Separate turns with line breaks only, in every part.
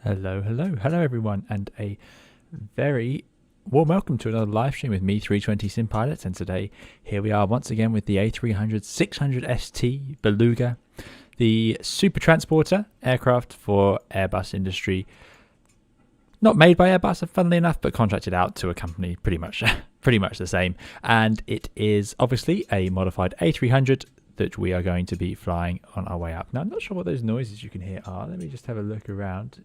Hello everyone, and a very warm welcome to another live stream with me, 320 Sim Pilots. And today, here we are once again with the A300-600 ST Beluga, the super transporter aircraft for Airbus industry. Not made by Airbus, funnily enough, but contracted out to a company pretty much the same. And it is obviously a modified A300 that we are going to be flying on our way up. Now, I'm not sure what those noises you can hear are. Let me just have a look around.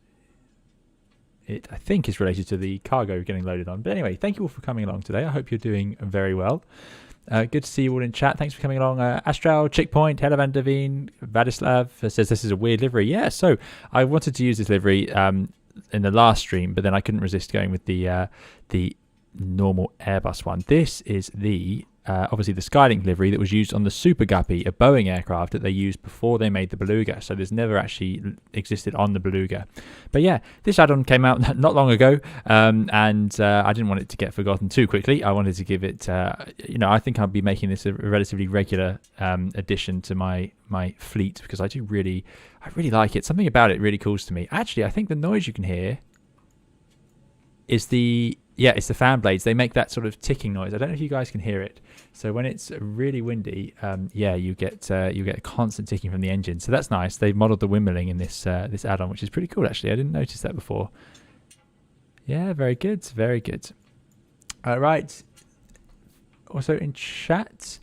It, I think, is related to the cargo getting loaded on. But anyway, thank you all for coming along today. I hope you're doing very well. Good to see you all in chat. Thanks for coming along. Astral, Chickpoint, Hella Van Devine, Vladislav says this is a weird livery. Yeah, so I wanted to use this livery in the last stream, but then I couldn't resist going with the normal Airbus one. This is the obviously the Skylink livery that was used on the Super Guppy, a Boeing aircraft that they used before they made the Beluga. So this never actually existed on the Beluga. But yeah, this add-on came out not long ago, and I didn't want it to get forgotten too quickly. I wanted to give it, I think I'll be making this a relatively regular addition to my fleet, because I really like it. Something about it really calls to me. Actually, I think the noise you can hear is it's the fan blades. They make that sort of ticking noise. I don't know if you guys can hear it. So when it's really windy, you get a constant ticking from the engine. So that's nice. They've modelled the windmilling in this add-on, which is pretty cool actually. I didn't notice that before. Yeah, very good, very good. Right. Also in chat,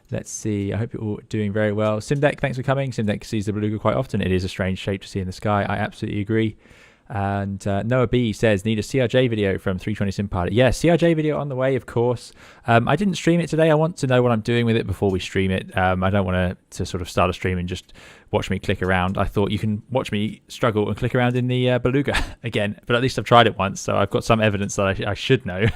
let's see. I hope you're all doing very well. Simdeck, thanks for coming. Simdeck sees the Beluga quite often. It is a strange shape to see in the sky. I absolutely agree. And Noah B says, need a CRJ video from 320 Sim Pilot. Yeah, CRJ video on the way, of course. I didn't stream it today. I want to know what I'm doing with it before we stream it. I don't want to sort of start a stream and just watch me click around. I thought you can watch me struggle and click around in the Beluga again, but at least I've tried it once, so I've got some evidence that I should know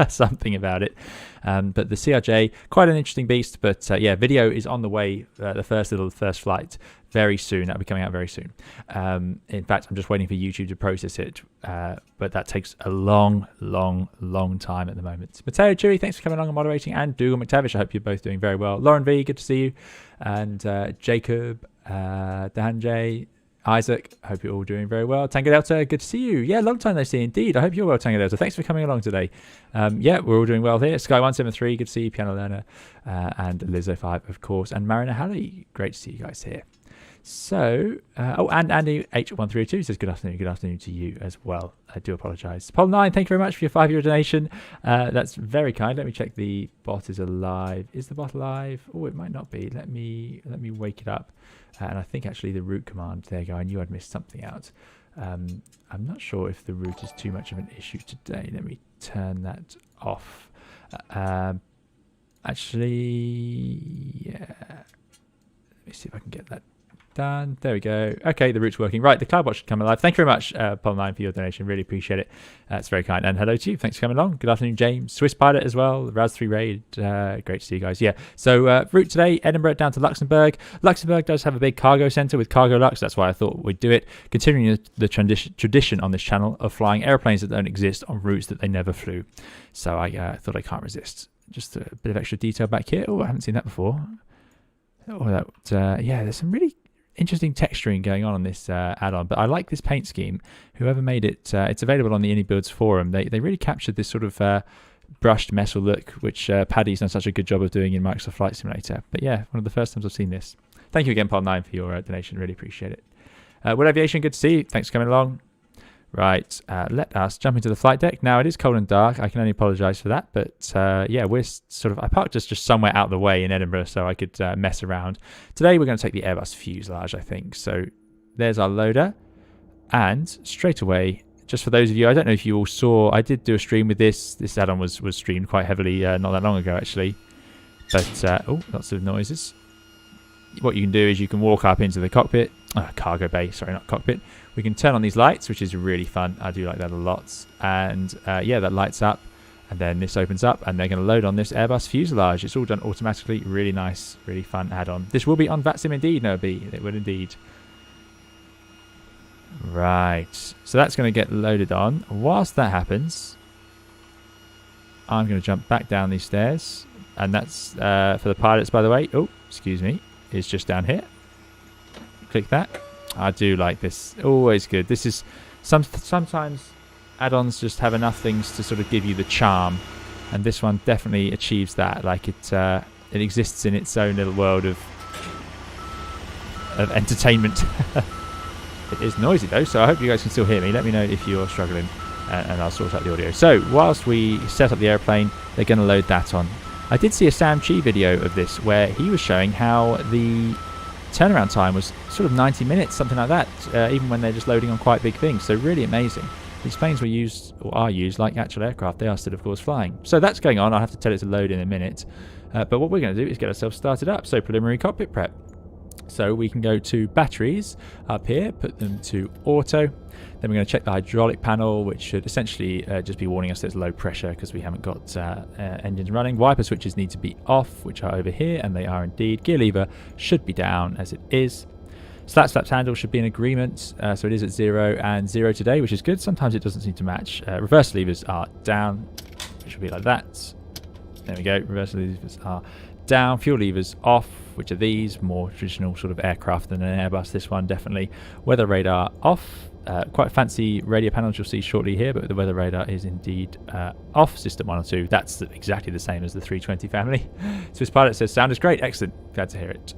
something about it. But the CRJ, quite an interesting beast. But yeah, video is on the way. The first flight very soon. That'll be coming out very soon. In fact, I'm just waiting for YouTube to process it. But that takes a long time at the moment. Mateo Chewy, thanks for coming along and moderating. And Dougal McTavish, I hope you're both doing very well. Lauren V, good to see you. And Jacob, Danjay, Isaac, I hope you're all doing very well. Tango Delta, good to see you. Yeah, long time no see indeed. I hope you're well, Tango Delta. Thanks for coming along today. Yeah, we're all doing well here. Sky173, good to see you. Piano Learner, and Lizzo5, of course. And Marina Halley, great to see you guys here. So, and Andy H1302 says good afternoon to you as well. I do apologise. Paul9, thank you very much for your €5 donation. That's very kind. Let me check the bot is alive. Is the bot alive? Oh, it might not be. Let me wake it up. And I think actually the route command, there you go. I knew I'd missed something out. I'm not sure if the route is too much of an issue today. Let me turn that off. Actually, yeah. Let me see if I can get that done. There we go. Okay, the route's working. Right, the CloudBot should come alive. Thank you very much, Paul9, for your donation. Really appreciate it. That's very kind. And hello to you. Thanks for coming along. Good afternoon, James. Swiss Pilot as well. Raz3 Raid. Great to see you guys. Yeah. So route today, Edinburgh down to Luxembourg. Luxembourg does have a big cargo centre with Cargo Lux. That's why I thought we'd do it. Continuing the tradition on this channel of flying airplanes that don't exist on routes that they never flew. So I thought I can't resist. Just a bit of extra detail back here. Oh, I haven't seen that before. Oh, that. Yeah, there's some really interesting texturing going on this add-on, but I like this paint scheme. Whoever made it, it's available on the AnyBuilds forum. They really captured this sort of brushed metal look, which Paddy's done such a good job of doing in Microsoft Flight Simulator. But yeah, one of the first times I've seen this. Thank you again, Paul9, for your donation. Really appreciate it. Wood Aviation, good to see you. Thanks for coming along. Right, let us jump into the flight deck. Now, it is cold and dark. I can only apologise for that. But yeah, we're sort of, I parked us just somewhere out of the way in Edinburgh so I could mess around. Today, we're going to take the Airbus fuselage, I think. So there's our loader. And straight away, just for those of you, I don't know if you all saw, I did do a stream with this. This add-on was streamed quite heavily not that long ago, actually. But, oh, lots of noises. What you can do is you can walk up into the cockpit. Cargo bay, sorry, not cockpit. We can turn on these lights, which is really fun. I do like that a lot. And yeah, that lights up. And then this opens up and they're going to load on this Airbus fuselage. It's all done automatically. Really nice, really fun add-on. This will be on VATSIM indeed, Noah B. It will indeed. Right. So that's going to get loaded on. Whilst that happens, I'm going to jump back down these stairs. And that's for the pilots, by the way. Oh, excuse me. It's just down here. Click that. I do like this. Always good. This is sometimes add-ons just have enough things to sort of give you the charm, and this one definitely achieves that. Like it exists in its own little world of entertainment. It is noisy though, so I hope you guys can still hear me. Let me know if you're struggling, and I'll sort out the audio. So whilst we set up the airplane, they're going to load that on. I did see a Sam Chi video of this where he was showing how the turnaround time was sort of 90 minutes, something like that, even when they're just loading on quite big things. So really amazing. These planes were used, or are used, like actual aircraft. They are still, of course, flying. So that's going on. I'll have to tell it to load in a minute. But what we're going to do is get ourselves started up. So preliminary cockpit prep. So we can go to batteries up here, put them to auto. Then we're going to check the hydraulic panel, which should essentially just be warning us there's low pressure because we haven't got engines running. Wiper switches need to be off, which are over here, and they are indeed. Gear lever should be down as it is. Slat flaps handle should be in agreement, so it is at 0 and 0 today, which is good. Sometimes it doesn't seem to match. Reverse levers are down, it should be like that. There we go, reverse levers are down. Fuel levers off, which are these, more traditional sort of aircraft than an Airbus, this one definitely. Weather radar off. Quite fancy radio panels you'll see shortly here, but the weather radar is indeed off. System 1 or 2, that's exactly the same as the 320 family. Swiss pilot says sound is great, excellent, glad to hear it.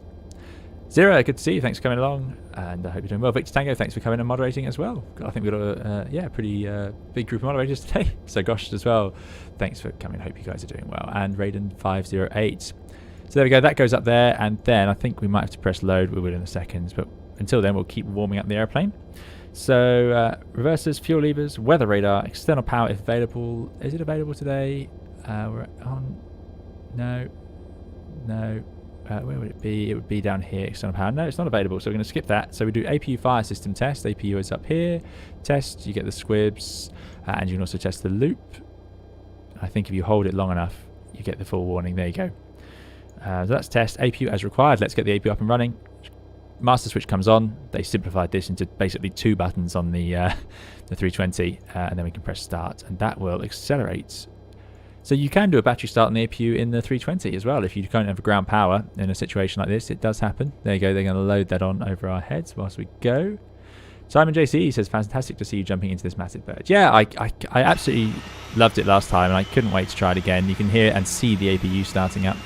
Zero, good to see you, thanks for coming along, and I hope you're doing well. Victor Tango, thanks for coming and moderating as well. I think we've got a pretty big group of moderators today. So Gosh as well, thanks for coming, hope you guys are doing well. And Raiden 508. So there we go, that goes up there, and then I think we might have to press load. We will in a second, but until then we'll keep warming up the airplane. So reversers, fuel levers, weather radar, external power if available. Is it available today? We're on. No. Where would it be? It would be down here, external power. No, it's not available, so we're going to skip that. So we do APU fire system test. APU is up here. Test, you get the squibs, and you can also test the loop. I think if you hold it long enough, you get the full warning. There you go. So that's test. APU as required. Let's get the APU up and running. Master switch comes on. They simplified this into basically 2 buttons on the 320, and then we can press start, and that will accelerate. So you can do a battery start on the APU in the 320 as well. If you don't have ground power in a situation like this, it does happen. There you go. They're going to load that on over our heads whilst we go. Simon JC says, fantastic to see you jumping into this massive bird. Yeah, I absolutely loved it last time, and I couldn't wait to try it again. You can hear and see the APU starting up.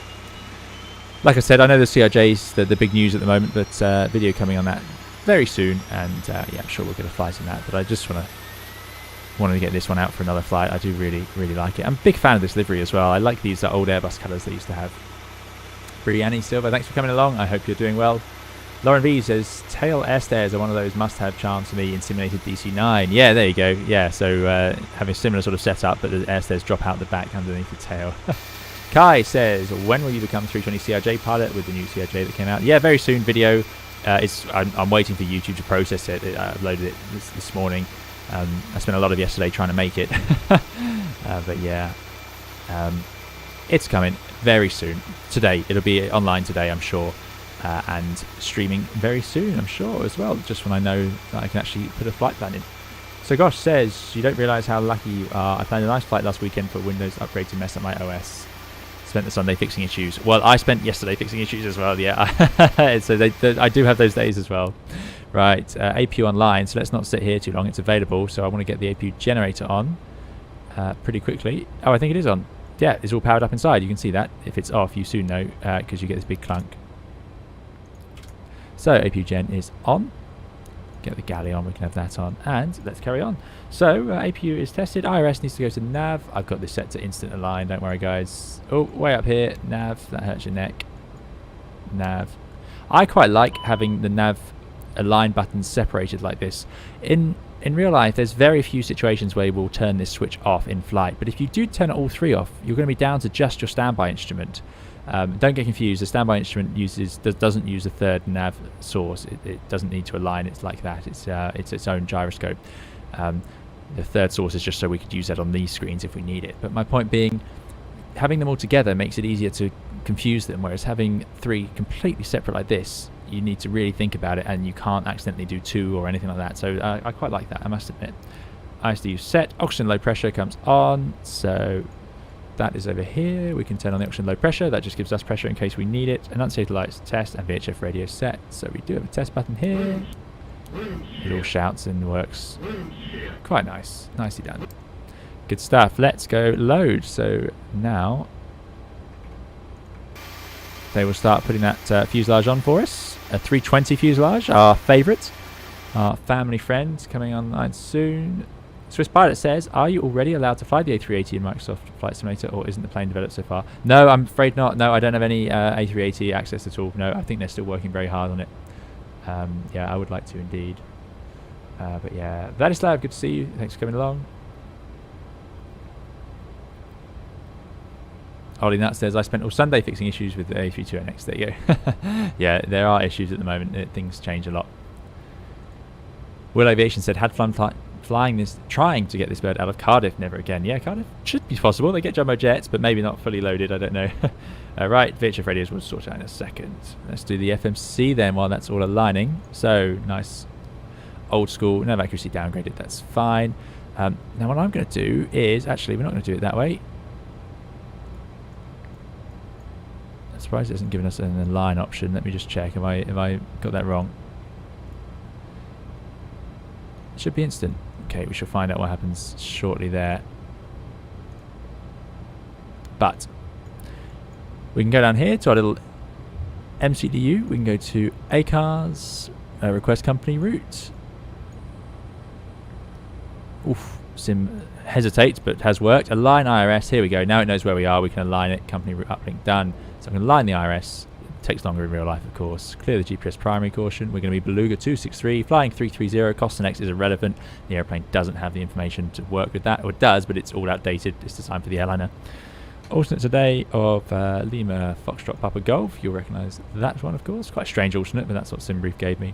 Like I said, I know the CRJ's the big news at the moment, but video coming on that very soon, and yeah, I'm sure we'll get a flight in that. But I just wanted to get this one out for another flight. I do really like it. I'm a big fan of this livery as well. I like these old Airbus colours they used to have. Brianni Silva, thanks for coming along. I hope you're doing well. Lauren V says, tail air stairs are one of those must-have charms for me in simulated DC9. Yeah, there you go. Yeah, so having a similar sort of setup, but the air stairs drop out the back underneath the tail. Kai says, when will you become 320 CRJ pilot with the new CRJ that came out? Yeah, very soon. Video. I'm waiting for YouTube to process it. I uploaded it this morning. I spent a lot of yesterday trying to make it. But yeah, it's coming very soon. Today. It'll be online today, I'm sure. And streaming very soon, I'm sure, as well. Just when I know that I can actually put a flight plan in. So Gosh says, you don't realise how lucky you are. I planned a nice flight last weekend for Windows upgrade to mess up my OS. Spent the Sunday fixing issues. Well, I spent yesterday fixing issues as well, yeah. So I do have those days as well. Right, APU online, so let's not sit here too long. It's available, so I want to get the APU generator on pretty quickly. Oh, I think it is on. Yeah, it's all powered up inside. You can see that. If it's off, you soon know, because you get this big clunk. So APU gen is on. Get the galley on, we can have that on, and let's carry on. So APU is tested. IRS needs to go to nav. I've got this set to instant align, don't worry guys. Oh, way up here, nav, that hurts your neck. Nav. I quite like having the nav align buttons separated like this. In real life, there's very few situations where you will turn this switch off in flight, but if you do turn all 3 off, you're going to be down to just your standby instrument. Don't get confused, the standby instrument doesn't use a third nav source. It doesn't need to align, it's like that. It's its own gyroscope. The third source is just so we could use that on these screens if we need it. But my point being, having them all together makes it easier to confuse them, whereas having 3 completely separate like this, you need to really think about it, and you can't accidentally do 2 or anything like that. So I quite like that, I must admit. ISDU set, oxygen low pressure comes on, so that is over here. We can turn on the oxygen low pressure. That just gives us pressure in case we need it. Enunciator lights test, and VHF radio set. So we do have a test button here. It all shouts and works. Quite nice. Nicely done. Good stuff. Let's go load. So now they will start putting that fuselage on for us. A 320 fuselage, our favourite. Our family friend coming online soon. Swiss Pilot says, are you already allowed to fly the A380 in Microsoft Flight Simulator, or isn't the plane developed so far? No, I'm afraid not. No, I don't have any A380 access at all. No, I think they're still working very hard on it. Yeah, I would like to indeed. But yeah, Vladislav, good to see you. Thanks for coming along. Ollie Nut says, I spent all Sunday fixing issues with the A320NX. There you go. Yeah, there are issues at the moment. Things change a lot. Will Aviation said, had fun trying to get this bird out of Cardiff, never again. Yeah, Cardiff should be possible. They get jumbo jets, but maybe not fully loaded. I don't know. Right, Virtual Radios we'll sort out in a second. Let's do the FMC then while that's all aligning. So, nice old school, no accuracy downgraded, that's fine. Now what I'm going to do is, actually we're not going to do it that way. I'm surprised it hasn't given us an align option. Let me just check, have I got that wrong? It should be instant. Okay, we shall find out what happens shortly there. But we can go down here to our little MCDU. We can go to ACARS, request company route. Oof, Sim hesitates, but has worked. Align IRS, here we go. Now it knows where we are. We can align it. Company route uplink done. So I'm going to align the IRS. It takes longer in real life, of course. Clear the GPS primary caution. We're going to be Beluga 263, flying 330. Cost and X is irrelevant. The airplane doesn't have the information to work with that. Or it does, but it's all outdated. It's designed for the airliner. Alternate today of Lima Foxtrot Papa Golf. You'll recognise that one, of course. Quite a strange alternate, but that's what SimBrief gave me.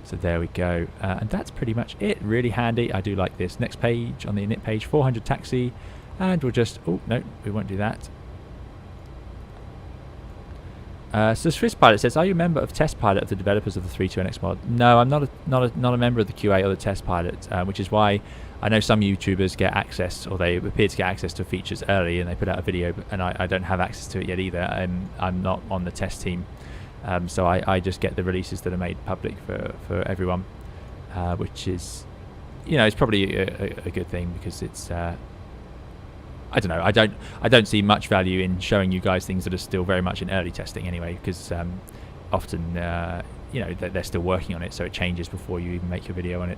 So there we go. And that's pretty much it. Really handy. I do like this. Next page, on the init page, 400 taxi. And we'll just... Oh, no, we won't do that. So Swiss Pilot says, are you a member of Test Pilot of the developers of the 32NX mod? No, I'm not a member of the QA or the Test Pilot, which is why I know some YouTubers get access, or they appear to get access to features early, and they put out a video, and I don't have access to it yet either. I'm not on the test team, so I just get the releases that are made public for everyone, which is, you know, it's probably a good thing, because it's I don't know. I don't see much value in showing you guys things that are still very much in early testing anyway, because often you know, they're still working on it, so it changes before you even make your video on it.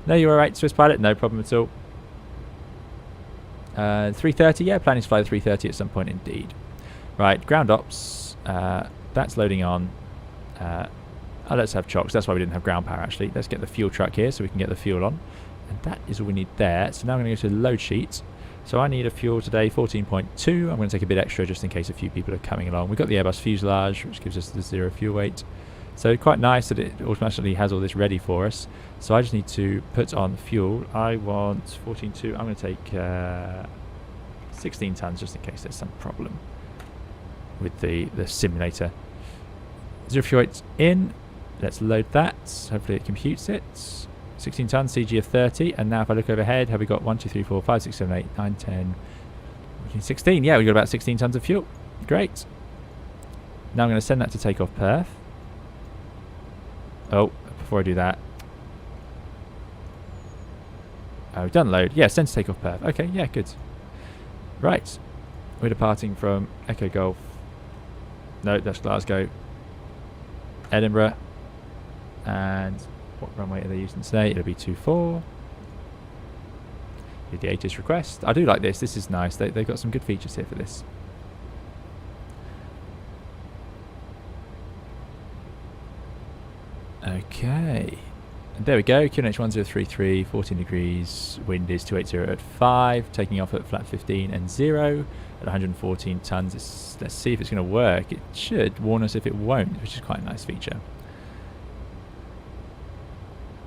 No, you're all right, Swiss Pilot. No problem at all. 330, yeah, planning to fly the 330 at some point indeed. Right, ground ops. That's loading on. Let's have chocks. That's why we didn't have ground power actually. Let's get the fuel truck here so we can get the fuel on, and that is all we need there. So now I'm going to go to the load sheet. So I need a fuel today, 14.2. I'm going to take a bit extra just in case a few people are coming along. We've got the Airbus fuselage, which gives us the 0 fuel weight. So quite nice that it automatically has all this ready for us. So I just need to put on fuel. I want 14.2. I'm going to take 16 tons just in case there's some problem with the simulator. 0 fuel weight in. Let's load that. Hopefully it computes it. 16 tons, CG of 30, and now if I look overhead, have we got 1, 2, 3, 4, 5, 6, 7, 8, 9, 10, 16? Yeah, we've got about 16 tons of fuel. Great. Now I'm going to send that to takeoff Perth. Oh, before I do that. Oh, we've done load. Yeah, send to takeoff Perth. Okay, yeah, good. Right. We're departing from Echo Golf. No, that's Glasgow. Edinburgh. And... what runway are they using today? It'll be 24. Did the ATIS request. I do like this. This is nice. They've got some good features here for this. Okay. And there we go. QNH 1033, 14 degrees. Wind is 280 at 5. Taking off at flat 15 and 0 at 114 tons. Let's see if it's going to work. It should warn us if it won't, which is quite a nice feature.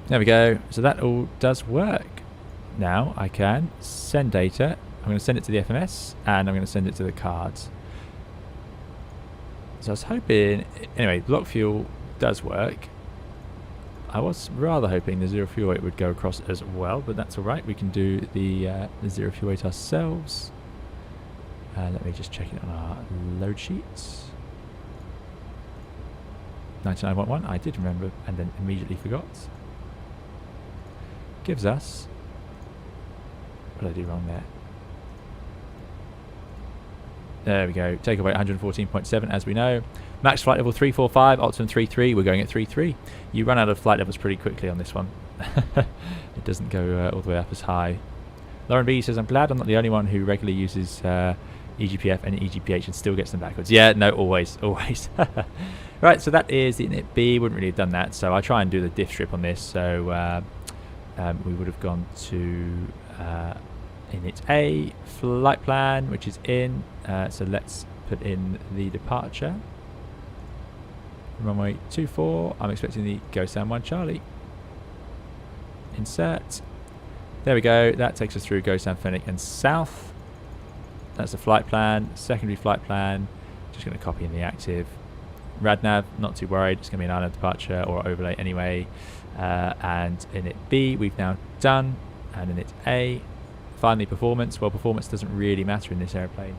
There we go. So that all does work. Now I can send data. I'm going to send it to the FMS, and I'm going to send it to the cards. So I was hoping... Anyway, block fuel does work. I was rather hoping the 0 fuel weight would go across as well, but that's alright. We can do the 0 fuel weight ourselves. Let me just check it on our load sheets. 99.1. I did remember and then immediately forgot. Gives us... What did I do wrong there? There we go. Take away 114.7 as we know. Max flight level 345, optimum 33. We're going at 33. You run out of flight levels pretty quickly on this one. It doesn't go all the way up as high. Lauren B says, I'm glad I'm not the only one who regularly uses EGPF and EGPH and still gets them backwards. Yeah, no, always. Right, so that is the init B. Wouldn't really have done that, so I try and do the diff strip on this. So we would have gone to init A, flight plan, which is in. So let's put in the departure. Runway 24. I'm expecting the Go Sound 1 Charlie. Insert. There we go. That takes us through Go Sound Fennec and south. That's the flight plan. Secondary flight plan. Just going to copy in the active. Radnav, not too worried. It's going to be an island departure or overlay anyway. And init B we've now done. And init A. Finally performance. Well, performance doesn't really matter in this airplane.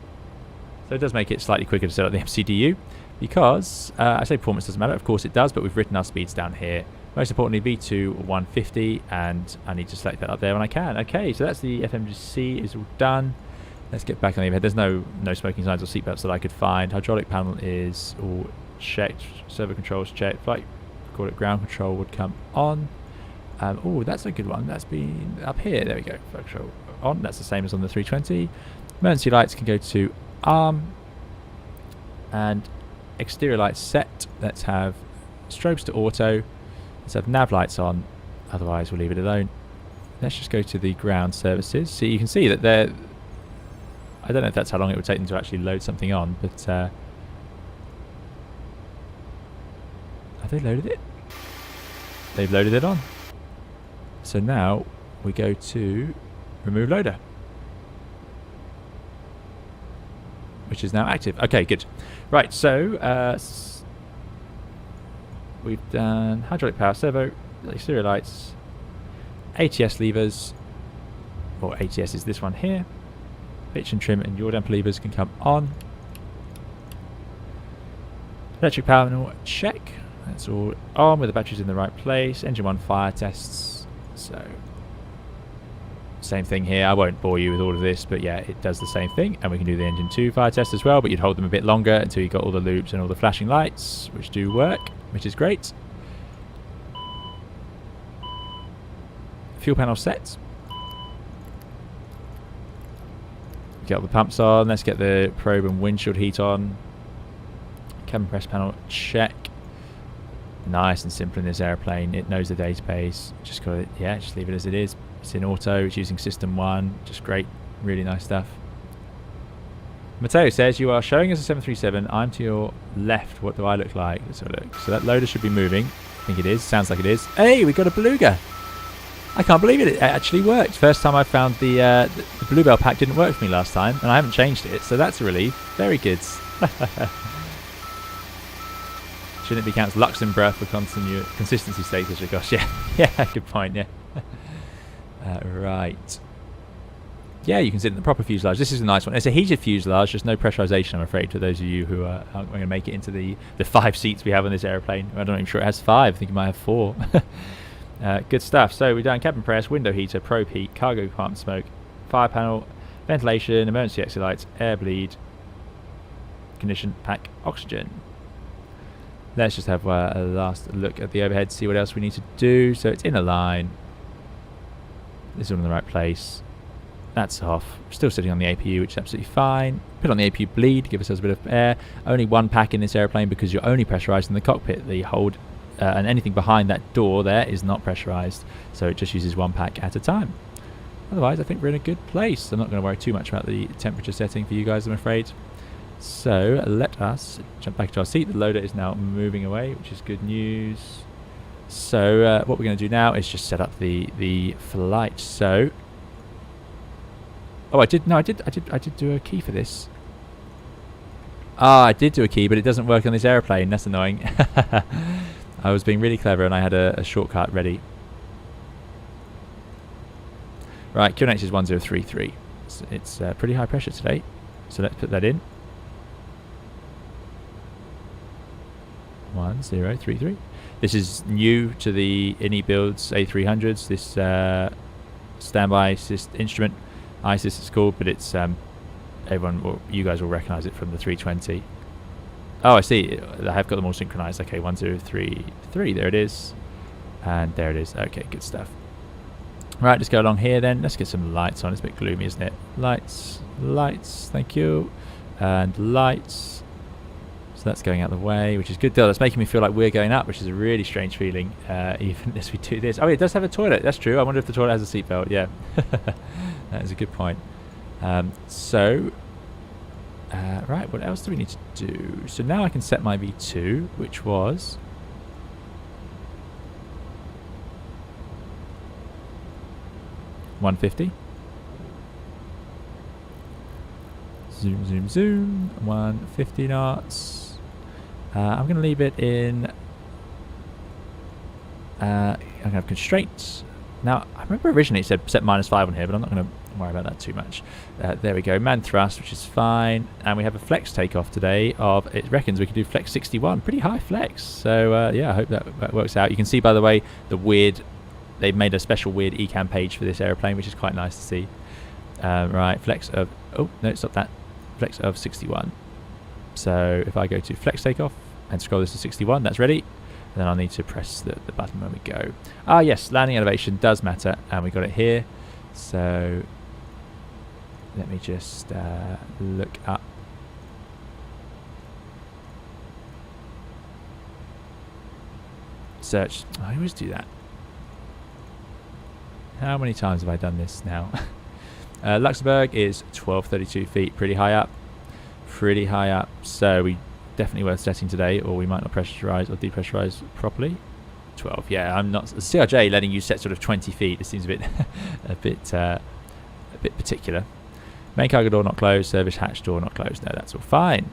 So it does make it slightly quicker to set up the MCDU. Because, I say performance doesn't matter. Of course it does, but we've written our speeds down here. Most importantly, V2 150, and I need to select that up there when I can. Okay, so that's the FMGC is all done. Let's get back on the overhead. There's no smoking signs or seatbelts that I could find. Hydraulic panel is all checked. Servo controls checked. Flight, call it ground control would come on. Oh, that's a good one. That's been up here. There we go. Flight control on. That's the same as on the 320. Emergency lights can go to arm. And exterior lights set. Let's have strobes to auto. Let's have nav lights on. Otherwise, we'll leave it alone. Let's just go to the ground services. So you can see that they're... I don't know if that's how long it would take them to actually load something on, but... have they loaded it? They've loaded it on. So now we go to remove loader, which is now active. Okay, good. Right, so we've done hydraulic power servo, exterior lights, ATS levers, or ATS is this one here. Pitch and trim and yaw damper levers can come on. Electric power panel check. That's all on with the batteries in the right place. Engine 1 fire tests. So same thing here. I won't bore you with all of this, but yeah, it does the same thing. And we can do the engine 2 fire test as well, but you'd hold them a bit longer until you got all the loops and all the flashing lights, which do work, which is great. Fuel panel set. Get all the pumps on. Let's get the probe and windshield heat on. Cabin press panel check. Nice and simple in this airplane. It knows the database. Just got it. Yeah, just leave it as it is. It's in auto. It's using system 1. Just great. Really nice stuff. Matteo says, you are showing us a 737. I'm to your left. What do I look like? Let's have a look. So that loader should be moving. I think it is. Sounds like it is. Hey, we got a Beluga. I can't believe it. It actually worked. First time I found the Bluebell pack didn't work for me last time, and I haven't changed it, so that's a relief. Very good. Shouldn't it be counted as Luxembourg for consistency status? Oh gosh, yeah. Yeah, good point, yeah. Right. Yeah, you can sit in the proper fuselage. This is a nice one. It's a heated fuselage. There's no pressurization, I'm afraid, for those of you who aren't going to make it into the 5 seats we have on this airplane. I'm not even sure it has 5. I think it might have 4. Good stuff. So we've done cabin press, window heater, probe heat, cargo compartment smoke, fire panel, ventilation, emergency exit lights, air bleed, condition pack, oxygen. Let's just have a last look at the overhead, see what else we need to do. So it's in a line. This is all in the right place. That's off. Still sitting on the APU, which is absolutely fine. Put on the APU bleed, give ourselves a bit of air. Only 1 pack in this airplane because you're only pressurised in the cockpit. The hold and anything behind that door there is not pressurised. So it just uses 1 pack at a time. Otherwise, I think we're in a good place. I'm not going to worry too much about the temperature setting for you guys, I'm afraid. So let us jump back to our seat. The loader is now moving away, which is good news. So what we're going to do now is just set up the flight. So, oh, I did do a key for this. Ah, I did do a key, but it doesn't work on this airplane. That's annoying. I was being really clever, and I had a shortcut ready. Right, QNH is 1033. It's pretty high pressure today, so let's put that in. 1, 1033. This is new to the INI builds A300s. This standby instrument, ISIS it's called, but it's you guys will recognise it from the 320. Oh, I see. I have got them all synchronised. Okay, 1033. There it is, and there it is. Okay, good stuff. Right, let's go along here then. Let's get some lights on. It's a bit gloomy, isn't it? Lights, lights. Thank you, and lights. So that's going out the way, which is good deal. That's making me feel like we're going up, which is a really strange feeling, even as we do this. Oh, it does have a toilet. That's true. I wonder if the toilet has a seatbelt. Yeah, that is a good point. Right, what else do we need to do? So now I can set my V2, which was 150. Zoom, zoom, zoom. 150 knots. I'm going to leave it in. I'm going to have constraints. Now, I remember originally it said set -5 on here, but I'm not going to worry about that too much. There we go. Man thrust, which is fine. And we have a flex takeoff today of, it reckons we can do flex 61. Pretty high flex. So, yeah, I hope that works out. You can see, by the way, the weird, they've made a special weird ECAM page for this aeroplane, which is quite nice to see. Right, flex of, oh, no, stop that. Flex of 61. So if I go to flex takeoff and scroll this to 61, that's ready. And then I'll need to press the button when we go. Ah, yes, landing elevation does matter, and we got it here. So let me just look up. Search. I always do that. How many times have I done this now? Luxembourg is 1232 feet, pretty high up. Pretty high up. So we definitely worth setting today, or we might not pressurize or depressurize properly. 12. Yeah, I'm not. CRJ letting you set sort of 20 feet. It seems a bit, a bit particular. Main cargo door not closed. Service hatch door not closed. No, that's all fine.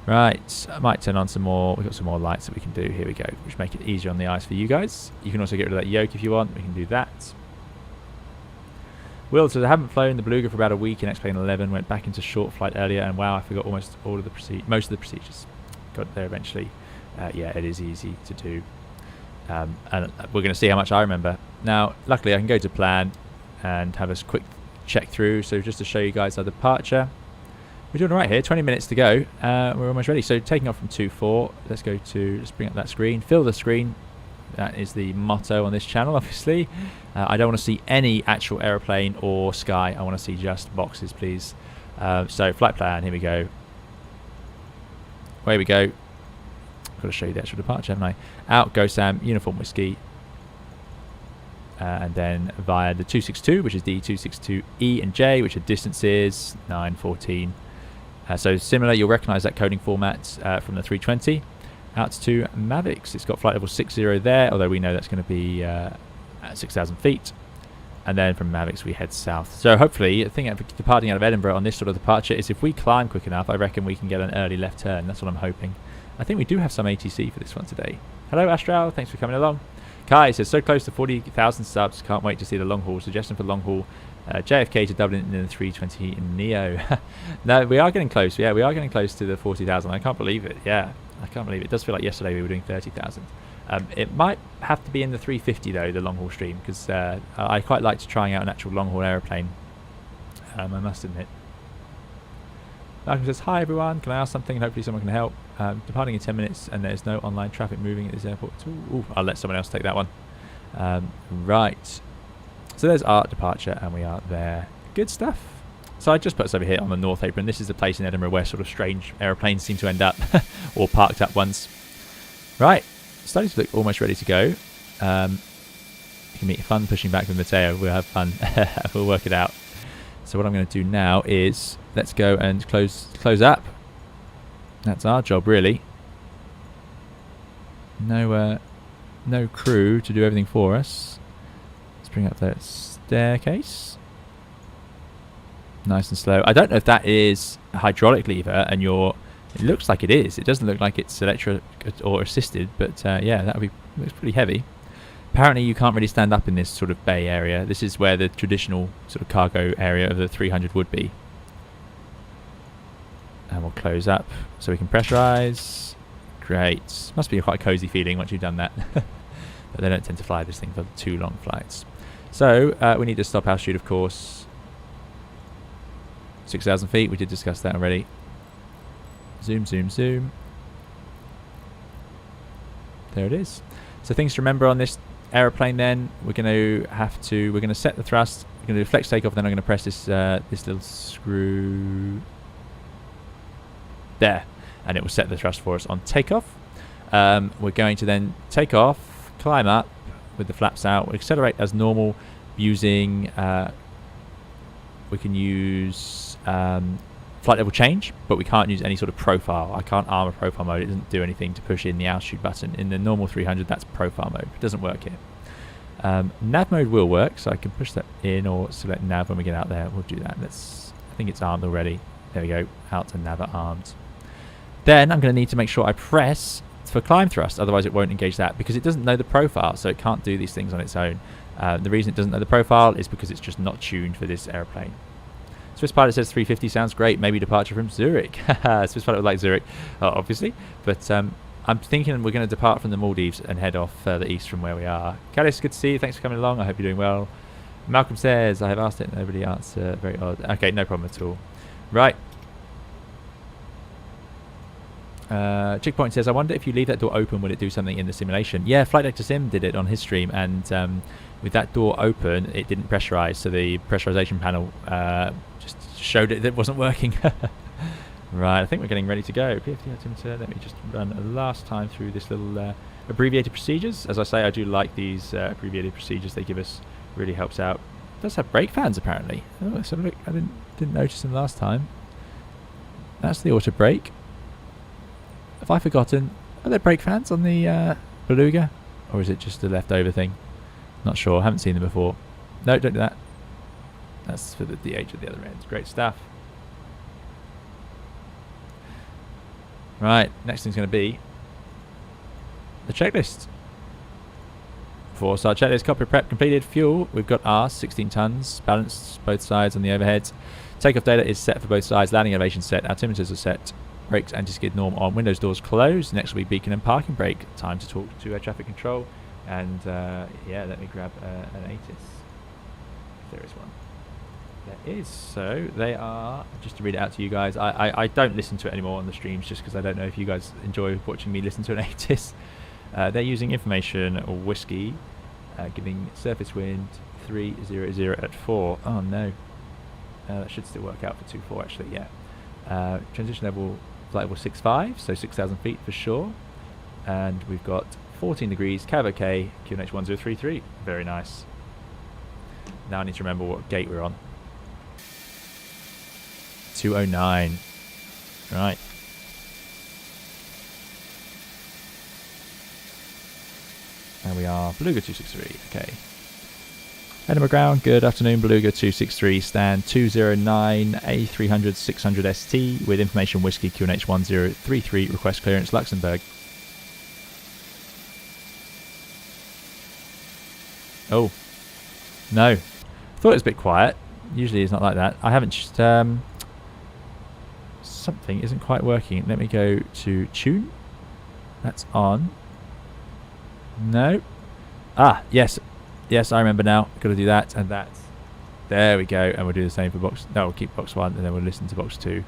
Right, I might turn on some more. We've got some more lights that we can do. Here we go, which make it easier on the eyes for you guys. You can also get rid of that yoke if you want. We can do that. Will says, I haven't flown the Beluga for about a week in X-Plane 11. Went back into short flight earlier, and wow, I forgot almost all of the most of the procedures. Got there eventually. Yeah, it is easy to do. And we're going to see how much I remember. Now, luckily, I can go to plan and have a quick check through. So just to show you guys our departure. We're doing all right here. 20 minutes to go. We're almost ready. So taking off from 24. Let's go to, let's bring up that screen. Fill the screen. That is the motto on this channel, obviously. I don't want to see any actual aeroplane or sky. I want to see just boxes, please. So flight plan. Here we go. Away we go. I've got to show you the actual departure, haven't I? Out, go Sam, uniform whiskey. And then via the 262, which is the 262E and J, which are distances, 9, 14. So similar, you'll recognise that coding format from the 320. Out to Mavics. It's got flight level 60 there, although we know that's going to be at 6,000 feet. And then from Mavics we head south. So hopefully, the thing departing out of Edinburgh on this sort of departure is if we climb quick enough, I reckon we can get an early left turn. That's what I'm hoping. I think we do have some ATC for this one today. Hello Astral, thanks for coming along. Kai says, so close to 40,000 subs, can't wait to see the long haul. Suggestion for long haul, JFK to Dublin in the 320 NEO. No, we are getting close. Yeah, we are getting close to the 40,000. I can't believe it. Yeah, I can't believe it. It does feel like yesterday we were doing 30,000. It might have to be in the 350 though, the long haul stream, because I quite like to trying out an actual long haul aeroplane. I must admit. Malcolm says, hi everyone, can I ask something? Hopefully someone can help. Departing in 10 minutes and there's no online traffic moving at this airport. Ooh, I'll let someone else take that one. Right. So there's our departure and we are there. Good stuff. So I just put us over here on the North Apron. This is the place in Edinburgh where sort of strange aeroplanes seem to end up, or parked up ones. Right. Starting to look almost ready to go. You can make fun pushing back with Matteo. We'll have fun. We'll work it out. So what I'm going to do now is let's go and close up. That's our job, really. No crew to do everything for us. Let's bring up that staircase. Nice and slow. I don't know if that is a hydraulic lever, and it looks like it is. It doesn't look like it's electric or assisted, but yeah, that would be, looks pretty heavy. Apparently you can't really stand up in this sort of bay area. This is where the traditional sort of cargo area of the 300 would be. And we'll close up so we can pressurize, Great. Must be quite a cozy feeling once you've done that. But they don't tend to fly this thing for too long flights. So we need to stop our chute, of course. 6,000 feet. We did discuss that already. Zoom, zoom, zoom. There it is. So things to remember on this aeroplane then. We're going to set the thrust. We're going to do flex takeoff, then I'm going to press this this little screw there, and it will set the thrust for us on takeoff. We're going to then take off, climb up with the flaps out, we'll accelerate as normal using we can use flight level change, but we can't use any sort of profile. I can't arm a profile mode. It doesn't do anything to push in the altitude button. In the normal 300, that's profile mode. It doesn't work here. Nav mode will work, so I can push that in or select nav when we get out there. We'll do that. I think it's armed already. There we go. Out and nav are armed. Then I'm going to need to make sure I press for climb thrust, otherwise it won't engage that because it doesn't know the profile, so it can't do these things on its own. The reason it doesn't know the profile is because it's just not tuned for this airplane. Swiss pilot says 350 sounds great, maybe departure from Zurich. Swiss pilot would like Zurich, obviously, but I'm thinking we're going to depart from the Maldives and head off further east from where we are. Callis, good to see you. Thanks for coming along. I hope you're doing well. Malcolm says, I have asked it, nobody answered. Very odd. Okay, no problem at all. Right. Chickpoint says, I wonder if you leave that door open, will it do something in the simulation? Yeah, Flight Deck to Sim did it on his stream, and with that door open, it didn't pressurize, so the pressurization panel just showed it that it wasn't working. Right, I think we're getting ready to go. Let me just run a last time through this little abbreviated procedures. As I say, I do like these abbreviated procedures they give us. Really helps out. It does have brake fans apparently. Oh, let's have a look. I didn't notice them last time. That's the auto brake. Have I forgotten? Are there brake fans on the Beluga? Or is it just a leftover thing? Not sure. Haven't seen them before. No, don't do that. That's for the DH at the other end. Great stuff. Right, next thing's going to be the checklist. 4-star checklist. Cockpit prep completed. Fuel, we've got R, 16 tons. Balanced both sides on the overheads. Takeoff data is set for both sides. Landing elevation set. Altimeters are set. Brakes anti-skid norm on. Windows doors closed. Next will be beacon and parking brake. Time to talk to air traffic control. And yeah, let me grab an ATIS. If there is one. There is. So they are, just to read it out to you guys, I don't listen to it anymore on the streams just because I don't know if you guys enjoy watching me listen to an ATIS. They're using information whiskey, giving surface wind 300 at 4. Oh no. That should still work out for 2-4 actually, yeah. Transition level, flight level 65, so 6,000 feet for sure. And we've got 14 degrees, Cav OK, QNH 1033. Very nice. Now I need to remember what gate we're on. 209. Right. There we are, Beluga 263, okay. Edinburgh ground, good afternoon, Beluga 263, stand 209 A300-600 ST with information whiskey QNH 1033, request clearance Luxembourg. Oh, no. Thought it was a bit quiet. Usually it's not like that. I haven't just, something isn't quite working. Let me go to tune. That's on. No. Ah, yes. Yes, I remember now. Got to do that and that. There we go. And we'll do the same for box. No, we'll keep box 1 and then we'll listen to box 2.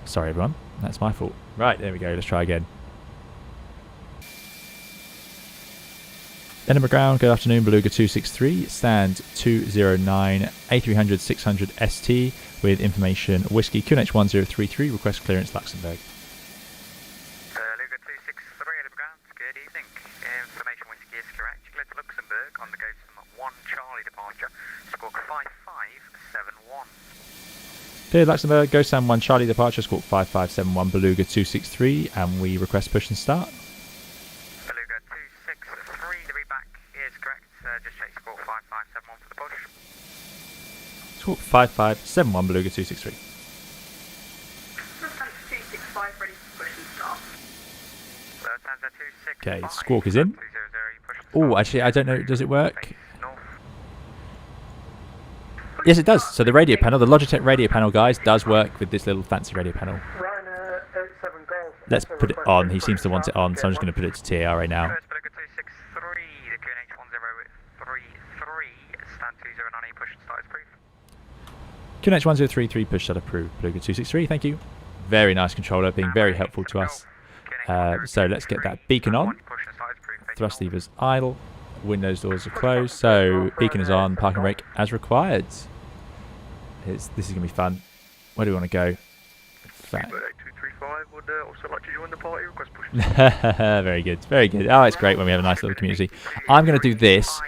Sorry, everyone. That's my fault. Right, there we go. Let's try again. Edinburgh ground, good afternoon, Beluga 263, stand 209 A300-600 ST with information whiskey QNH 1033, request clearance Luxembourg.
Beluga 263, Edinburgh ground, good evening. Information whiskey is correct. Clear to Luxembourg on the go to 1 Charlie departure, squawk 5571.
Clear Luxembourg, go Sam 1 Charlie departure, squawk 5571, Beluga 263, and we request push and start.
Beluga 263, the readback is correct. Just check squawk 5571 for the push.
Squawk 5571, Beluga 263.
265, ready to push and start.
Okay, squawk is in. Oh, actually, I don't know. Does it work? Yes, it does. So the radio panel, the Logitech radio panel, guys, does work with this little fancy radio panel.
Ryanair 87 Golf,
let's put it on. He seems to want it on, so I'm just going to put it to TARA now.
First Beluga 263, the QNH1033, stand 209, push and start as proof.
QNH1033, push start approved. Beluga 263, thank you. Very nice controller, being very helpful to us. So let's get that beacon on. Thrust levers idle. Windows doors are closed. So beacon is on. Parking brake as required. This is going to be fun. Where do we want to go?
A235 would also like to join the party. Request push.
Very good. Very good. Oh, it's great when we have a nice little community. I'm going to do this.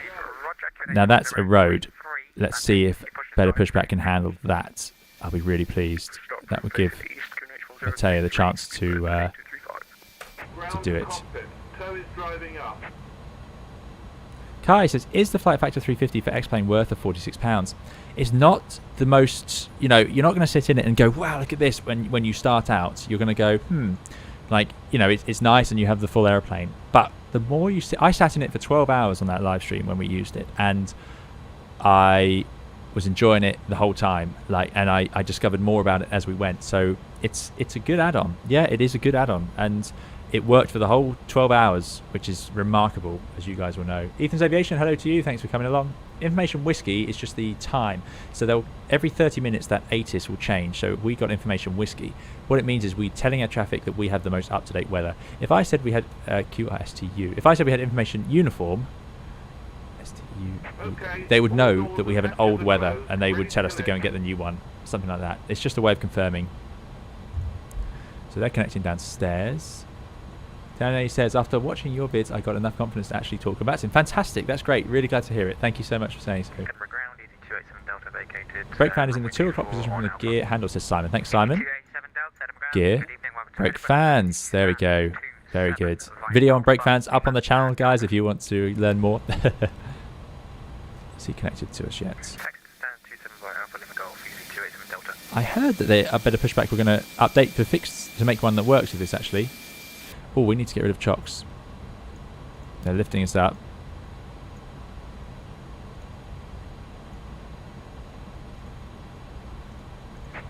Now that's a road. Let's see if better pushback can handle that. I'll be really pleased. That would give Matteo the chance to do it. Kai says, is the flight factor 350 for X-Plane worth of £46? It's not the most, you're not going to sit in it and go, wow, look at this. When you start out, you're going to go, it's nice and you have the full airplane. But the more you sit, I sat in it for 12 hours on that live stream when we used it, and I was enjoying it the whole time. And I discovered more about it as we went. So it's a good add-on. Yeah, it is a good add-on, and it worked for the whole 12 hours, which is remarkable, as you guys will know. Ethan's Aviation, hello to you. Thanks for coming along. Information whiskey is just the time. So every 30 minutes that ATIS will change. So we got information whiskey. What it means is we're telling our traffic that we have the most up-to-date weather. If I said we had QRSTU, if I said we had information uniform, they would know that we have an old weather, and they would tell us to go and get the new one. Something like that. It's just a way of confirming. So they're connecting downstairs. Danny says, after watching your vids, I got enough confidence to actually talk about him. Fantastic, that's great. Really glad to hear it. Thank you so much for saying so. Brake fan is in the 2 o'clock position from the gear handle, says Simon. Thanks, Simon. Gear. Brake fans. There we go. Very good. Video on brake fans up on the channel, guys, if you want to learn more. Is he connected to us yet? I heard that they better pushback. We're going to update the fix to make one that works with this, actually. Oh, we need to get rid of chocks. They're lifting us up.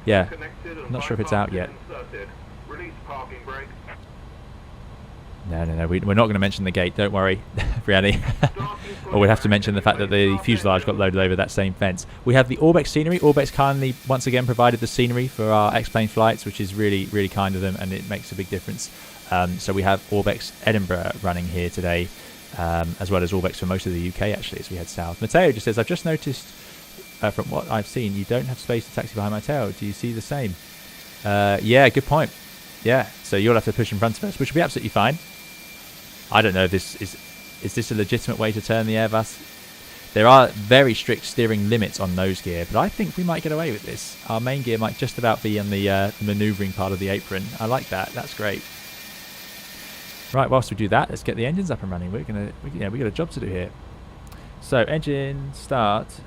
Yeah, not sure if it's out yet. No, we're not going to mention the gate, don't worry, Brianni. Or we'd have to mention the fact that the fuselage got loaded over that same fence. We have the Orbex scenery. Orbex kindly, once again, provided the scenery for our X-Plane flights, which is really, really kind of them, and it makes a big difference. So we have Orbex Edinburgh running here today, as well as Orbex for most of the UK, actually, as we head south. Matteo just says, I've just noticed, from what I've seen, you don't have space to taxi behind my tail. Do you see the same? Yeah, good point. Yeah, so you'll have to push in front of us, which will be absolutely fine. I don't know if this is this a legitimate way to turn the Airbus? There are very strict steering limits on nose gear, but I think we might get away with this. Our main gear might just about be on the manoeuvring part of the apron. I like that. That's great. Right, whilst we do that, let's get the engines up and running. We got a job to do here. So engine start,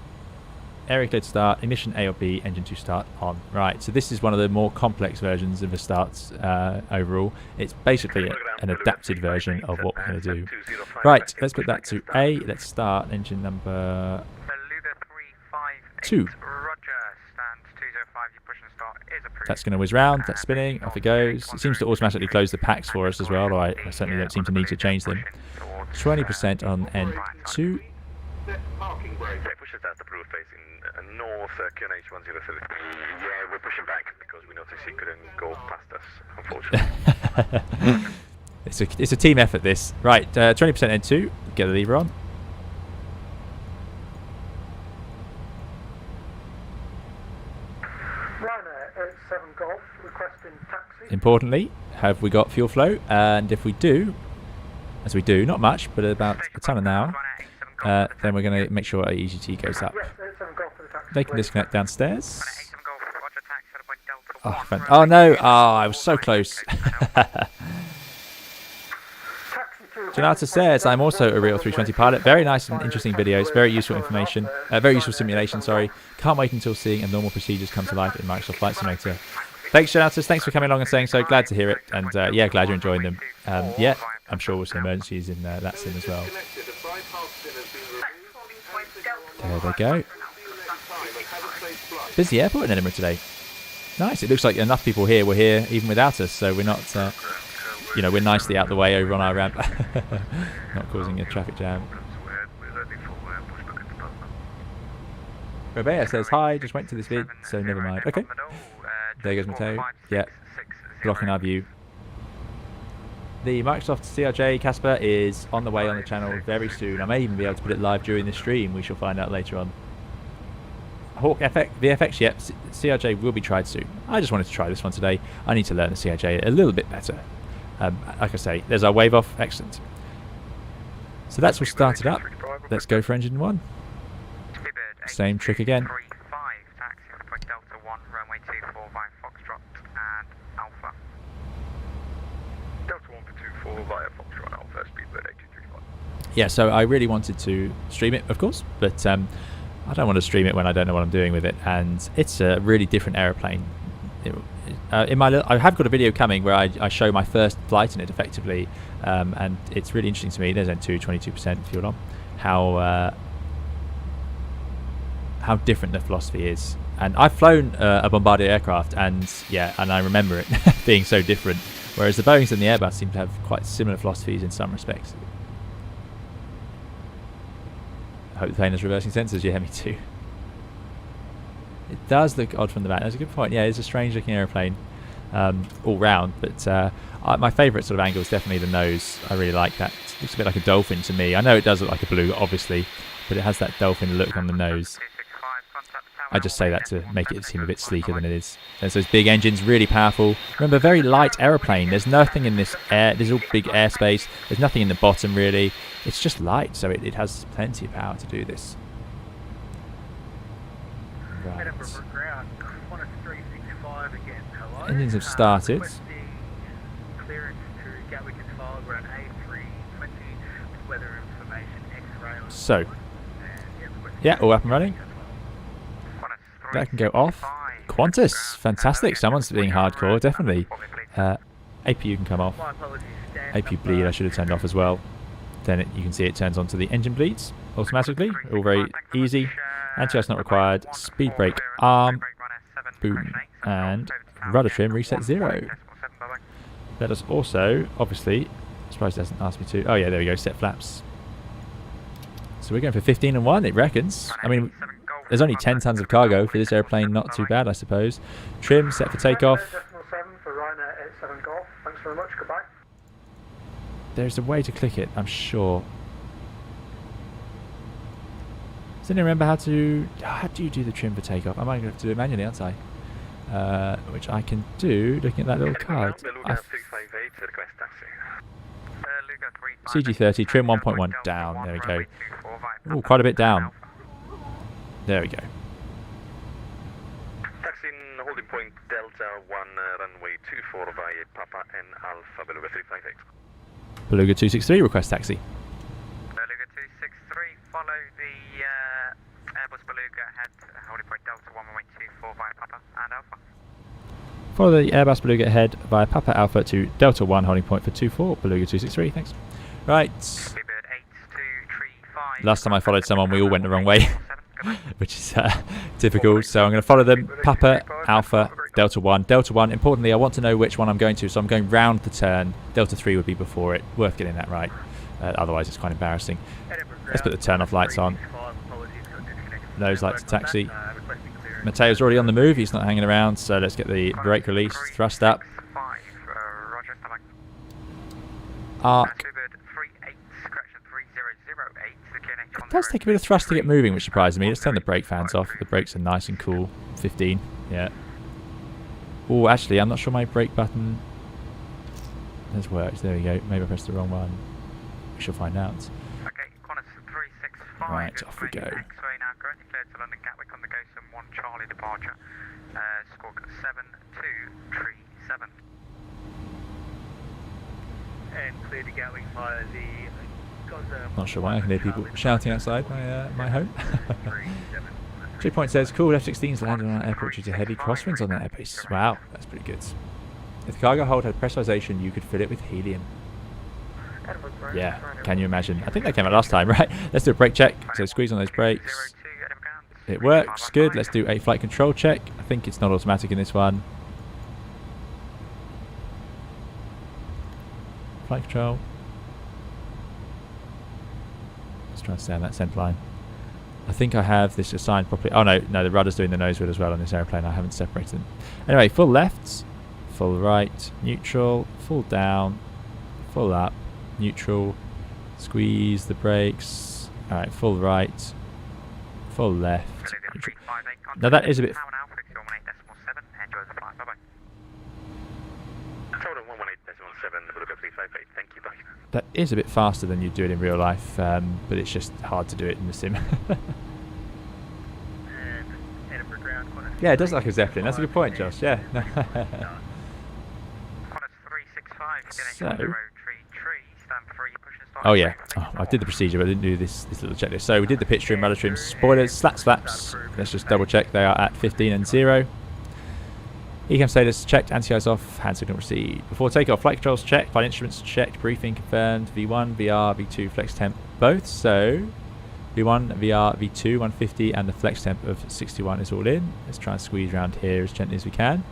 area clear to start, ignition A or B, engine to start on. Right, so this is one of the more complex versions of the starts overall. It's basically an adapted version of what we're going to do. Right, let's put that to A. Let's start engine number 2. That's going to whiz round, that's spinning, off it goes. It seems to automatically close the packs for us as well, although I certainly don't seem to need to change them. 20% on N2.
Parking brake. Pushes out the blue facing north, QNH1033. Yeah, we're pushing back because we noticed he couldn't go past us, unfortunately.
It's a team effort, this. Right, 20% N2. Get the lever on. Importantly, have we got fuel flow? And if we do, as we do, not much, but about a ton an hour, then we're going to make sure our EGT goes up. They can disconnect downstairs. Oh no! Oh, I was so close. Janata says, I'm also a real 320 pilot. Very nice and interesting videos. Very useful information. Very useful simulation, sorry. Can't wait until seeing normal procedures come to life in Microsoft Flight Simulator. Thanks, Janata. Thanks for coming along and saying so. Glad to hear it. And yeah, glad you're enjoying them. Yeah, I'm sure we'll see emergencies in that sim as well. There they go. Busy airport in Edinburgh today. Nice. It looks like enough people here were here even without us, so we're not you know, we're nicely out the way over on our ramp, not causing a traffic jam. Rebecca says, hi, just went to this vid, so never mind. Okay. There goes Matteo. Yeah. Blocking our view. The Microsoft CRJ Casper is on the way on the channel very soon. I may even be able to put it live during the stream. We shall find out later on. Hawk VFX, yep. CRJ will be tried soon. I just wanted to try this one today. I need to learn the CRJ a little bit better. Like I say, there's our wave off. Excellent. So that's all started up. Let's go for engine 1. Same trick again. Yeah, so I really wanted to stream it, of course, but I don't want to stream it when I don't know what I'm doing with it, and it's a really different aeroplane. I have got a video coming where I show my first flight in it effectively, and it's really interesting to me. There's N2, 22% fuel on. How different the philosophy is. And I've flown a Bombardier aircraft, and yeah, and I remember it being so different. Whereas the Boeings and the Airbus seem to have quite similar philosophies in some respects. I hope the plane has reversing sensors. Yeah, me too. It does look odd from the back. That's a good point. Yeah, it's a strange looking aeroplane all round, but my favourite sort of angle is definitely the nose. I really like that. It looks a bit like a dolphin to me. I know it does look like a beluga, obviously, but it has that dolphin look on the nose. I just say that to make it seem a bit sleeker than it is. There's those big engines, really powerful. Remember, very light aeroplane. There's nothing in this air. There's all big airspace. There's nothing in the bottom, really. It's just light, so it has plenty of power to do this. Right. Engines have started. So, yeah, all up and running. That can go off. Qantas, fantastic. Someone's being hardcore, definitely. APU can come off. APU bleed, I should have turned off as well. Then you can see it turns onto the engine bleeds automatically. All very easy. Anti-ice not required. Speed brake arm. Boom. And rudder trim reset 0. Let us also, obviously, I'm surprised it hasn't asked me to. Oh yeah, there we go, set flaps. So we're going for 15 and 1, it reckons. I mean, there's only 10 tons of cargo for this airplane, not too bad, I suppose. Trim set for takeoff. There's a way to click it, I'm sure. Does anyone remember how do you do the trim for takeoff? I might have to do it manually, aren't I? Which I can do looking at that little card. CG30, trim 1.1 down, there we go. Oh, quite a bit down. There we go.
Taxi in holding point Delta 1, runway 24 via Papa and Alpha Beluga 358.
Beluga 263, request taxi.
Beluga 263, follow the Airbus Beluga ahead, holding point Delta 1, runway 24 via Papa and Alpha.
Follow the Airbus Beluga ahead via Papa Alpha to Delta 1, holding point for 24, Beluga 263, thanks. Right. Last time I followed someone, we all went the wrong way. Which is typical, so I'm going to follow them. Papa, Alpha, Delta 1. Delta 1, importantly, I want to know which one I'm going to, so I'm going round the turn. Delta 3 would be before it. Worth getting that right. Otherwise, it's quite embarrassing. Let's put the turn-off lights on. Those lights are taxi. Mateo's already on the move. He's not hanging around, so let's get the brake release. Thrust up. Arc. It does take a bit of thrust to get moving, which surprises me. Let's turn the brake fans off. The brakes are nice and cool. 15, yeah. Oh, actually, I'm not sure my brake button has worked. There we go. Maybe I pressed the wrong one. We shall find out.
Okay, Qantas 365.
Right, off we go.
X-ray now currently cleared to London Gatwick on the Gosam 1 Charlie departure. Squawk 7237. And clear to Gatwick via the...
Not sure why, I can hear people shouting outside my home. 3 point says, cool, F-16s landed on our airport due to heavy crosswinds on that airbase. Wow, that's pretty good. If the cargo hold had pressurization, you could fill it with helium. Yeah, can you imagine? I think that came out last time, right? Let's do a brake check. So squeeze on those brakes. It works, good. Let's do a flight control check. I think it's not automatic in this one. flight control. Let's try and stay on that centre line. I think I have this assigned properly. Oh no, the rudder's doing the nose wheel as well on this aeroplane. I haven't separated them. Anyway, full left, full right, neutral, full down, full up, neutral, squeeze the brakes. Alright, full right, full left. Neutral. Now that is a bit... That is a bit faster than you'd do it in real life, but it's just hard to do it in the sim. Yeah, it does look like a Zeppelin. That's a good point, Josh. Yeah. So, oh yeah, I did the procedure, but I didn't do this little checklist. So we did the pitch trim, rudder trim, spoilers, slats, flaps. Let's just double check they are at 15 and 0. Ecam status checked, anti-eyes off, hand signal received. Before takeoff, flight controls checked, flight instruments checked, briefing confirmed, V1, VR, V2, flex temp both. So V1, VR, V2, 150, and the flex temp of 61 is all in. Let's try and squeeze around here as gently as we can.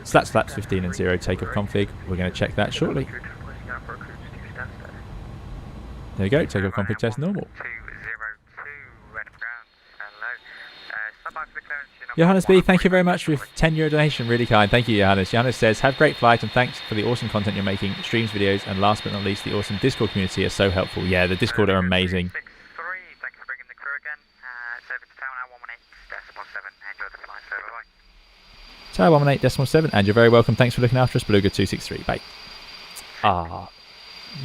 Slats, flaps, 15 and 0, takeoff config. We're going to check that shortly. There we go, takeoff config test normal. Johannes B, thank you very much for your €10 donation, really kind. Thank you, Johannes. Johannes says, have great flight and thanks for the awesome content you're making, streams, videos, and last but not least, the awesome Discord community are so helpful. Yeah, the Discord are amazing.
Thank you for bringing the crew again. It's over to Tower 118.7. Enjoy the flight.
Tower 118.7, and you're very welcome. Thanks for looking after us, Beluga 263. Bye. Ah,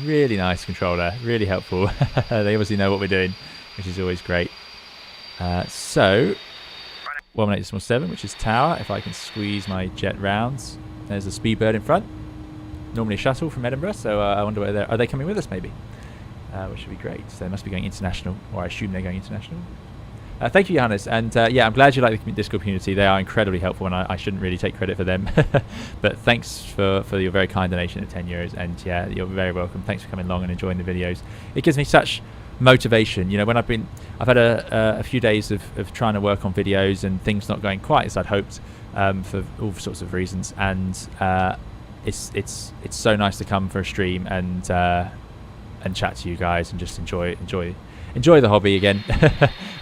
really nice controller, really helpful. They obviously know what we're doing, which is always great. So 118.7, which is tower. If I can squeeze my jet rounds, there's a Speedbird in front. Normally a shuttle from Edinburgh, so I wonder where they're. Are they coming with us? Maybe, which would be great. So they must be going international, or I assume they're going international. Thank you, Johannes, and yeah, I'm glad you like the Discord community. They are incredibly helpful, and I shouldn't really take credit for them. But thanks for your very kind donation at €10, and yeah, you're very welcome. Thanks for coming along and enjoying the videos. It gives me such motivation, you know, when I've had a few days of trying to work on videos and things not going quite as I'd hoped, for all sorts of reasons, and it's so nice to come for a stream and chat to you guys and just enjoy the hobby again.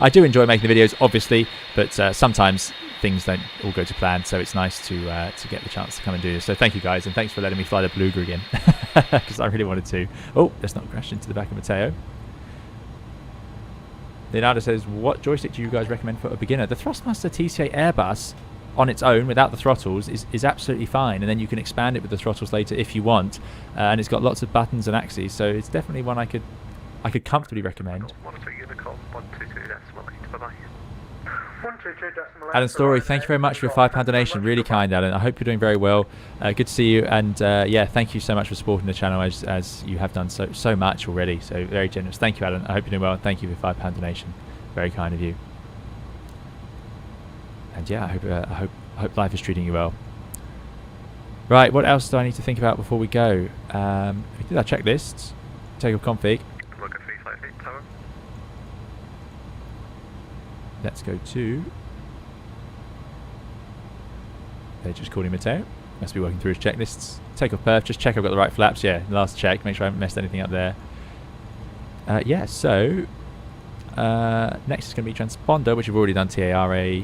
I do enjoy making the videos, obviously, but sometimes things don't all go to plan, so it's nice to get the chance to come and do this. So thank you guys, and thanks for letting me fly the Beluga again, because I really wanted to. Oh, let's not crash into the back of Matteo. Leonardo says, what joystick do you guys recommend for a beginner? The Thrustmaster TCA Airbus on its own without the throttles is absolutely fine, and then you can expand it with the throttles later if you want, and it's got lots of buttons and axes, so it's definitely one I could comfortably recommend. Alan Story, thank you very much for your £5 donation. Really kind, Alan. I hope you're doing very well. Good to see you, and yeah, thank you so much for supporting the channel as you have done so much already. So very generous. Thank you, Alan. I hope you're doing well. Thank you for your £5 donation. Very kind of you. And yeah, I hope life is treating you well. Right, what else do I need to think about before we go? We did our checklist. Take off config. Let's go to... They're just calling Matteo. Must be working through his checklists. Take off perf. Just check I've got the right flaps. Yeah, last check. Make sure I haven't messed anything up there. Yeah, so... next is going to be transponder, which we've already done TARA.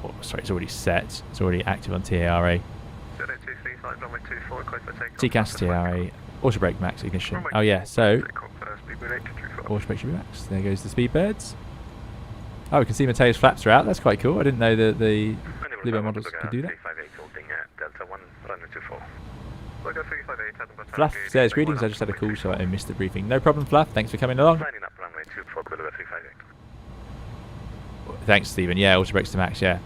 Oh, sorry, it's already set. It's already active on TARA. TCAS, TARA. Auto brake max ignition. Oh yeah, so... Auto brake should be max. There goes the Speedbirds. Oh, we can see Matteo's flaps are out. That's quite cool. I didn't know that the Libo models could do that. Fluff says, greetings, I just had a call, so I missed the briefing. No problem, Fluff. Thanks for coming along. Thanks, Stephen. Yeah, auto brakes to max, yeah.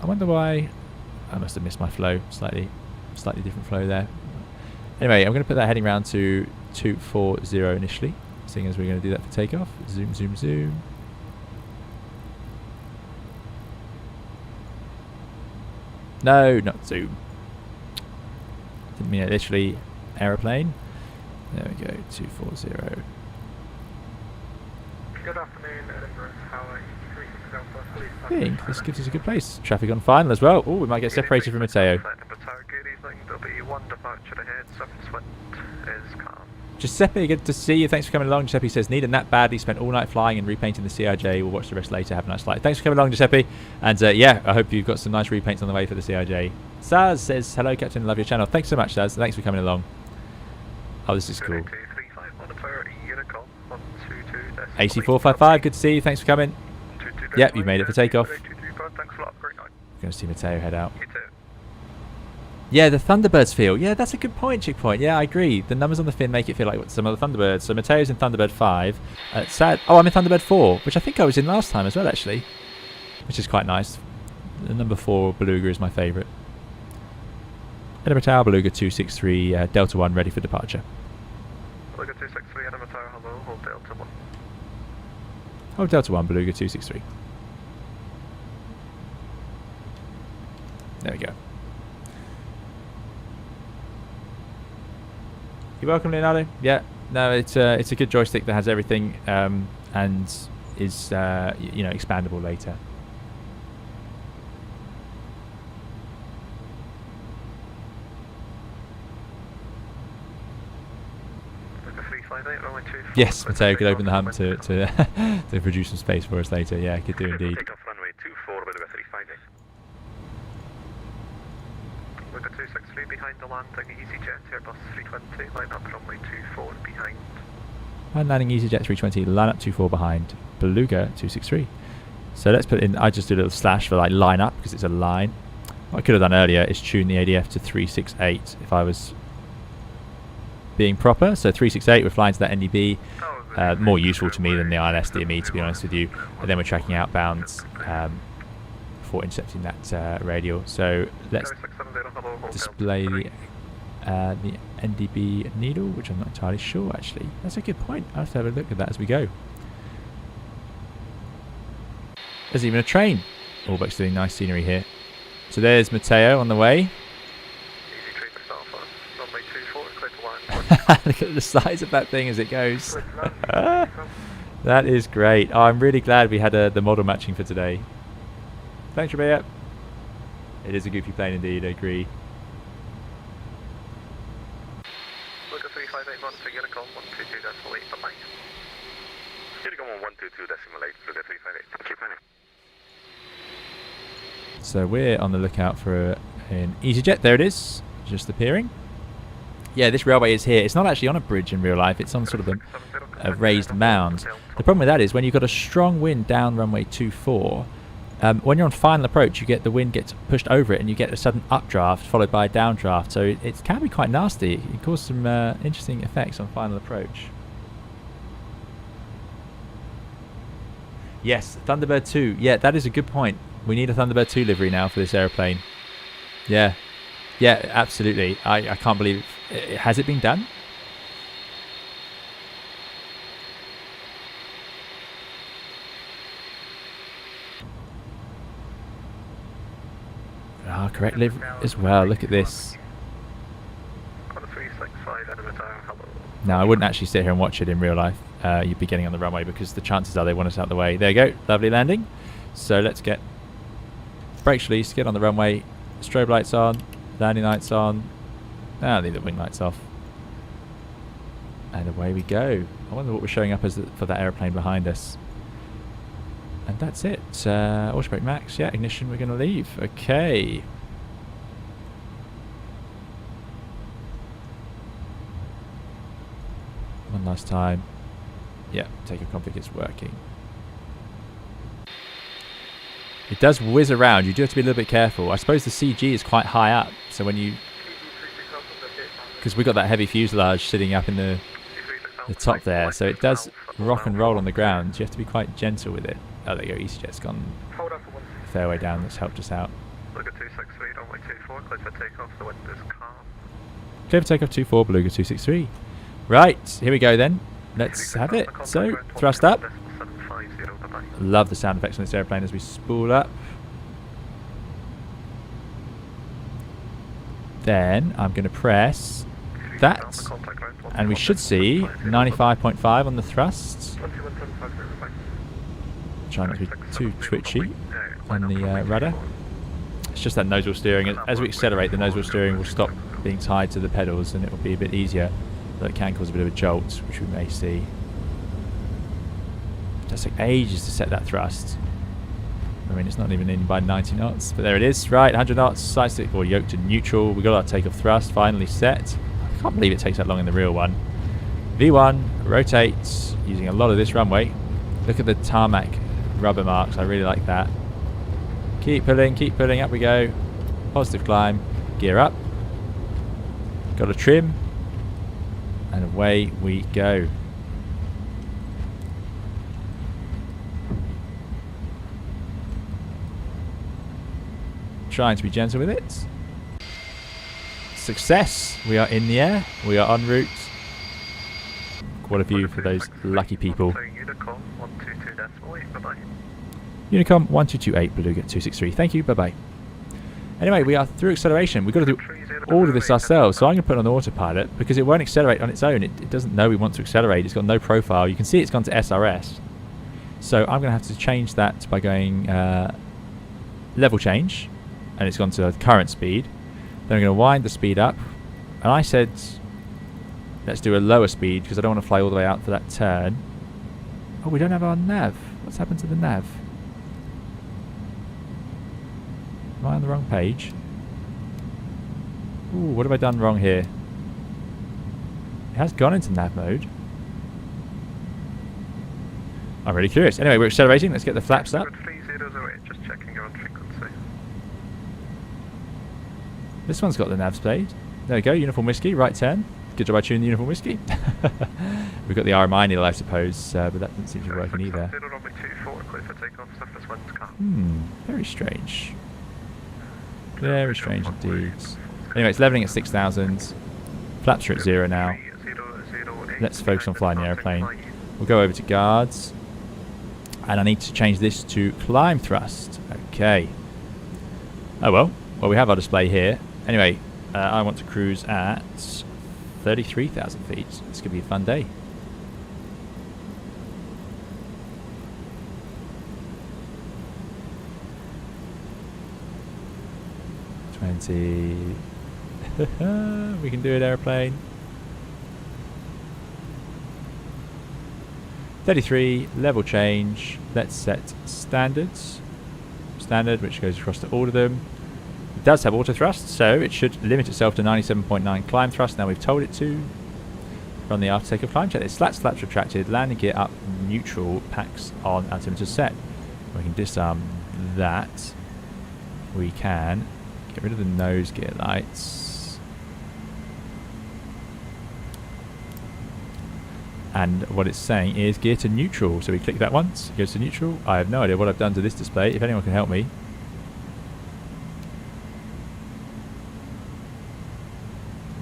I wonder why... I must have missed my flow. Slightly different flow there. Anyway, I'm going to put that heading round to 240 initially, seeing as we're going to do that for takeoff. Zoom, zoom, zoom. No, not zoom. Didn't mean it literally. Aeroplane. There we go, 240.
Good afternoon, Edinburgh. How are you?
I think this gives us a good place. Traffic on final as well. Oh, we might get separated from Matteo.
landing. There'll be one departure ahead. Surface wind is calm.
Giuseppe, good to see you. Thanks for coming along. Giuseppe says, need a nap badly. Spent all night flying and repainting the CRJ. We'll watch the rest later. Have a nice flight. Thanks for coming along, Giuseppe. And yeah, I hope you've got some nice repaints on the way for the CRJ. Saz says, hello, Captain. Love your channel. Thanks so much, Saz. Thanks for coming along. Oh, this is cool. AC455, good to see you. Thanks for coming. Yep, you made it for takeoff. Going to see Matteo head out. Yeah, the Thunderbirds feel. Yeah, that's a good point, Chick Point. Yeah, I agree. The numbers on the fin make it feel like some of the Thunderbirds. So Matteo's in Thunderbird 5. Oh, I'm in Thunderbird 4, which I think I was in last time as well, actually. Which is quite nice. The number 4 Beluga is my favourite. Edinburgh Tower, Beluga 263, Delta 1, ready for departure.
Beluga 263, Edinburgh Tower, hello, hold Delta 1.
Hold Delta 1, Beluga 263. There we go. You're welcome, Leonardo. Yeah, no, it's a good joystick that has everything and is you know, expandable later. Yes, Matteo could open the hump to to produce some space for us later. Yeah, could do indeed.
Take off runway 24, Beluga 358. Beluga 263 behind the landing, EasyJet, Airbus 320, line up runway 24 behind.
Line landing, EasyJet 320, line up 24 behind, Beluga 263. So let's put in, I just do a little slash for like line up because it's a line. What I could have done earlier is tune the ADF to 368 if I was being proper. So 368, we're flying to that NDB. More useful to me than the ILS DME, to be honest with you. And then we're tracking outbounds before intercepting that radial. So let's display the NDB needle, which I'm not entirely sure actually. That's a good point. I'll have to have a look at that as we go. There's even a train. Allbuck's doing nice scenery here. So there's Matteo on the way. Look at the size of that thing as it goes. That is great. Oh, I'm really glad we had the model matching for today. Thanks, Rebecca. It is a goofy plane indeed, I agree.
Look at 3581 for Unicom 122.8 for Mike. Unicom 122.8 for the 358. Keep running.
So we're on the lookout for an EasyJet. There it is, just appearing. Yeah, this railway is here. It's not actually on a bridge in real life. It's on sort of a raised mound. The problem with that is when you've got a strong wind down runway 24, when you're on final approach, you get the wind gets pushed over it and you get a sudden updraft followed by a downdraft. So it can be quite nasty. It can cause some interesting effects on final approach. Yes, Thunderbird 2. Yeah, that is a good point. We need a Thunderbird 2 livery now for this aeroplane. Yeah. Yeah, absolutely. I can't believe it. Has it been done? Ah, correct livery as well. Look at this. Now, I wouldn't actually sit here and watch it in real life. You'd be getting on the runway because the chances are they want us out of the way. There you go. Lovely landing. So let's get brakes released, get on the runway, strobe lights on. Landing lights on. Now leave the wing lights off. And away we go. I wonder what we're showing up as for that aeroplane behind us. And that's it. Auto brake max. Yeah, ignition. We're going to leave. Okay. One last time. Yeah, take a config. It's working. It does whiz around. You do have to be a little bit careful. I suppose the CG is quite high up, so when you, because we've got that heavy fuselage sitting up in the top there, so it does rock and roll on the ground. You have to be quite gentle with it. Oh, there you go. EasyJet's gone a fair way down. That's helped us out.
Beluga 263, runway 24, clear for takeoff. The wind is calm.
Clear for takeoff 24, Beluga 263. Right, here we go then. Let's have it. So, thrust up. Love the sound effects on this airplane as we spool up. Then I'm going to press that, and we should see 95.5 on the thrusts. Try not to be too twitchy on the rudder. It's just that nose wheel steering. As we accelerate, the nose wheel steering will stop being tied to the pedals, and it will be a bit easier, but it can cause a bit of a jolt, which we may see. It does take ages to set that thrust. I mean, it's not even in by 90 knots, but there it is. Right, 100 knots, side stick or yoke to neutral. We got our takeoff thrust finally set. I can't believe it takes that long in the real one. V1 rotates using a lot of this runway. Look at the tarmac rubber marks. I really like that. Keep pulling, up we go. Positive climb, gear up. Got a trim, and away we go. Trying to be gentle with it. Success! We are in the air. We are en route. What a view for those lucky people. Unicom 1228 Beluga 263. Thank you. Bye bye. Anyway, we are through acceleration. We've got to do all of this ourselves. So I'm going to put it on autopilot because it won't accelerate on its own. It doesn't know we want to accelerate. It's got no profile. You can see it's gone to SRS. So I'm going to have to change that by going level change. And it's gone to current speed. Then I'm going to wind the speed up. And I said, let's do a lower speed because I don't want to fly all the way out for that turn. Oh, we don't have our nav. What's happened to the nav? Am I on the wrong page? Ooh, what have I done wrong here? It has gone into nav mode. I'm really curious. Anyway, we're accelerating. Let's get the flaps up.
Just checking your frequency.
This one's got the nav played. There we go, Uniform Whiskey, right turn. Good job I tuned the Uniform Whiskey. We've got the RMI needle, I suppose, but that doesn't seem to be working either. Very strange. Very strange indeed. Anyway, it's levelling at 6,000. Flaps are at 0 now. Let's focus on flying the aeroplane. We'll go over to guards. And I need to change this to climb thrust. Okay. Oh well. Well, we have our display here. Anyway, I want to cruise at 33,000 feet. This could be a fun day. We can do it, airplane. 33, level change. Let's set standards. Standard, which goes across to all of them. It does have auto thrust, so it should limit itself to 97.9 climb thrust. Now we've told it to. Run the after takeoff climb check. It's flaps retracted, landing gear up, neutral, packs on, altimeter set. We can disarm that. We can get rid of the nose gear lights. And what it's saying is gear to neutral. So we click that once, it goes to neutral. I have no idea what I've done to this display. If anyone can help me.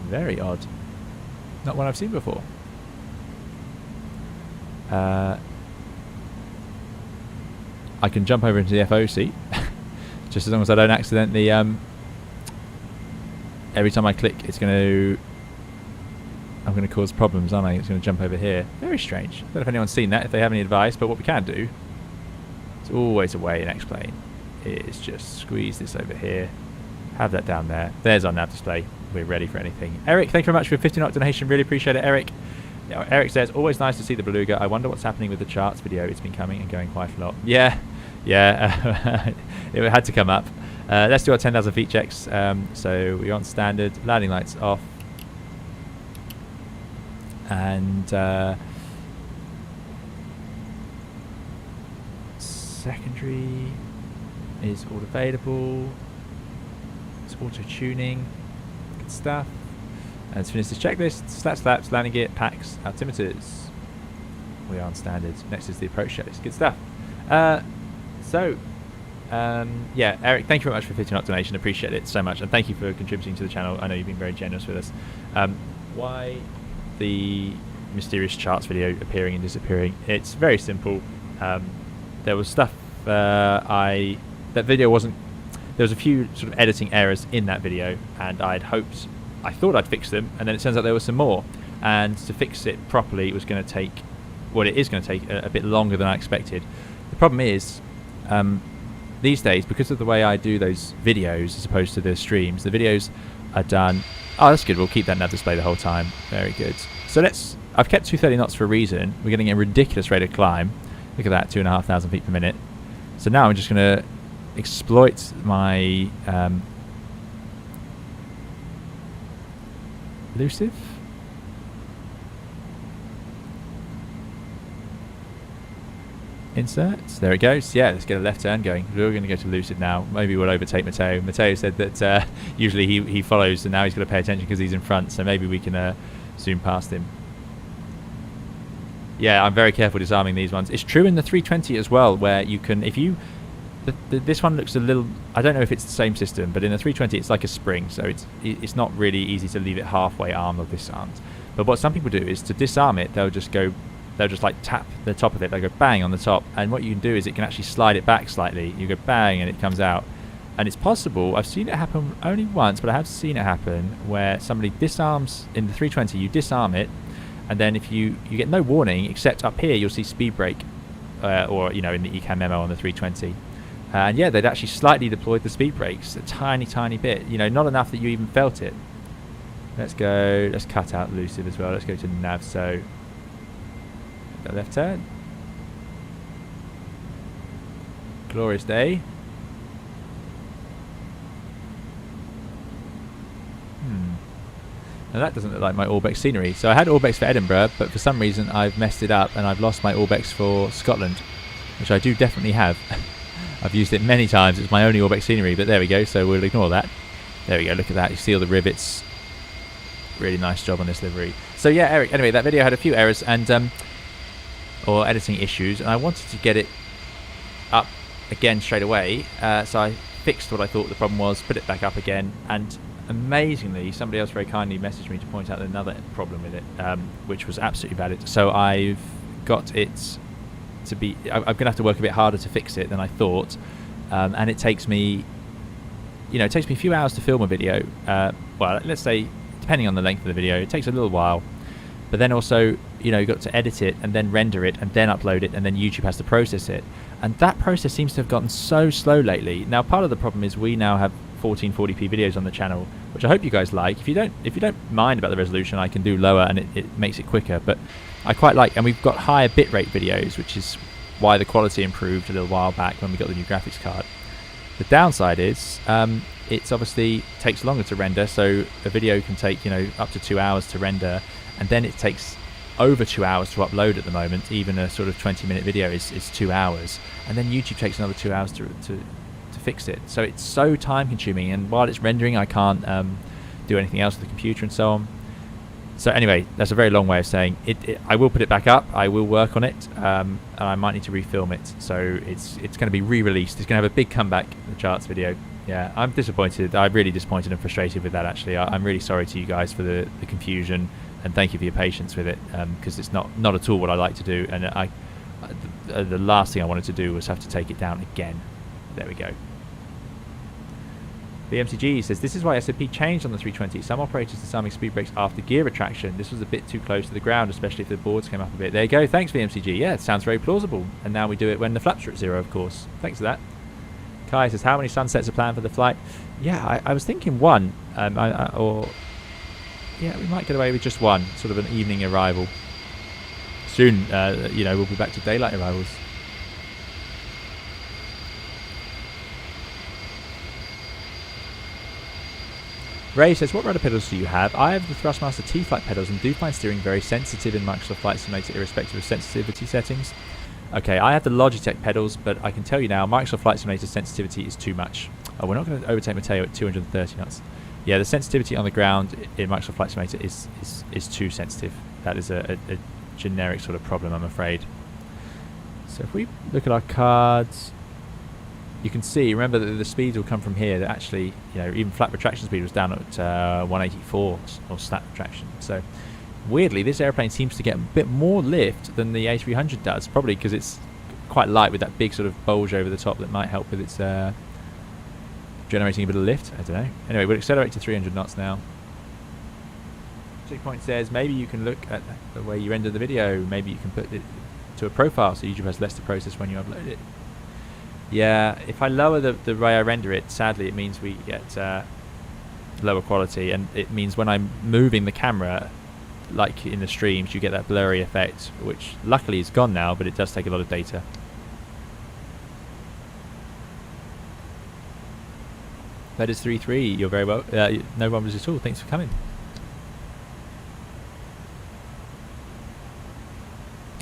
Very odd. Not one I've seen before. I can jump over into the FO seat. Just as long as I don't accidentally... every time I click, it's going to... I'm going to cause problems, aren't I? It's going to jump over here. Very strange. I don't know if anyone's seen that, if they have any advice, but what we can do... It's always a way in X-Plane. Is just squeeze this over here. Have that down there. There's our nav display. We're ready for anything. Eric, thank you very much for your 50 knot donation. Really appreciate it, Eric. Now, Eric says, always nice to see the Beluga. I wonder what's happening with the charts video. It's been coming and going quite a lot. Yeah. It had to come up. Let's do our 10,000 feet checks. So we're on standard. Landing lights off. And secondary is all available. It's auto tuning. Good stuff. And let's finish this checklist. Flaps, landing gear, packs, altimeters. We are on standard. Next is the approach checklist. Good stuff. Yeah, Eric, thank you very much for 50 knot donation. Appreciate it so much, and thank you for contributing to the channel. I know you've been very generous with us. Why the mysterious charts video appearing and disappearing? It's very simple. There was stuff that video wasn't. There was a few sort of editing errors in that video, and I thought I'd fix them, and then it turns out there were some more. And to fix it properly, it was going to take. Well, it is going to take a bit longer than I expected. The problem is, these days, because of the way I do those videos as opposed to the streams, the videos are done Oh, that's good. We'll keep that nav display the whole time. Very good. So I've kept 230 knots for a reason. We're getting a ridiculous rate of climb. Look at that, 2,500 feet per minute. So now I'm just going to exploit my elusive. Inserts. There it goes. Yeah, let's get a left turn going. We're going to go to Lucid now. Maybe we'll overtake Matteo. Matteo said that usually he follows, and now he's got to pay attention because he's in front. So maybe we can zoom past him. Yeah, I'm very careful disarming these ones. It's true in the 320 as well, where you can, if you, this one looks a little, I don't know if it's the same system, but in the 320 it's like a spring, so it's not really easy to leave it halfway armed or disarmed. But what some people do is to disarm it, they'll just like tap the top of it, they'll go bang on the top, and what you can do is it can actually slide it back slightly. You go bang and it comes out. And it's possible, I've seen it happen only once, but I have seen it happen where somebody disarms, in the 320 you disarm it, and then if you get no warning, except up here you'll see speed brake, or in the ECAM memo on the 320. And yeah, they'd actually slightly deployed the speed brakes, a tiny bit, not enough that you even felt it. Let's cut out Lucid as well, let's go to nav, so go left turn. Glorious day. Now that doesn't look like my Orbex scenery. So I had Orbex for Edinburgh, but for some reason I've messed it up and I've lost my Orbex for Scotland, which I do definitely have. I've used it many times. It's my only Orbex scenery, but there we go. So we'll ignore that. There we go. Look at that. You see all the rivets. Really nice job on this livery. So yeah, Eric. Anyway, that video had a few errors and or editing issues, and I wanted to get it up again straight away. So I fixed what I thought the problem was, put it back up again, and amazingly, somebody else very kindly messaged me to point out another problem with it, which was absolutely valid. So I've got it to be, I'm going to have to work a bit harder to fix it than I thought, and it takes me, it takes me a few hours to film a video. Well, let's say, depending on the length of the video, it takes a little while. But then also, you've got to edit it and then render it and then upload it, and then YouTube has to process it. And that process seems to have gotten so slow lately. Now, part of the problem is we now have 1440p videos on the channel, which I hope you guys like. If you don't mind about the resolution, I can do lower and it makes it quicker, but I quite like, and we've got higher bitrate videos, which is why the quality improved a little while back when we got the new graphics card. The downside is it's obviously takes longer to render, so a video can take up to 2 hours to render, and then it takes over 2 hours to upload at the moment. Even a sort of 20-minute video is 2 hours, and then YouTube takes another 2 hours to fix it. So it's so time consuming, and while it's rendering I can't do anything else with the computer and so on. So anyway, that's a very long way of saying I will put it back up, I will work on it, and I might need to refilm it, so it's going to be re-released. It's going to have a big comeback, the charts video. Yeah, I'm disappointed. I'm really disappointed and frustrated with that, actually. I'm really sorry to you guys for the confusion, and thank you for your patience with it, because it's not at all what I like to do, and the last thing I wanted to do was have to take it down again. There we go. The MCG says, this is why SOP changed on the 320. Some operators disarming speed brakes after gear retraction. This was a bit too close to the ground, especially if the boards came up a bit. There you go. Thanks, VMCG. Yeah, it sounds very plausible. And now we do it when the flaps are at 0, of course. Thanks for that. Kai says, how many sunsets are planned for the flight? Yeah, I was thinking one. Yeah, we might get away with just one, sort of an evening arrival. Soon, we'll be back to daylight arrivals. Ray says, what rudder pedals do you have? I have the Thrustmaster T-Flight pedals and do find steering very sensitive in Microsoft Flight Simulator irrespective of sensitivity settings. Okay, I have the Logitech pedals, but I can tell you now, Microsoft Flight Simulator sensitivity is too much. Oh, we're not going to overtake Matteo at 230 knots. Yeah, the sensitivity on the ground in Microsoft Flight Simulator is too sensitive. That is a generic sort of problem, I'm afraid. So if we look at our cards, you can see, remember that the speeds will come from here. That actually, even flat retraction speed was down at 184 or snap retraction. So weirdly, this airplane seems to get a bit more lift than the A300 does, probably because it's quite light with that big sort of bulge over the top that might help with its generating a bit of lift. I don't know. Anyway, we'll accelerate to 300 knots now. Checkpoint says maybe you can look at the way you render the video. Maybe you can put it to a profile so YouTube has less to process when you upload it. Yeah, if I lower the way I render it, sadly it means we get lower quality, and it means when I'm moving the camera, like in the streams, you get that blurry effect, which luckily is gone now, but it does take a lot of data. That is 3-3. You're very well. No problems at all. Thanks for coming.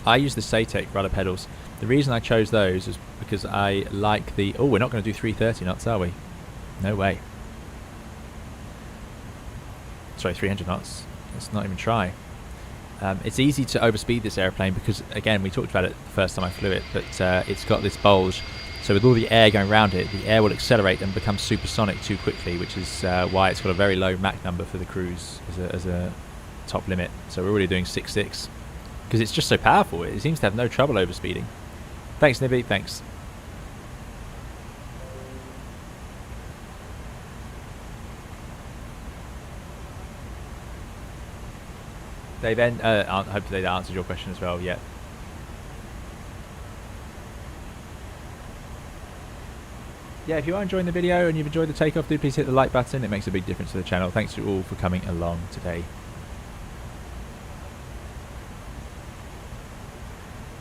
I use the Satec rudder pedals. The reason I chose those is because I like the... Oh, we're not going to do 330 knots, are we? No way. Sorry, 300 knots. Let's not even try. It's easy to overspeed this airplane because, again, we talked about it the first time I flew it, but it's got this bulge. So with all the air going around it, the air will accelerate and become supersonic too quickly, which is why it's got a very low Mach number for the cruise as a top limit. So we're already doing 6.6 because it's just so powerful. It seems to have no trouble overspeeding. Thanks, Nibby. Thanks. Dave N. Hopefully that answered your question as well. Yeah. Yeah, if you are enjoying the video and you've enjoyed the takeoff, do please hit the like button. It makes a big difference to the channel. Thanks to all for coming along today.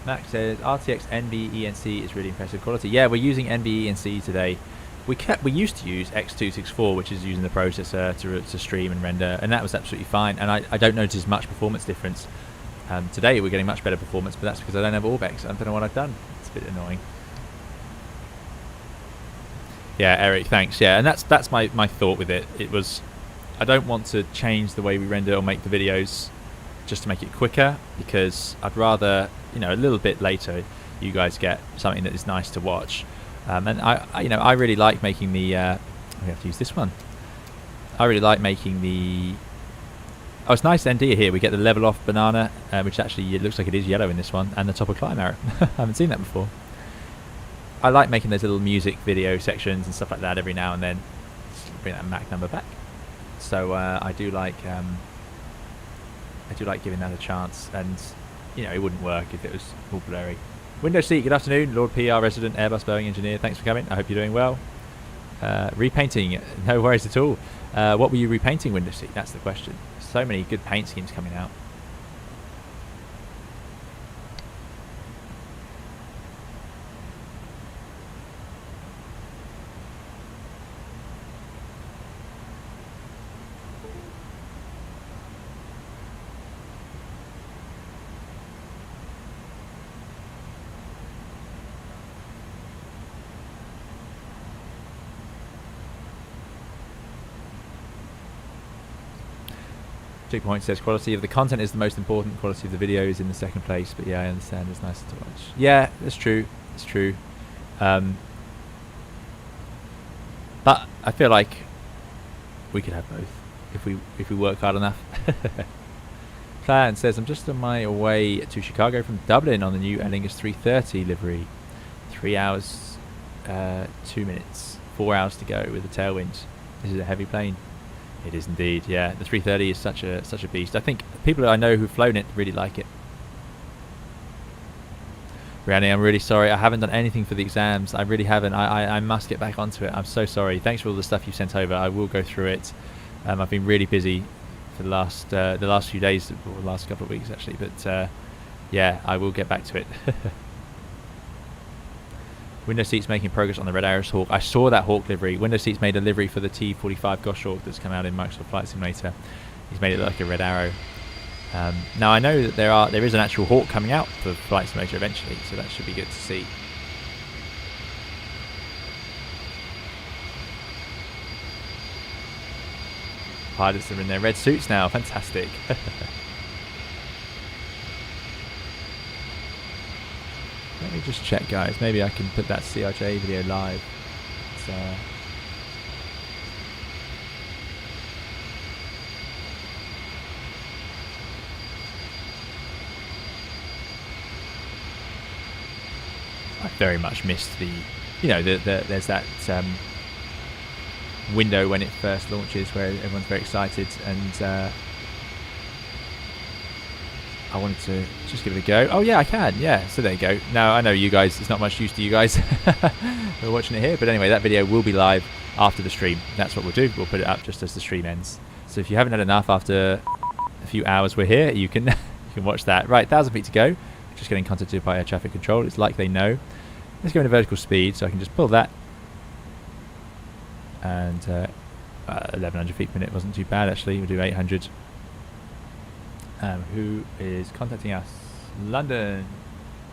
Max says RTX NVENC is really impressive quality. Yeah, we're using NVENC today. We used to use X264, which is using the processor to stream and render, and that was absolutely fine. And I don't notice much performance difference. Today we're getting much better performance, but that's because I don't have Orbex. I don't know what I've done. It's a bit annoying. Yeah, Eric, thanks. Yeah, and that's my thought with it. It was, I don't want to change the way we render or make the videos just to make it quicker, because I'd rather, you know, a little bit later you guys get something that is nice to watch. And I really like making the. We have to use this one. I really like making the. Oh, it's nice ND here. We get the level off banana, which actually it looks like it is yellow in this one, and the top of climb arrow. I haven't seen that before. I like making those little music video sections and stuff like that every now and then. Just bring that Mach number back. So I do like giving that a chance, and you know, it wouldn't work if it was all blurry. Window seat, good afternoon, Lord PR resident, Airbus Boeing engineer. Thanks for coming. I hope you're doing well. Repainting, no worries at all. What were you repainting, window seat? That's the question. So many good paint schemes coming out. 2 Point says quality of the content is the most important, quality of the video is in the second place, but yeah, I understand it's nicer to watch. Yeah, that's true, it's true. But I feel like we could have both if we work hard enough. Plan says, I'm just on my way to Chicago from Dublin on the new Aer Lingus 330 livery. 3 hours, 2 minutes, 4 hours to go with the tailwind. This is a heavy plane. It is indeed, yeah. The 330 is such a beast. I think people that I know who've flown it really like it. Rihanna, I'm really sorry. I haven't done anything for the exams. I really haven't. I must get back onto it. I'm so sorry. Thanks for all the stuff you sent over. I will go through it. I've been really busy for the last few days, or the last couple of weeks actually. But yeah, I will get back to it. Window Seats making progress on the Red Arrows Hawk. I saw that Hawk livery. Window Seats made a livery for the T45 Goshawk that's come out in Microsoft Flight Simulator. He's made it look like a Red Arrow. Now I know that there is an actual Hawk coming out for Flight Simulator eventually, so that should be good to see. Pilots are in their red suits now. Fantastic. Let me just check, guys. Maybe I can put that CRJ video live. It's, I very much missed the, you know, there's that window when it first launches where everyone's very excited, and I wanted to just give it a go. Oh yeah, I can. Yeah, so there you go. Now I know you guys. It's not much use to you guys who are watching it here, but anyway, that video will be live after the stream. That's what we'll do. We'll put it up just as the stream ends. So if you haven't had enough after a few hours we're here, you can you can watch that. Right, 1,000 feet to go. Just getting contacted by air traffic control. It's like they know. Let's go into vertical speed, so I can just pull that. And 1,100 feet per minute wasn't too bad actually. We'll do 800. Who is contacting us? London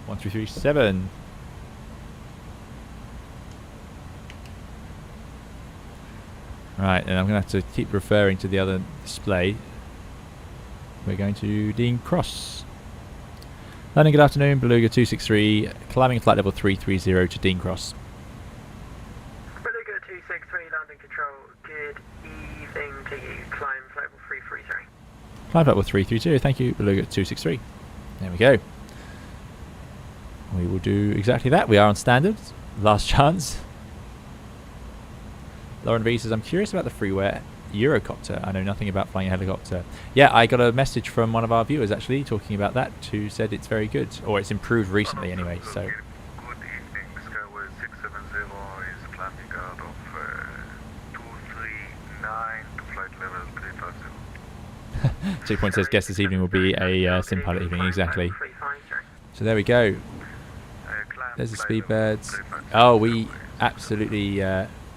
1337. Right, and I'm going to have to keep referring to the other display. We're going to Dean Cross. London, good afternoon. Beluga 263, climbing flight level 330 to Dean Cross.
Beluga 263, London Control, good evening to you. Climb flight level 330.
Climb flight level 330, thank you. Beluga 263. There we go. We will do exactly that. We are on standard. Last chance. Lauren V says, I'm curious about the freeware Eurocopter. I know nothing about flying a helicopter. Yeah, I got a message from one of our viewers actually talking about that, who said it's very good, or it's improved recently anyway. So.
Good evening, Skyway 670 is climbing out of 239 to flight level 350.
2 Point says, guess this evening will be a sim pilot evening, exactly. So there we go. There's the Speedbirds. Oh, we absolutely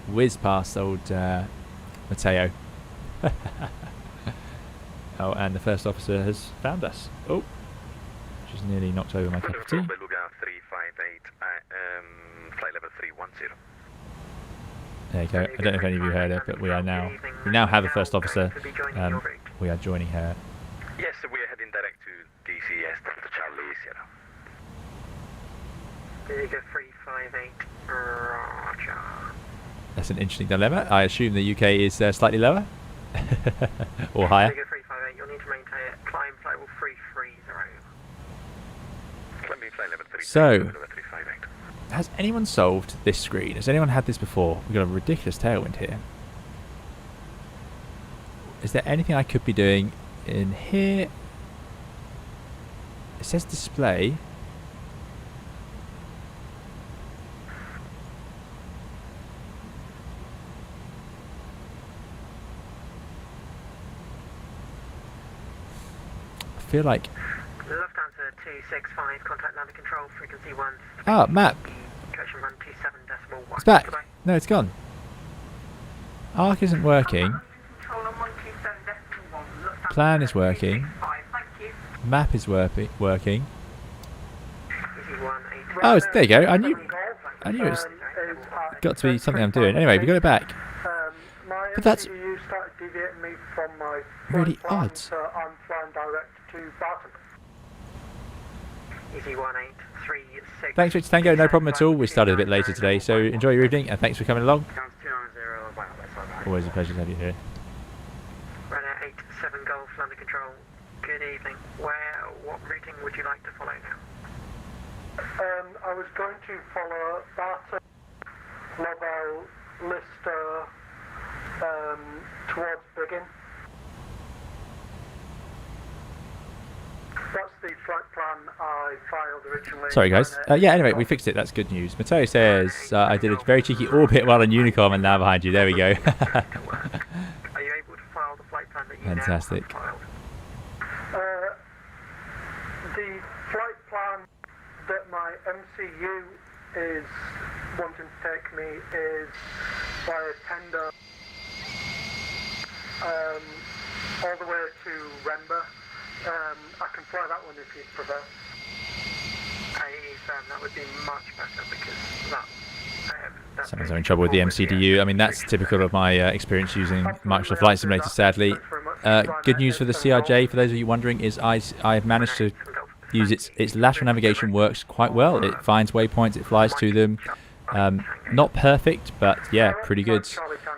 whizzed past old Matteo. Oh, and the first officer has found us. Oh, she's nearly knocked over my cup of tea.
Beluga 358, flight level 310.
There you go. I don't know if any of you heard her, but we now have a first officer. We are joining her.
Yes, we are heading direct to DCS, Delta Charlie Sierra.
Beluga 358, roger.
That's an interesting dilemma. I assume the UK is slightly lower or higher.
Beluga 358, you'll need to maintain it. Climb flight level 330.
Climbing flight level 330.
So,
Beluga 358.
has anyone solved this screen? Has anyone had this before? We've got a ridiculous tailwind here. Is there anything I could be doing in here? It says display. I feel like...
Lufthansa 265, contact landing control, frequency 1.
Ah, map.
Correction run 27.1.
It's back.
Goodbye.
No, it's gone. Arc isn't working.
Control on 127.1. Lufthansa
Plan is working.
265, thank you.
Map is working.
Easy 18.
Oh, there you go. I knew it's got to be something I'm doing. Anyway, we got it back. But that's really odd.
Easy 183.
Thanks, Richard Tango. No problem at all. We started a bit later today, so enjoy your evening and thanks for coming along. Always a pleasure to have you here.
Runner 87 Golf, London Control. Good evening. What routing would you like to follow now?
I was going to follow Barton, Lobel, Lister, towards Biggin. That's the flight plan I filed originally.
Sorry, guys. Yeah, anyway, we fixed it. That's good news. Matteo says, I did a very cheeky orbit while on Unicom and now behind you. There we go.
Are you able to file the flight plan that you
Fantastic.
now have filed?
The flight plan that my MCU is wanting to take me is via tender all the way to Remba. I can fly that one if you prefer.
That would be much better because that
Someone's having trouble with the MCDU. I mean, that's typical of my experience using Microsoft Flight Simulator, sadly. Good news for the CRJ, for those of you wondering, is I've managed to use its lateral navigation works quite well. It finds waypoints, it flies to them. Not perfect, but yeah, pretty good.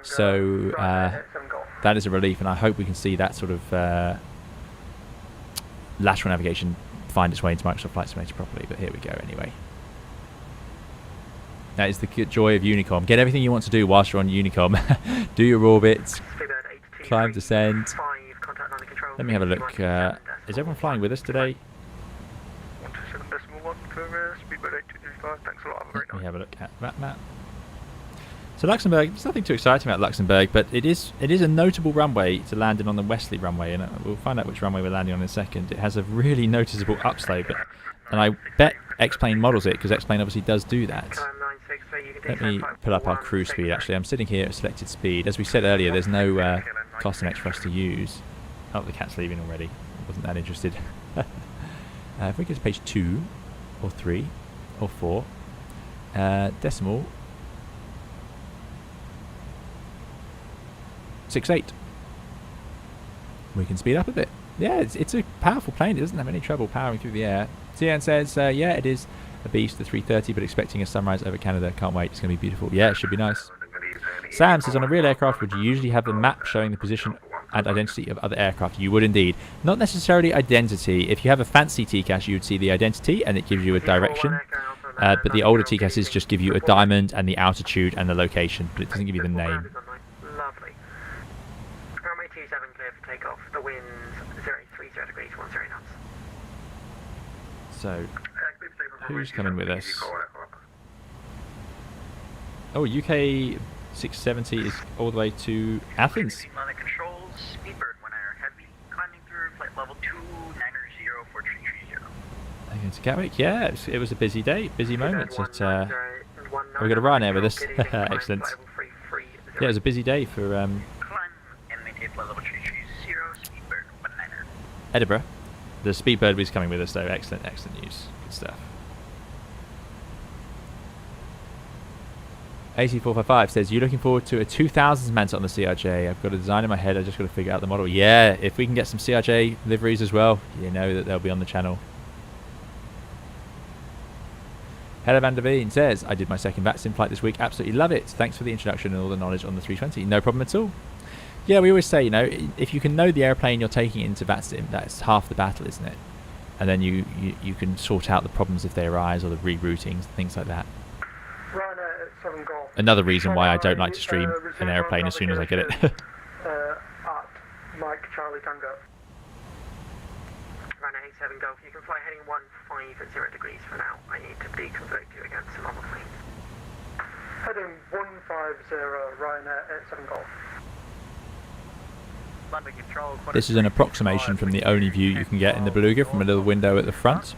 So that is a relief, and I hope we can see that sort of lateral navigation find its way into Microsoft Flight Simulator properly. But here we go anyway. That is the joy of Unicom. Get everything you want to do whilst you're on Unicom. Do your orbits, climb, descend. Let me have a look. Is everyone flying with us today?
over. Thanks a lot. Have a great
Let me
night.
have a look at that map. So Luxembourg, there's nothing too exciting about Luxembourg, but it is a notable runway to land in on the Wesley runway, and we'll find out which runway we're landing on in a second. It has a really noticeable upslope, and I bet X-Plane models it, because X-Plane obviously does do that.
Climb 963, you can
Let
descend
me
flight
pull up our
41,
cruise
take
speed,
right.
actually. I'm sitting here at selected speed. As we said earlier, there's no custom X for us to use. Oh, the cat's leaving already. Wasn't that interested. If we go to page 2, or 3, or 4, decimal 68. We can speed up a bit. Yeah, it's a powerful plane. It doesn't have any trouble powering through the air. Cian says, yeah, it is a beast, the 330, but expecting a sunrise over Canada. Can't wait. It's going to be beautiful. Yeah, it should be nice. Sam says, on a real aircraft, would you usually have the map showing the position and identity of other aircraft? You would indeed. Not necessarily identity. If you have a fancy TCAS, you would see the identity, and it gives you a direction. But the older TCASs just give you a diamond and the altitude and the location, but it doesn't give you the name.
Lovely. Runway 27 clear for takeoff. The wind's 030 degrees, 10 knots.
So, who's coming with us? Oh, UK 670 is all the way to Athens.
Line of controls, Speedbird 1 hour heavy, climbing through flight level 290 for 330.
Going to Gatwick. Yeah, it was a busy day, busy moment. We got a Ryanair with us. Excellent. Yeah, it was a busy day for
Climb and maintain flight level 330, Speedbird 19er.
Edinburgh. The Speedbird was coming with us though. Excellent, excellent news. Good stuff. AC455 says, you looking forward to a 2000s Manta on the CRJ? I've got a design in my head, I just got to figure out the model. Yeah, if we can get some CRJ liveries as well, you know that they'll be on the channel. Hella van der Veen says, I did my second VATSIM flight this week, absolutely love it. Thanks for the introduction and all the knowledge on the 320. No problem at all. Yeah, we always say, you know, if you can know the airplane you're taking into VATSIM, that's half the battle, isn't it? And then you can sort out the problems if they arise, or the reroutings, things like that.
Ryanair at 7 Golf.
Another reason why I don't like to stream an airplane as soon as I get it.
At Mike Charlie Tango.
Runway 87 Golf, you can fly heading 150 degrees for now. I need to deconvert you against some other planes.
Heading 150 Ryanair at 7 Golf.
This is an approximation from the only view you can get in the Beluga, from a little window at the front,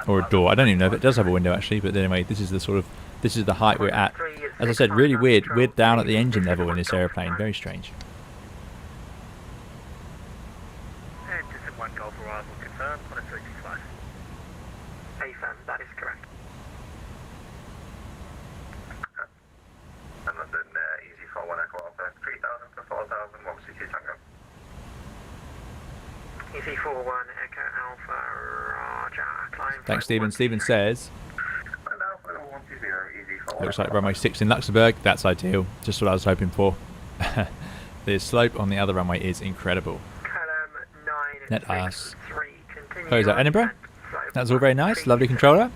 or a door. I don't even know if it does have a window actually, but anyway, this is the height we're at. As I said, really weird. We're down at the engine level in this airplane. Very strange.
And just at 1 Golf arrival confirmed on a 365.
AFM, that is correct.
And London, easy for 1 Echo Alpha, 3000 to 4000, 1CT Tango.
Easy 41 Echo Alpha, Roger. Climb
Thanks,
flight
Stephen. Stephen says,
1 Alpha, 120, easy for 1
looks like runway 6 in Luxembourg. That's ideal. Just what I was hoping for. The slope on the other runway is incredible. Net ass. Close out Edinburgh. That's all very nice. Lovely controller.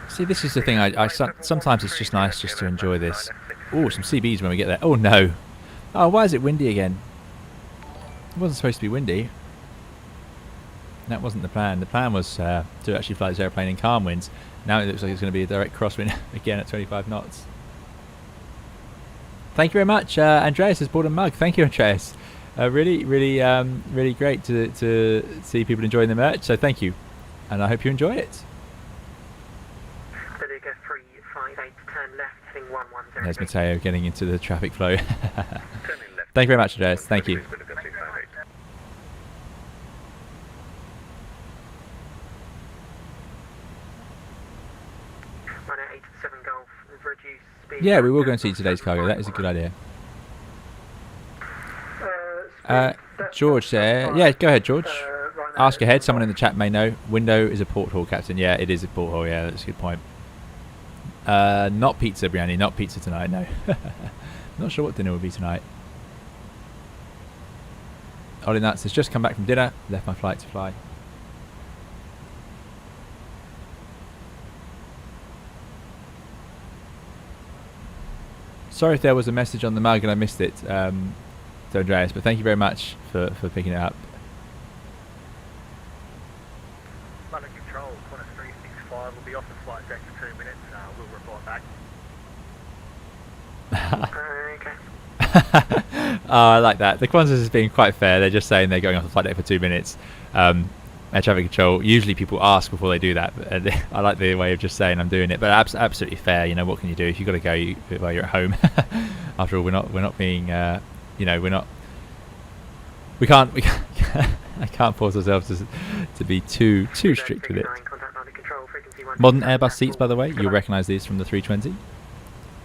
See, this is the thing. Sometimes it's just nice just to enjoy this. Oh, some CBs when we get there. Oh no. Oh, why is it windy again? It wasn't supposed to be windy. That wasn't the plan. The plan was to actually fly this airplane in calm winds. Now it looks like it's going to be a direct crosswind again at 25 knots. Thank you very much. Andreas has bought a mug. Thank you, Andreas. Really great to see people enjoying the merch. So thank you, and I hope you enjoy it.
Beluga 358, turn left, heading 110.
There's Matteo getting into the traffic flow. Thank you very much, Andreas. Thank you.
Runway 87 Golf, reduce speed.
Yeah, we will go and see today's cargo. That is a good idea. George there. Yeah, go ahead, George. Ask ahead. Someone in the chat may know. Window is a porthole, Captain. Yeah, it is a porthole. Yeah, that's a good point. Not pizza, Brianni. Not pizza tonight, no. Not sure what dinner will be tonight. Ollie Nuts has just come back from dinner. Left my flight to fly. Sorry if there was a message on the mug and I missed it, to Andreas, but thank you very much for picking it up.
London Control, Qantas 365 will be off the flight deck for 2 minutes. report back.
Okay.
Oh, I like that. The Qantas is being quite fair. They're just saying they're going off the flight deck for 2 minutes. Air traffic control, usually people ask before they do that. And I like the way of just saying I'm doing it, but absolutely fair. You know, what can you do? If you've got to go while you're at home. After all, we're not being, you know, we can't I can't force ourselves to be too strict with it. Modern Airbus seats, by the way, you'll recognise these from the 320.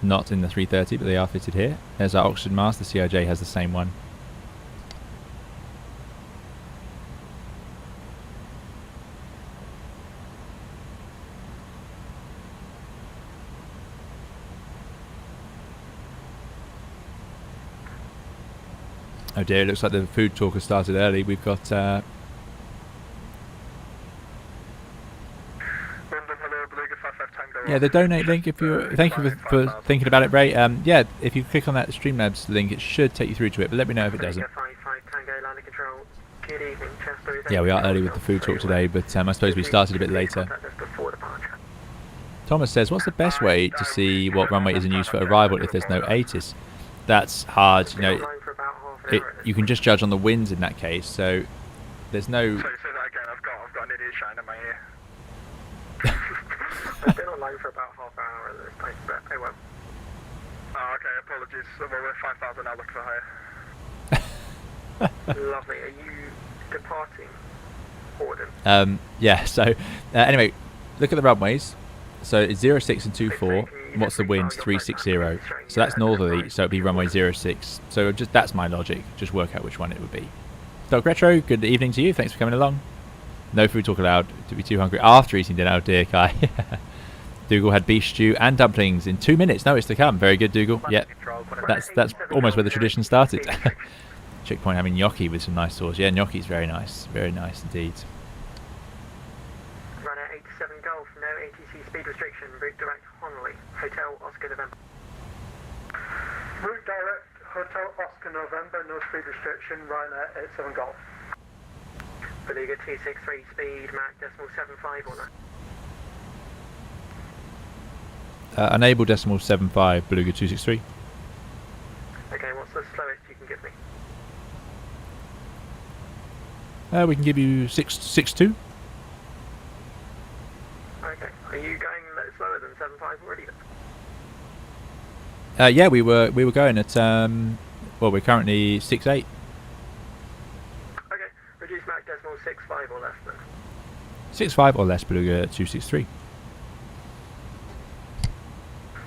Not in the 330, but they are fitted here. There's our oxygen mask. The CRJ has the same one. Oh dear, it looks like the food talk has started early. We've got
London, hello, Beluga 55 Tango.
yeah, the donate link. If you thank you for thinking about it, Ray. Yeah, if you click on that Streamlabs link, it should take you through to it. But let me know if it doesn't. Yeah, we are early with the food talk today, but I suppose we started a bit later. Thomas says, "What's the best way to see what runway is in use for arrival if there's no ATIS?" That's hard, you know. You can just judge on the winds in that case, so there's no.
Sorry, say that again. I've got an idiot shine in my ear.
I've been online for about half an hour at this point, but I won't.
Oh, okay, apologies. Well, we're 5,000 now, look for higher.
Lovely. Are you departing Horden?
Yeah, so anyway, look at the runways. So it's 06 and 24. What's the wind? 360. So that's northerly, so it'd be runway 06. So just that's my logic. Just work out which one it would be. Dog Retro, good evening to you. Thanks for coming along. No food talk allowed. To be too hungry after eating dinner. Oh dear, Kai. Dougal had beef stew and dumplings in 2 minutes. No, it's to come. Very good, Dougal. Yeah, that's almost where the tradition started. Checkpoint having gnocchi with some nice sauce. Yeah, gnocchi's very nice indeed.
Runner 87 Golf, no ATC speed restriction, route direct Honolulu, Hotel Oscar November.
Route direct, Hotel Oscar November, no speed restriction, Ryanair 87 Golf.
Beluga 263, speed Mach decimal 75 or no?
Enable decimal 75, Beluga 263.
Okay, what's the slowest you can give me?
We can give you 6.2.
Okay, are you going slower than 75 already then?
Yeah, we were going at well, we're currently 6.8.
Okay, reduce Mach decimal 65 or less then.
6.5 or less, Beluga 263.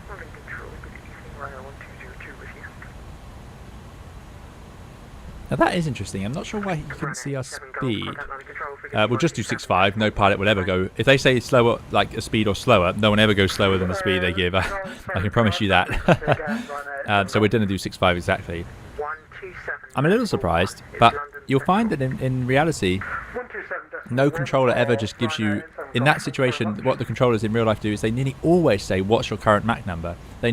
I'm in control, good evening, Ryanair 1202 with you.
Now that is interesting. I'm not sure why you couldn't see our speed. We'll just do 6.5. No pilot will ever go. If they say slower, like a speed or slower, no one ever goes slower than the speed they give. I can promise you that. So we're going to do 6.5 exactly. I'm a little surprised, but you'll find that in reality, no controller ever just gives you, in that situation, what the controllers in real life do is they nearly always say, what's your current Mach number? They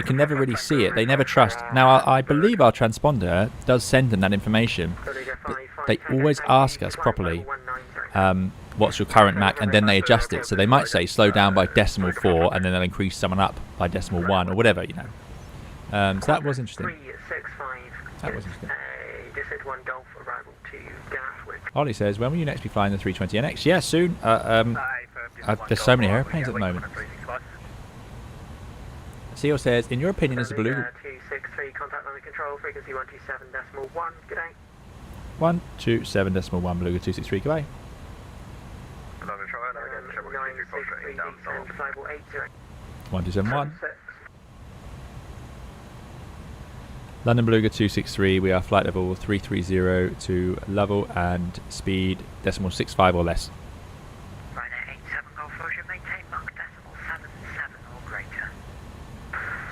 can never really see it. They never trust. Now, I believe our transponder does send them that information, but they always ask us properly, what's your current Mach, and then they adjust it. So they might say slow down by decimal 4, and then they'll increase someone up by decimal 1, or whatever, you know. So that was interesting. That was interesting. Ollie says, when will you next be flying the 320 NX? Yeah, soon. There's so many airplanes at the moment. Seal says, in your opinion, is the Beluga
263, contact under control, frequency 127.1, good day.
127.1, Beluga 263, goodbye. 1271. London Beluga 263, we are flight level 330 to level and speed decimal 65 or less.
Ryanair 87 Golf Roger, maintain Mach decimal 77 or greater.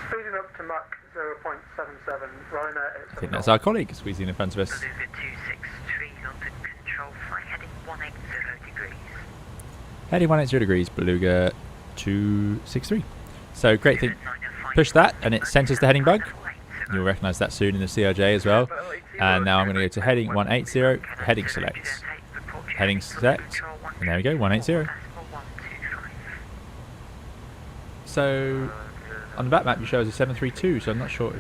Speeding up to Mach 0.77, Ryanair 87
I think that's our colleague squeezing in front of us.
Beluga 263, London control, fly heading 180 degrees.
Heading 180 degrees, Beluga 263. So great thing. Push that and it centers the heading bug. You'll recognise that soon in the CRJ as well. And now I'm going to go to heading 180, heading select. Heading select, and there we go, 180. so on the back map you show as a 732, so I'm not sure.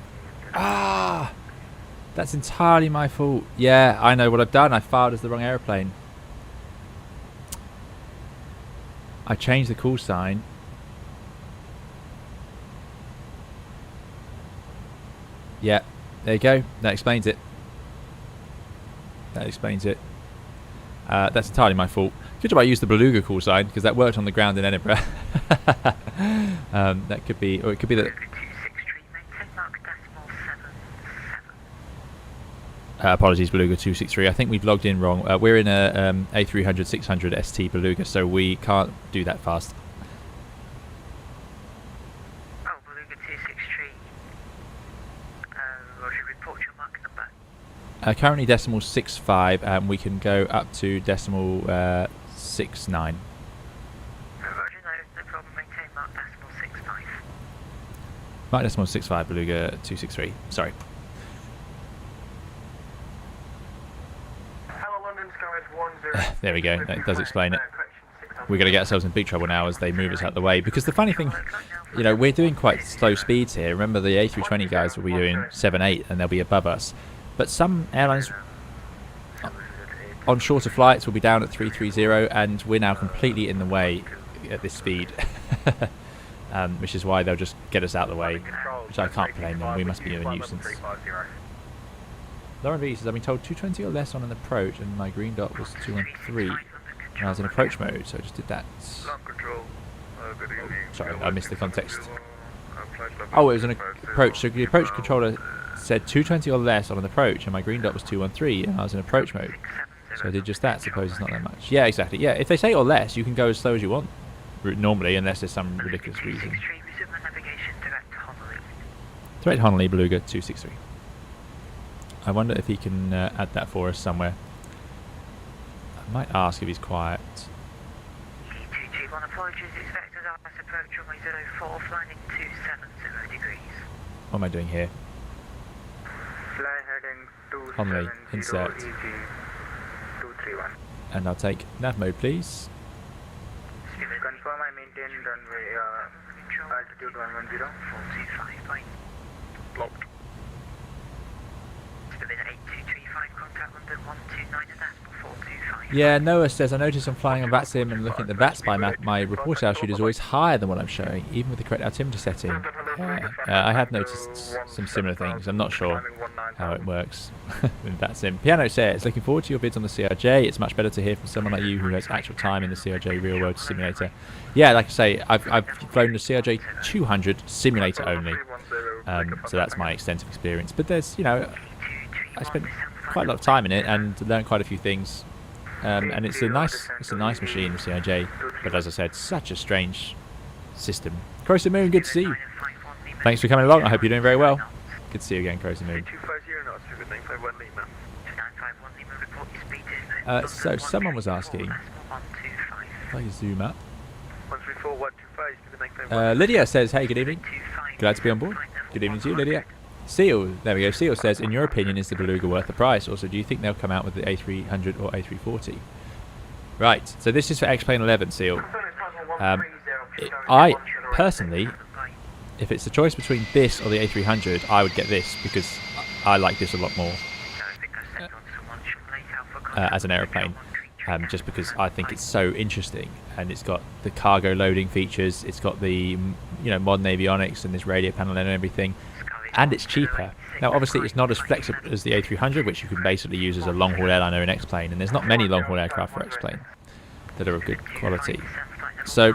That's entirely my fault. Yeah, I know what I've done. I filed as the wrong aeroplane. I changed the call sign. Yeah, there you go. That explains it. That explains it. That's entirely my fault. Good job I used the Beluga call sign, because that worked on the ground in Edinburgh. That could be, or it could be that... apologies, Beluga 263. I think we've logged in wrong. We're in a A300-600 ST Beluga, so we can't do that fast.
Oh, Beluga 263. Roger, report your mark number.
Currently decimal 65, and we can go up to decimal 69.
Roger, no problem. Maintain mark decimal 65.
Mark decimal 65, Beluga 263. Sorry. There we go. That does explain it. We're going to get ourselves in big trouble now as they move us out the way, because the funny thing, you know, we're doing quite slow speeds here. Remember, the A320 guys will be doing 7-8 and they'll be above us, but some airlines on shorter flights will be down at 330, and we're now completely in the way at this speed. Which is why they'll just get us out of the way, which I can't blame them. We must be a nuisance. Lauren B says, I've been told 220 or less on an approach, and my green dot was 213, and I was in approach mode, so I just did that. Sorry, I missed the context. Oh, it was an approach, so the approach controller said 220 or less on an approach, and my green dot was 213, and I was in approach mode. So I did just that. Suppose it's not that much. Yeah, exactly. Yeah, if they say or less, you can go as slow as you want, normally, unless there's some ridiculous reason. Direct Honolulu, Beluga 263. I wonder if he can add that for us somewhere. I might ask if he's quiet.
E221 apologies, expect us RS approach runway 04, flying 270 degrees.
What am I doing here?
Fly heading
Honolulu, insert.
231.
And I'll take nav mode, please.
Confirm I maintain runway altitude 110.
425 point.
Blocked.
Yeah, Noah says, I noticed I'm flying on VATSIM and looking at the VATS by map, my report altitude is always higher than what I'm showing, even with the correct altimeter setting. I have noticed some similar things. I'm not sure how it works with VATSIM. Piano says, looking forward to your bids on the CRJ. It's much better to hear from someone like you who has actual time in the CRJ real world simulator. Yeah, like I say, I've flown the CRJ 200 simulator only. So that's my extensive experience. But there's, you know, I spent quite a lot of time in it and learned quite a few things. And it's a nice machine, the CRJ. But as I said, such a strange system. Crows Moon, good to see you. Thanks for coming along. I hope you're doing very well. Good to see you again, Crows Moon. So someone was asking if I can zoom up. Lydia says, hey, good evening. Glad to be on board. Good evening to you, Lydia. Seal, there we go. Seal says, in your opinion, is the Beluga worth the price? Also, do you think they'll come out with the A300 or A340? Right, so this is for X-Plane 11, Seal. I, personally, if it's a choice between this or the A300, I would get this, because I like this a lot more as an aeroplane. Just because I think it's so interesting, and it's got the cargo loading features, it's got the modern avionics and this radio panel and everything, and it's cheaper. Now obviously it's not as flexible as the A300, which you can basically use as a long-haul airline or an X-plane, and there's not many long-haul aircraft for X-plane that are of good quality. So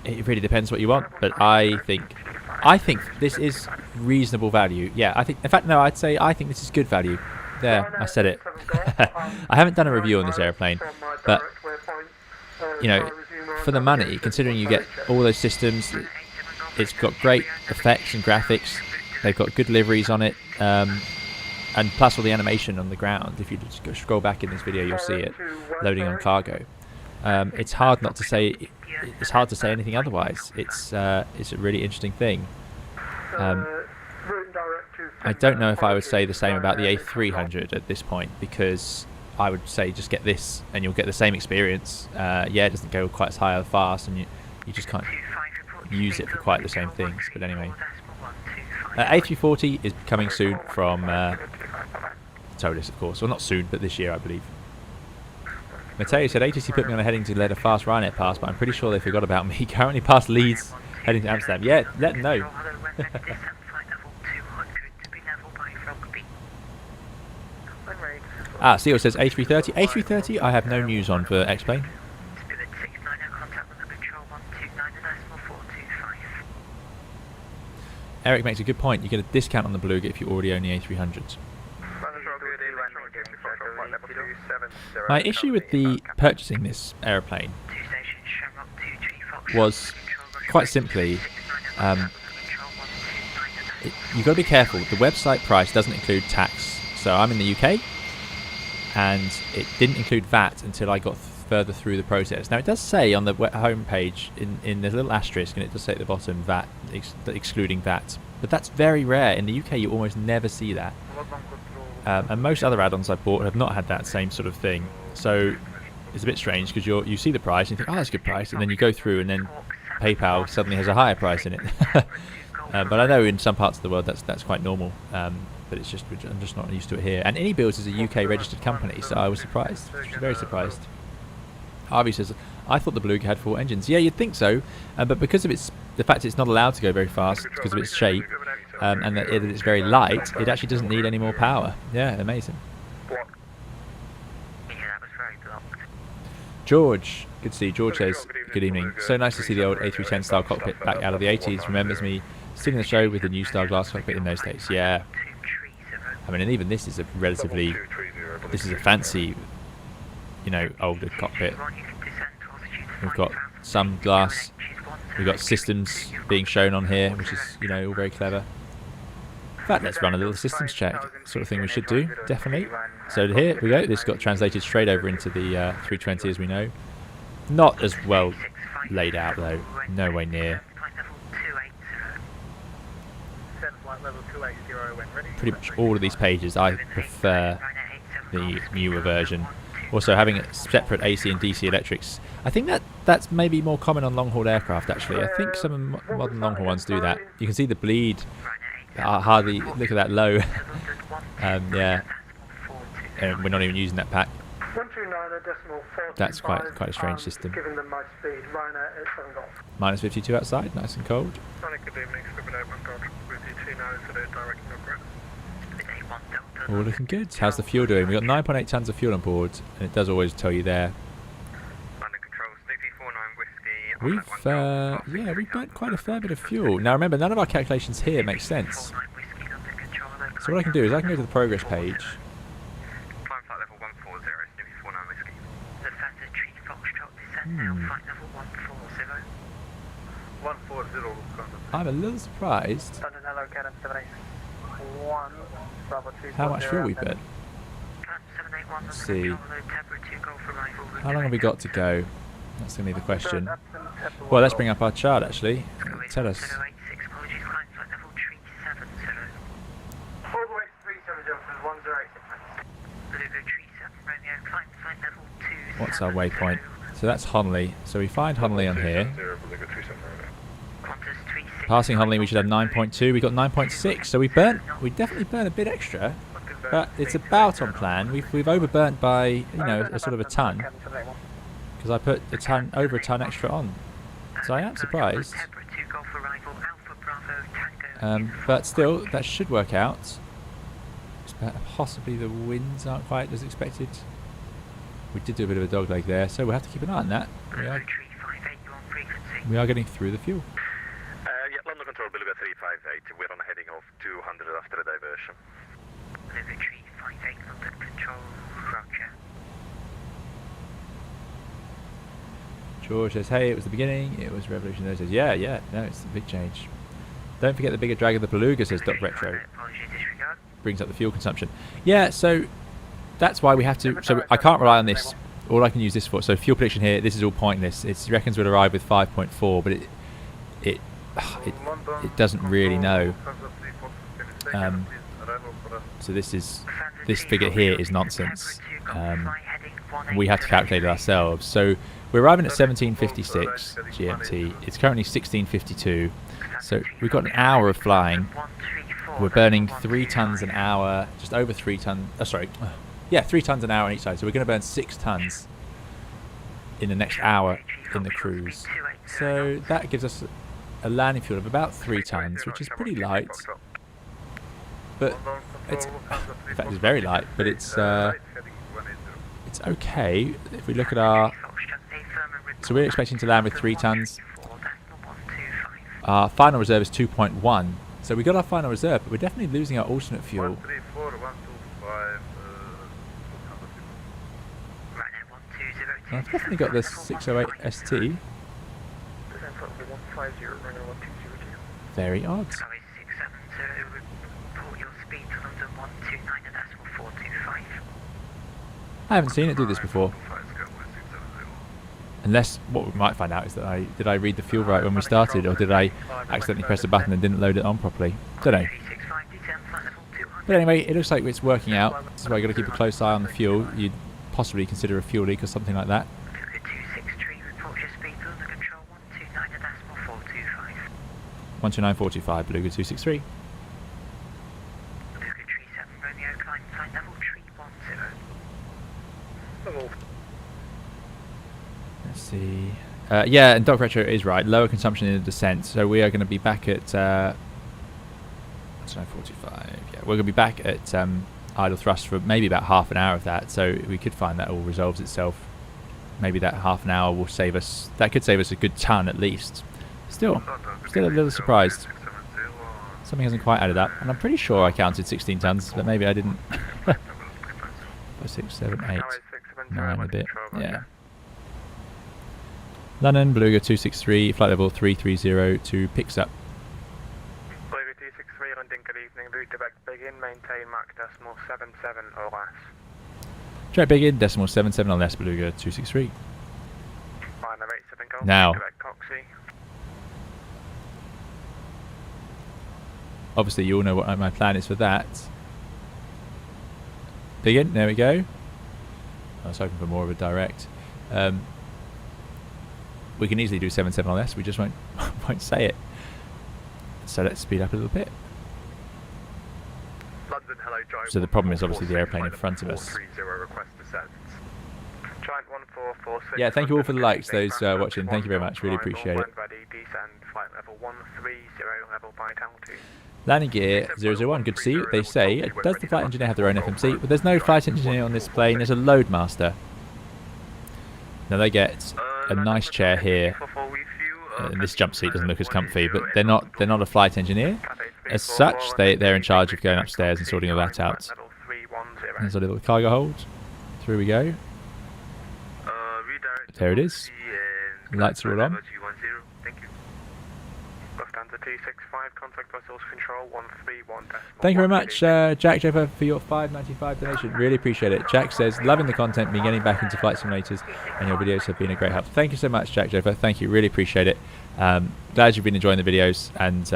it really depends what you want, but I think this is reasonable value. Yeah, I think this is good value. There, I said it. I haven't done a review on this airplane, but for the money, considering you get all those systems, it's got great effects and graphics. They've got good liveries on it, and plus all the animation on the ground. If you just go scroll back in this video, you'll see it loading on cargo. It's hard not to say. It's hard to say anything otherwise. It's a really interesting thing. I don't know if I would say the same about the A300 at this point, because I would say just get this and you'll get the same experience. Yeah, it doesn't go quite as high or fast, and you just can't use it for quite the same things. But anyway, A340 is coming soon from Toliss, of course. Well, not soon, but this year, I believe. Matteo said, ATC put me on a heading to let a fast Ryanair pass, but I'm pretty sure they forgot about me. Currently past Leeds, heading to Amsterdam. Yeah, let them know. Seal says A330. A330, I have no news on for X-Plane. Eric makes a good point. You get a discount on the Beluga if you already own the A300s. My issue with the purchasing this aeroplane was quite simply you've got to be careful. The website price doesn't include tax. So I'm in the UK and it didn't include VAT until I got further through the process. Now it does say on the home page in the little asterisk, and it does say at the bottom VAT excluding VAT, but that's very rare. In the UK you almost never see that. And most other add-ons I've bought have not had that same sort of thing. So it's a bit strange because you see the price and you think, oh, that's a good price, and then you go through and then PayPal suddenly has a higher price in it. But I know in some parts of the world that's quite normal. But it's just I'm just not used to it here. And AnyBuilds is a UK registered company, so I was surprised. I was very surprised. Harvey says, I thought the Beluga had 4 engines. Yeah, you'd think so, but because of the fact it's not allowed to go very fast because of its shape, and that it's very light, it actually doesn't need any more power. Yeah, amazing. George, good to see you. George says, good evening. So nice to see the old A310 style cockpit back out of the 80s. Remembers me sitting in the show with the new style glass cockpit in those days. Yeah. I mean, and even this is a fancy, older cockpit. We've got some glass, we've got systems being shown on here, which is, all very clever. In fact, let's run a little systems check, sort of thing we should do, definitely. So here we go, this got translated straight over into the 320 as we know. Not as well laid out though, no way near. Pretty much all of these pages, I prefer the newer version. Also, having separate AC and DC electrics, I think that's maybe more common on long-haul aircraft. Actually, I think some modern long-haul ones do that. You can see the bleed hardly look at that low. Yeah, and we're not even using that pack. That's quite a strange system. Minus 52 outside, nice and cold. All looking good. How's the fuel doing? We've got 9.8 tons of fuel on board, and it does always tell you there. We've burnt quite a fair bit of fuel. Now remember, none of our calculations here make sense. So what I can do is I can go to the progress page. I'm a little surprised how much fuel we burnt. Let's see. How long have we got to go? That's going to be the question. Well, let's bring up our chart actually. Tell us. What's our waypoint? So that's Honley. So we find Honley on here. Passing Honley, we should have 9.2. We got 9.6. So we definitely burnt a bit extra, but it's about on plan. We've overburnt by a sort of a ton, because I put over a ton extra on. So I am surprised. But still, that should work out. Possibly the winds aren't quite as expected. We did do a bit of a dogleg there, so we'll have to keep an eye on that. We are getting through the fuel.
Yeah, London Control Beluga 358. We're on a heading of 200 after a diversion.
Beluga 358, London Control, roger.
George says, hey, it was the beginning, it was revolutionary. Says, yeah, no, it's a big change. Don't forget the bigger drag of the Beluga, says Doc Retro. Brings up the fuel consumption. Yeah, so that's why we have to. So I can't rely on this. All I can use this for. So fuel prediction here. This is all pointless. It reckons we'll arrive with 5.4, but it doesn't really know. So this figure here is nonsense. We have to calculate it ourselves. So We're arriving at 17:56 GMT. It's currently 16:52, so we've got an hour of flying. We're burning 3 tons an hour, just over 3 tons. 3 tons an hour on each side. So we're going to burn 6 tons in the next hour in the cruise. So that gives us a landing fuel of about 3 tons, which is pretty light. But it's, in fact, it's very light. But it's okay if we look at our. So we're expecting to land with 3 tons. Our final reserve is 2.1. So we got our final reserve, but we're definitely losing our alternate fuel. I've definitely got the 608 ST. Very odd. I haven't seen it do this before. Unless what we might find out is that did I read the fuel right when we started, or did I accidentally press a button and didn't load it on properly? Don't know. But anyway, it looks like it's working out. This is why you've got to keep a close eye on the fuel. You'd possibly consider a fuel leak or something like that. 129.425, Beluga 263. Let's see. Yeah, and Doc Retro is right. Lower consumption in the descent. So we are going to be back at 129.45. Yeah, we're going to be back at idle thrust for maybe about half an hour of that. So we could find that all resolves itself. Maybe that half an hour will save us. That could save us a good ton at least. Still a little surprised. Something hasn't quite added up, and I'm pretty sure I counted 16 tons, but maybe I didn't. 5, 6, 7, 8, 9 a bit. Yeah. London, Beluga 263, flight level 330 to picks up.
Beluga 263, London, good evening. Route direct begin, maintain Mach decimal 77 or less.
Direct begin, decimal 77 or less, Beluga 263. Now. Obviously, you all know what my plan is for that. Begin, there we go. I was hoping for more of a direct. We can easily do 77 or less, we just won't say it. So let's speed up a little bit.
London, hello,
so the problem is obviously the airplane in front of us. Yeah, thank you all for the likes, those watching. Thank you very much, really appreciate it. Landing gear 001, good to see you. They say, does the flight engineer have their own FMC? But there's no flight engineer on this plane, there's a load master. Now they get a nice chair here. This jump seat doesn't look as comfy, but they're not a flight engineer. As such, they're in charge of going upstairs and sorting all that out. There's a little cargo hold. Through we go. There it is. Lights are all on. Thank you very much, Jack Jeffer, for your $5.95 donation. Really appreciate it. Jack says, loving the content, been getting back into flight simulators, and your videos have been a great help. Thank you so much, Jack Jeffer. Thank you, really appreciate it. Glad you've been enjoying the videos, and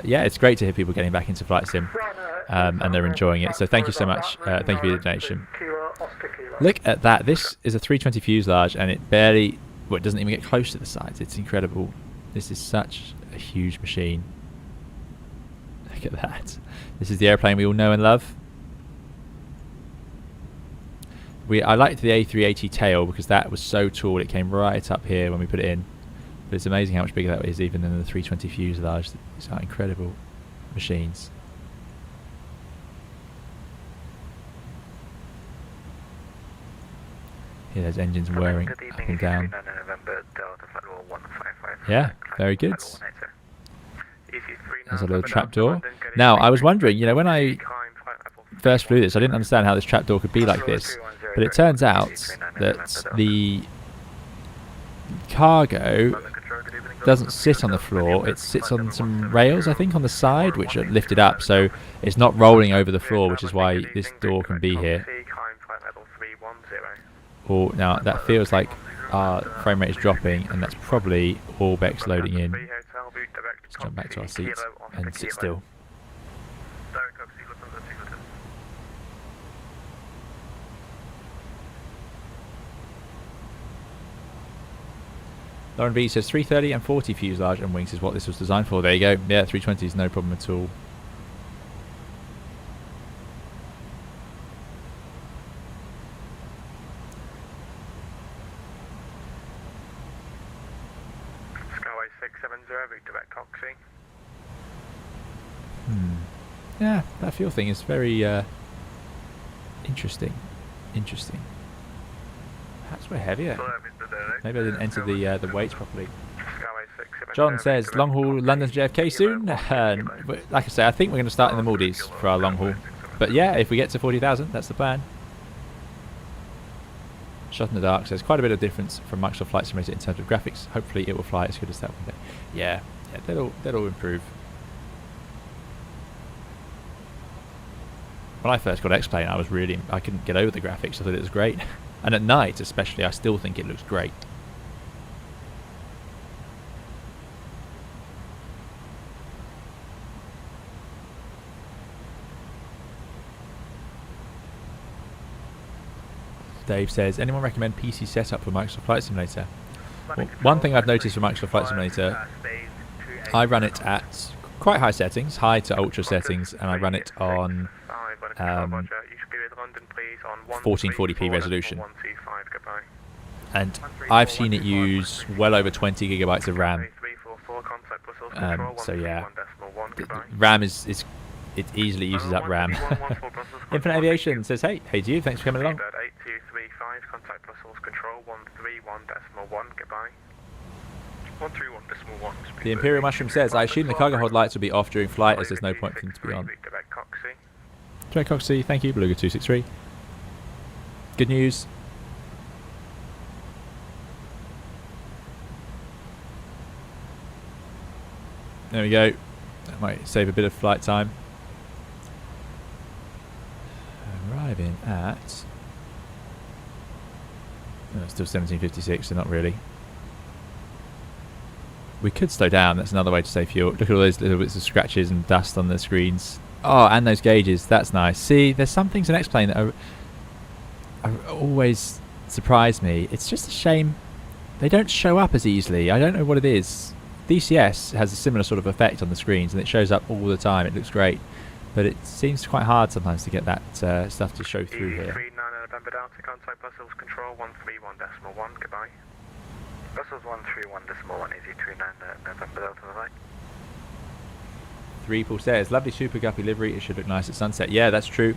yeah, it's great to hear people getting back into flight sim, and they're enjoying it. So thank you so much. Thank you for your donation. Look at that. This is a 320 fuselage, and it barely, well, it doesn't even get close to the sides. It's incredible. This is such a huge machine. Look at that. This is the airplane we all know and love. I liked the A380 tail because that was so tall. It came right up here when we put it in. But it's amazing how much bigger that is even than the 320 fuselage. These are incredible machines. Here there's engines whirring up and down. Yeah, very good. There's a little trapdoor. Now, I was wondering, you know, when I first flew this, I didn't understand how this trapdoor could be like this. But it turns out that the cargo doesn't sit on the floor. It sits on some rails, I think, on the side, which are lifted up. So it's not rolling over the floor, which is why this door can be here. Or now that feels like our frame rate is dropping, and that's probably Orbex loading in. Let's jump back to our seats and sit still. Lauren V says 330 and 40 fuselage and wings is what this was designed for. There you go. Yeah, 320 is no problem at all.
Skyway 670, route to Coxie.
Yeah, that fuel thing is very interesting. Interesting. Perhaps we're heavier. Maybe I didn't enter the weights properly. John says long haul London to JFK soon. Like I say, I think we're going to start in the Maldives for our long haul. But yeah, if we get to 40,000, that's the plan. Shot in the Dark says quite a bit of difference from Microsoft Flight Simulator in terms of graphics. Hopefully it will fly as good as that one day. Yeah, that'll improve. When I first got X-Plane, I couldn't get over the graphics. I thought it was great. And at night, especially, I still think it looks great. Dave says, anyone recommend PC setup for Microsoft Flight Simulator? Well, one thing I've noticed for Microsoft Flight Simulator, I run it at quite high settings, high to ultra settings, and I run it on 1440p resolution. And I've seen it use well over 20 gigabytes of RAM. So yeah, RAM it easily uses up RAM. Infinite Aviation says, hey to you, thanks for coming along.
Contact Brussels control 131.1, goodbye. 131.1.
The Imperial Mushroom says, I assume the cargo hold lights will be off during flight as there's no point for them to be on. Direct Coxie, thank you, Beluga 263. Good news. There we go. That might save a bit of flight time. Arriving at... No, it's still 1756, so not really. We could slow down, that's another way to save fuel. Look at all those little bits of scratches and dust on the screens. Oh, and those gauges, that's nice. See, there's some things in X-Plane that are always surprise me. It's just a shame they don't show up as easily. I don't know what it is. DCS has a similar sort of effect on the screens and it shows up all the time. It looks great. But it seems quite hard sometimes to get that stuff to show through here.
November Delta, contact Brussels control 131.1, goodbye. Brussels 131.1, easy 39 November Delta, bye.
3 Paul says, lovely Super Guppy livery, it should look nice at sunset. Yeah, that's true.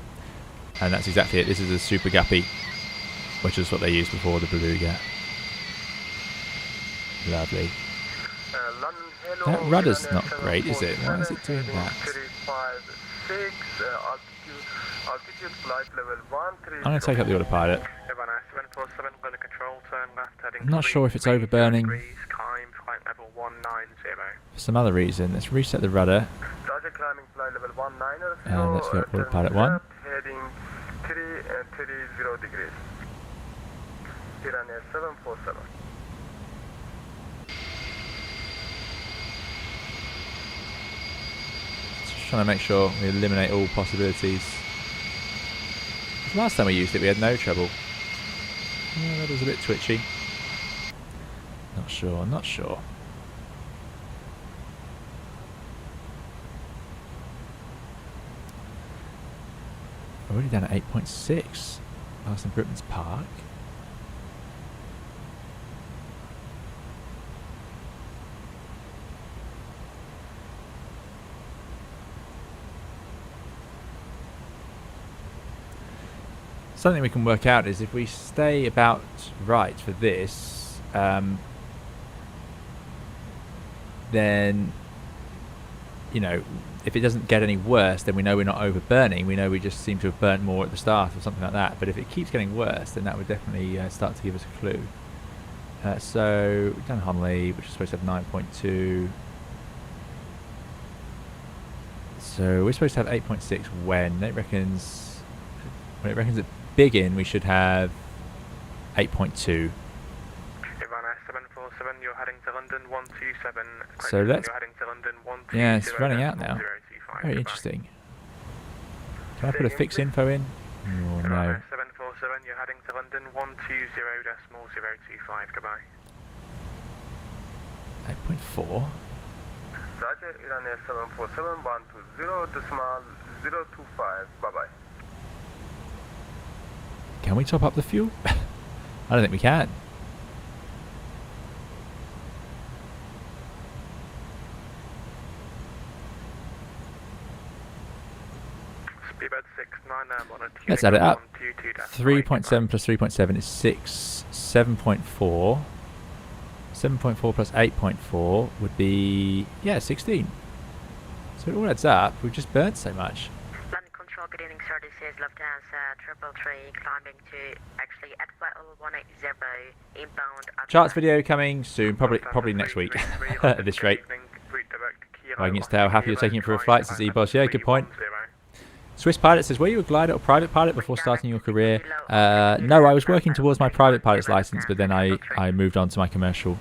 And that's exactly it. This is a Super Guppy, which is what they used before the Beluga. Lovely. That rudder's not great, is it? Why is it doing that? I'm going to take up the autopilot. I'm not sure if it's overburning for some other reason. Let's reset the rudder. And let's go autopilot 1.
Heading 330 degrees. Iranian 747.
Just trying to make sure we eliminate all possibilities. Last time we used it, we had no trouble. Yeah, that was a bit twitchy. Not sure, not sure. We're already down at 8.6. Past Britain's Park. Something we can work out is if we stay about right for this, then, you know, if it doesn't get any worse, then we know we're not overburning. We know we just seem to have burnt more at the start or something like that. But if it keeps getting worse, then that would definitely start to give us a clue. So we've done Honley, which is supposed to have 9.2. So we're supposed to have 8.6 when it reckons at Biggin we should have 8.2.
You're heading to London 127.
So let's.
You're heading to London 127.
Yeah, it's running out now. Very interesting. Can I put a fix info in? Oh, no.
747. You're heading to London 120.025. Goodbye.
8.4.
Roger, Iran Air 747, 120.025, bye-bye.
Can we top up the fuel? I don't think we can.
Speedbird 69 on a
Let's add it up. 3.7 plus 3.7 is 6. 7.4. 7.4 plus 8.4 would be, yeah, 16. So it all adds up. We've just burnt so much.
Landing control, good evening, sir. This is Lufthansa 333 climbing to actually at level 180 inbound.
Charts video coming soon, probably next week at this rate. I can tell how happy you're taking it for a flight, says E-Boss. Yeah, good point. Swiss Pilot says, were you a glider or private pilot before starting your career? No, I was working towards my private pilot's license, but then I moved on to my commercial.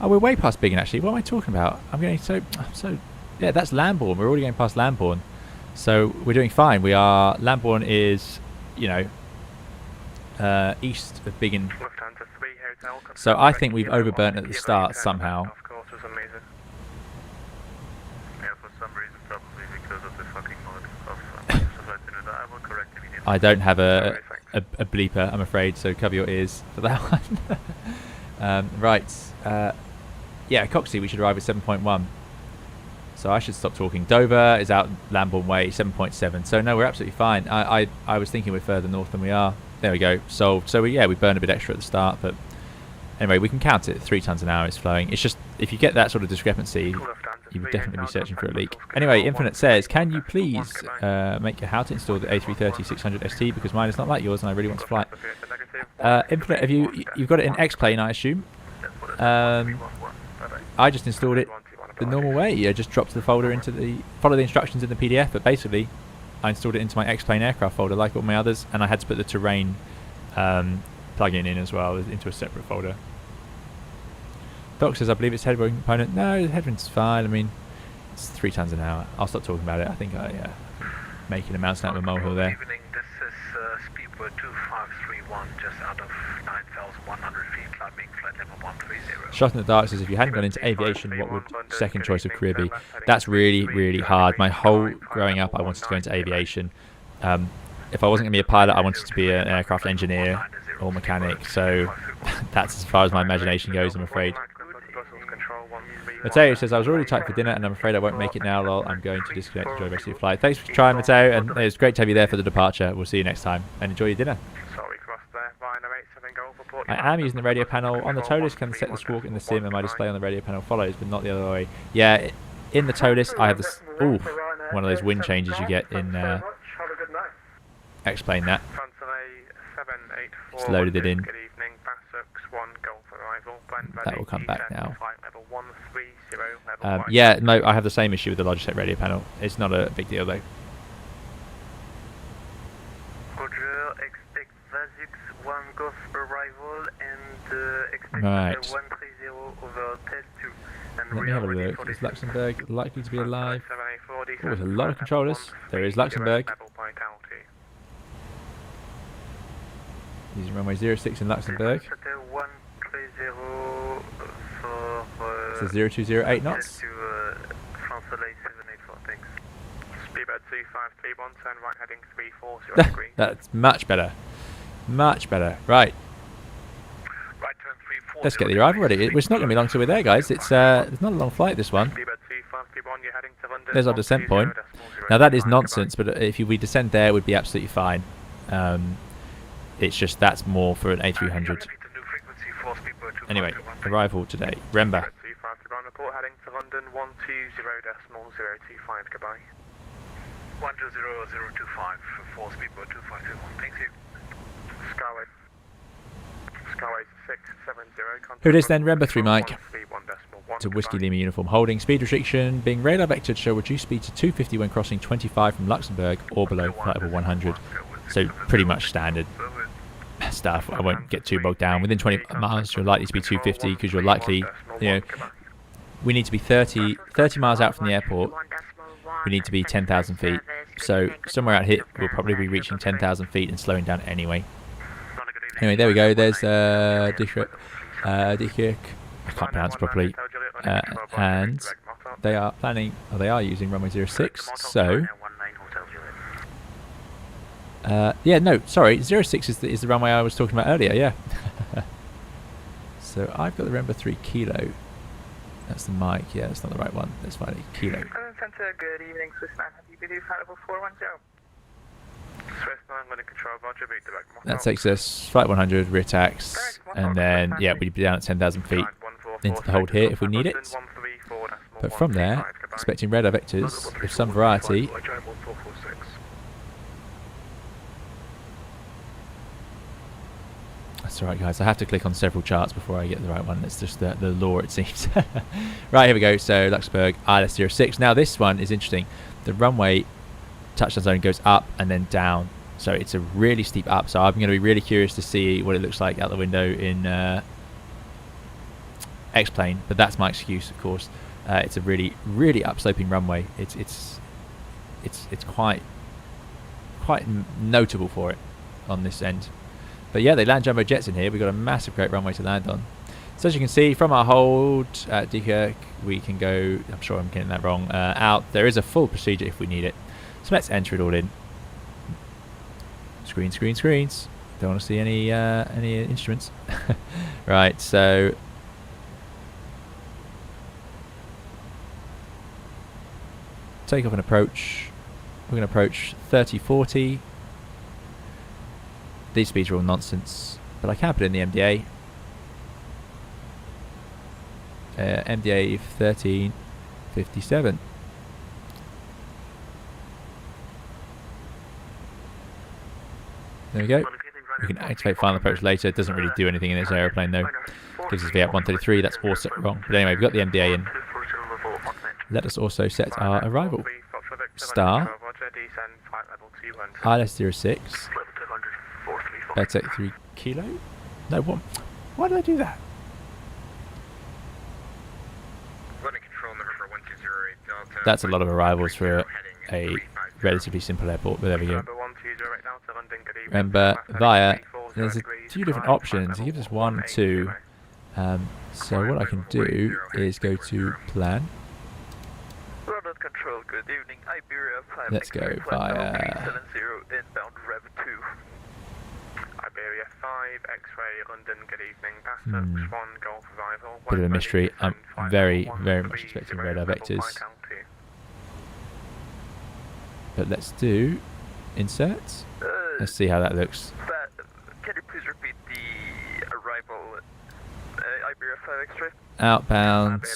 Oh, we're way past Biggin actually. What am I talking about? I'm so yeah, that's Lambourne. We're already going past Lambourne, so we're doing fine. We are. Lambourne is, you know, east of Biggin. So I think we've overburnt at the start somehow.
Of course, it was amazing. Yeah, for some reason, probably because of the fucking mode of I will correct immediately.
I don't have a bleeper, I'm afraid, so cover your ears for that one. Right. Yeah, Coxey, we should arrive at 7.1. So I should stop talking. Dover is out Lambourne Way, 7.7. So no, we're absolutely fine. I was thinking we're further north than we are. There we go, solved. So we burned a bit extra at the start, but anyway, we can count it. 3 tons an hour is flowing. It's just, if you get that sort of discrepancy, you would definitely be searching for a leak. Anyway, Infinite says, can you please make how to install the A330-600 ST, because mine is not like yours and I really want to fly it. Infinite, have you've got it in X-Plane, I assume? I just installed it the normal way. I just dropped the folder into follow the instructions in the PDF, but basically I installed it into my X-Plane aircraft folder like all my others, and I had to put the terrain plugin in as well into a separate folder. Doc says, I believe it's headwind component. No, the headwind's fine. I mean, it's 3 tons an hour. I'll stop talking about it. I think I making a mountain out of a molehill there.
Good evening, this is Speedbird 2531, just out of 9,100 feet, climbing flight level 130.
Shot in the Dark says, if you hadn't gone into aviation, what would second choice of career be? That's really, really hard. My whole growing up, I wanted to go into aviation. If I wasn't going to be a pilot, I wanted to be an aircraft engineer or mechanic. So that's as far as my imagination goes, I'm afraid. Mateo says, I was already tight for dinner and I'm afraid I won't make it now, lol. I'm going to disconnect to enjoy the rest of your flight. Thanks for trying, Mateo, and it was great to have you there for the departure. We'll see you next time, and enjoy your dinner. I am using the radio panel. On the Toliss, can set the squawk in the sim and my display on the radio panel follows, but not the other way. Yeah, in the Toliss, I have this, one of those wind changes you get in, explain that. Just loaded it in. That will come back now. Yeah, no, I have the same issue with the Logitech radio panel. It's not a big deal though.
Roger, expect Vazux 1 Golf arrival and expect
Right.
130 over Tel 2. And
Let me have a look. Is Luxembourg likely to be alive? Oh, there's a lot of controllers. There is Luxembourg. These are runway 06 in Luxembourg. So 0208 knots. That's much better. Much better. Right. Let's get the arrival ready. It's not going to be long till we're there, guys. It's not a long flight, this one. There's our descent point. Now that is nonsense, but if we descend there, it would be absolutely fine. It's just that's more for an A300. Anyway, arrival today. Remember.
Report heading to London 120.025, goodbye.
120.025 for Speedbird 2521, thank you.
Skyway 670.
Who it is then? Remember 3 Mike. It's a Whiskey Lima uniform holding. Speed restriction being radar vectored show reduce speed to 250 when crossing 25 from Luxembourg or below flight level 100. So pretty much standard stuff. I won't get too bogged down. Within 20 miles you're likely to be 250 because you're likely, you know, we need to be 30 miles out from the airport. We need to be 10,000 feet. So somewhere out here we'll probably be reaching 10,000 feet and slowing down anyway. Anyway, there we go. There's Dikirk. I can't pronounce it properly. and they are planning, or they are using runway 06. So, yeah, no, sorry, 06 is the runway I was talking about earlier. Yeah. So I've got the Remember 3 Kilo. That's the mic. Yeah, that's not the right one. That's fine. Kilo.
Center, good evening, Swiss 9. Have you been flight level 410?
Swiss 9, London Control, Roger, beat the back.
That takes us flight 100, rear tax, and then, yeah, we'd be down at 10,000 feet into the hold here if we need it. But from there, expecting radar vectors of some variety. That's alright, guys. I have to click on several charts before I get the right one. It's just the law, it seems. Right, here we go. So, Luxembourg, ILS 06. Now, this one is interesting. The runway touchdown zone goes up and then down. So, it's a really steep up. So, I'm going to be really curious to see what it looks like out the window in X-plane. But that's my excuse, of course. It's a really, really upsloping runway. It's quite notable for it on this end. But yeah, they land jumbo jets in here. We've got a massive, great runway to land on. So as you can see, from our hold at Dunkirk, we can go, I'm sure I'm getting that wrong, out. There is a full procedure if we need it. So let's enter it all in. Screens. Don't want to see any instruments. Right, so take off and approach. We're going to approach 30-40. These speeds are all nonsense, but I can put in the MDA. MDA 1357. There we go. We can activate final approach later. It doesn't really do anything in this aeroplane though. Gives us VAP 133. That's also wrong. But anyway, we've got the MDA in. Let us also set our arrival. Star. ILS 06. Take 3 Kilo? No, what? Why did I do that? That's a lot of arrivals for a relatively simple airport, but there we go. Remember, via, there's a few different options. It gives us 1, 2. So what I can do is go to plan. Let's go via
Iberia 5, X-ray, London, good evening, Passage 1, Golf Arrival.
Bit of a mystery. I'm very, very much expecting radar vectors. But let's do insert. Let's see how that looks.
Can you please repeat the arrival Iberia 5 X-ray?
Outbound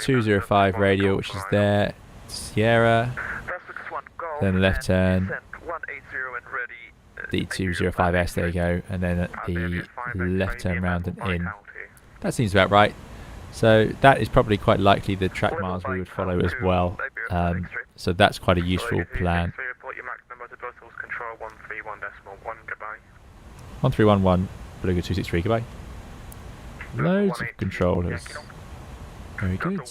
205 radial, which is there. Sierra. Then left turn. The 205S, there you go, and then the left turn round and in. That seems about right. So that is probably quite likely the track miles we would follow as well. So that's quite a useful plan. 1311, Beluga 263, goodbye. Loads of controllers. Very good.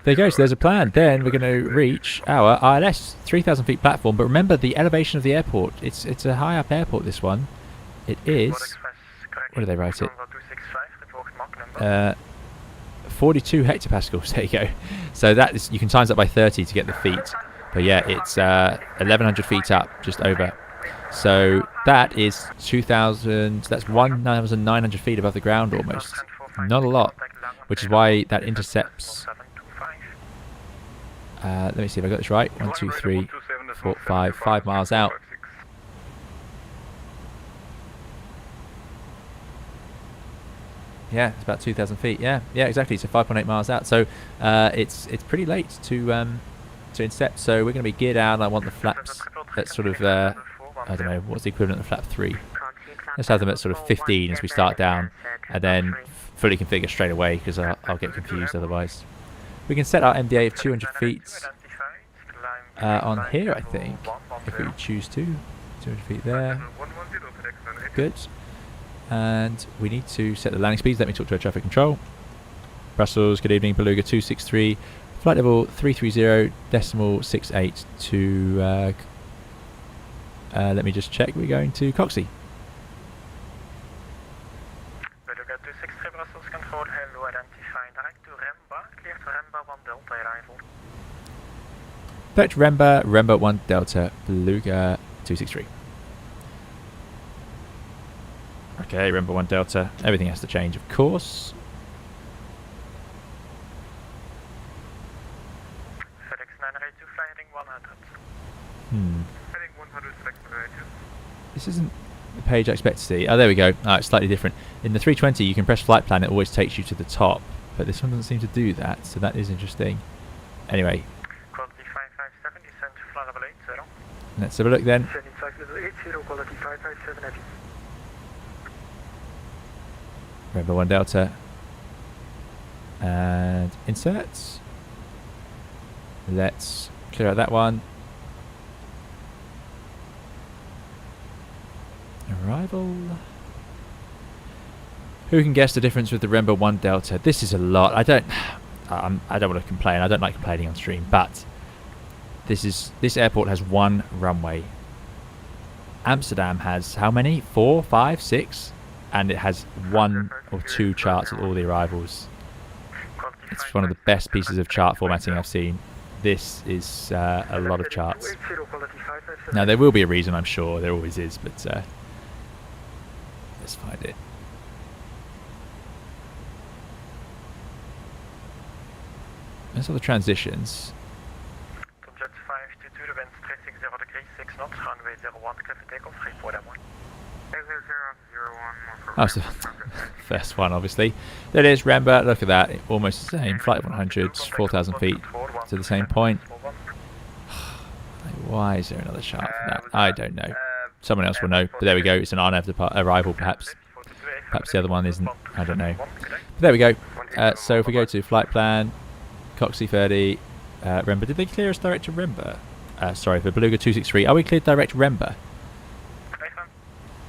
There you go, so there's a plan. Then we're going to reach our ILS 3,000 feet platform. But remember the elevation of the airport. It's a high up airport, this one. It is, what do they write it? 42 hectopascals, there you go. So that is, you can times that by 30 to get the feet. But yeah, it's 1,100 feet up, just over. So that is 2,000, that's 1,900 feet above the ground almost. Not a lot, which is why that intercepts. Let me see if I got this right. 1, 2, 3, 4, 5 miles out. Yeah, it's about 2,000 feet. Yeah, exactly. So 5.8 miles out. So it's pretty late to intercept. So we're going to be geared out. I want the flaps at sort of I don't know what's the equivalent of flap 3. Let's have them at sort of 15 as we start down, and then fully configure straight away because I'll get confused otherwise. We can set our MDA of 200 feet on here, I think, if we choose to. 200 feet there. Good. And we need to set the landing speeds. Let me talk to our traffic control. Brussels, good evening, Beluga 263, flight level 330.68 to, let me just check, we're going to Coxie.
Beluga 263, Brussels control, hello, identify. Remba 1 Delta arrival.
Direct Remba 1 Delta Beluga 263. Okay, Remba 1 Delta. Everything has to change, of course.
FedEx 982 flying heading 100.
Heading 100 sector.
This isn't the page I expect to see. Oh, there we go. Oh, it's slightly different. In the 320, you can press flight plan. It always takes you to the top. But this one doesn't seem to do that, so that is interesting. Anyway.
Quality 557, descent to flight level 80.
Let's have a look then.
Descending flight level 80, quality 557 heavy.
Remember 1 Delta. And inserts. Let's clear out that one. Arrival. Who can guess the difference with the Remba 1 Delta? This is a lot. I don't want to complain. I don't like complaining on stream, but this airport has one runway. Amsterdam has how many? 4, 5, 6, and it has 1 or 2 charts at all the arrivals. It's one of the best pieces of chart formatting I've seen. This is a lot of charts. Now there will be a reason, I'm sure. There always is, but let's find it. Let's have the transitions.
Jet 522, the wind 360 degrees, 6 knots, runway 01, clear for takeoff, 3411.
Oh, it's the first one, obviously. There it is, Remba. Look at that. Almost the same. Flight 100, 4,000 feet to the same point. Why is there another chart for that? I don't know. Someone else will know. But there we go. It's an RNAV arrival, perhaps. Perhaps the other one isn't. I don't know. But there we go. So if we go to flight plan, Coxie 30, Remba. Did they clear us direct to Remba? Sorry, for Beluga 263. Are we cleared direct to Remba?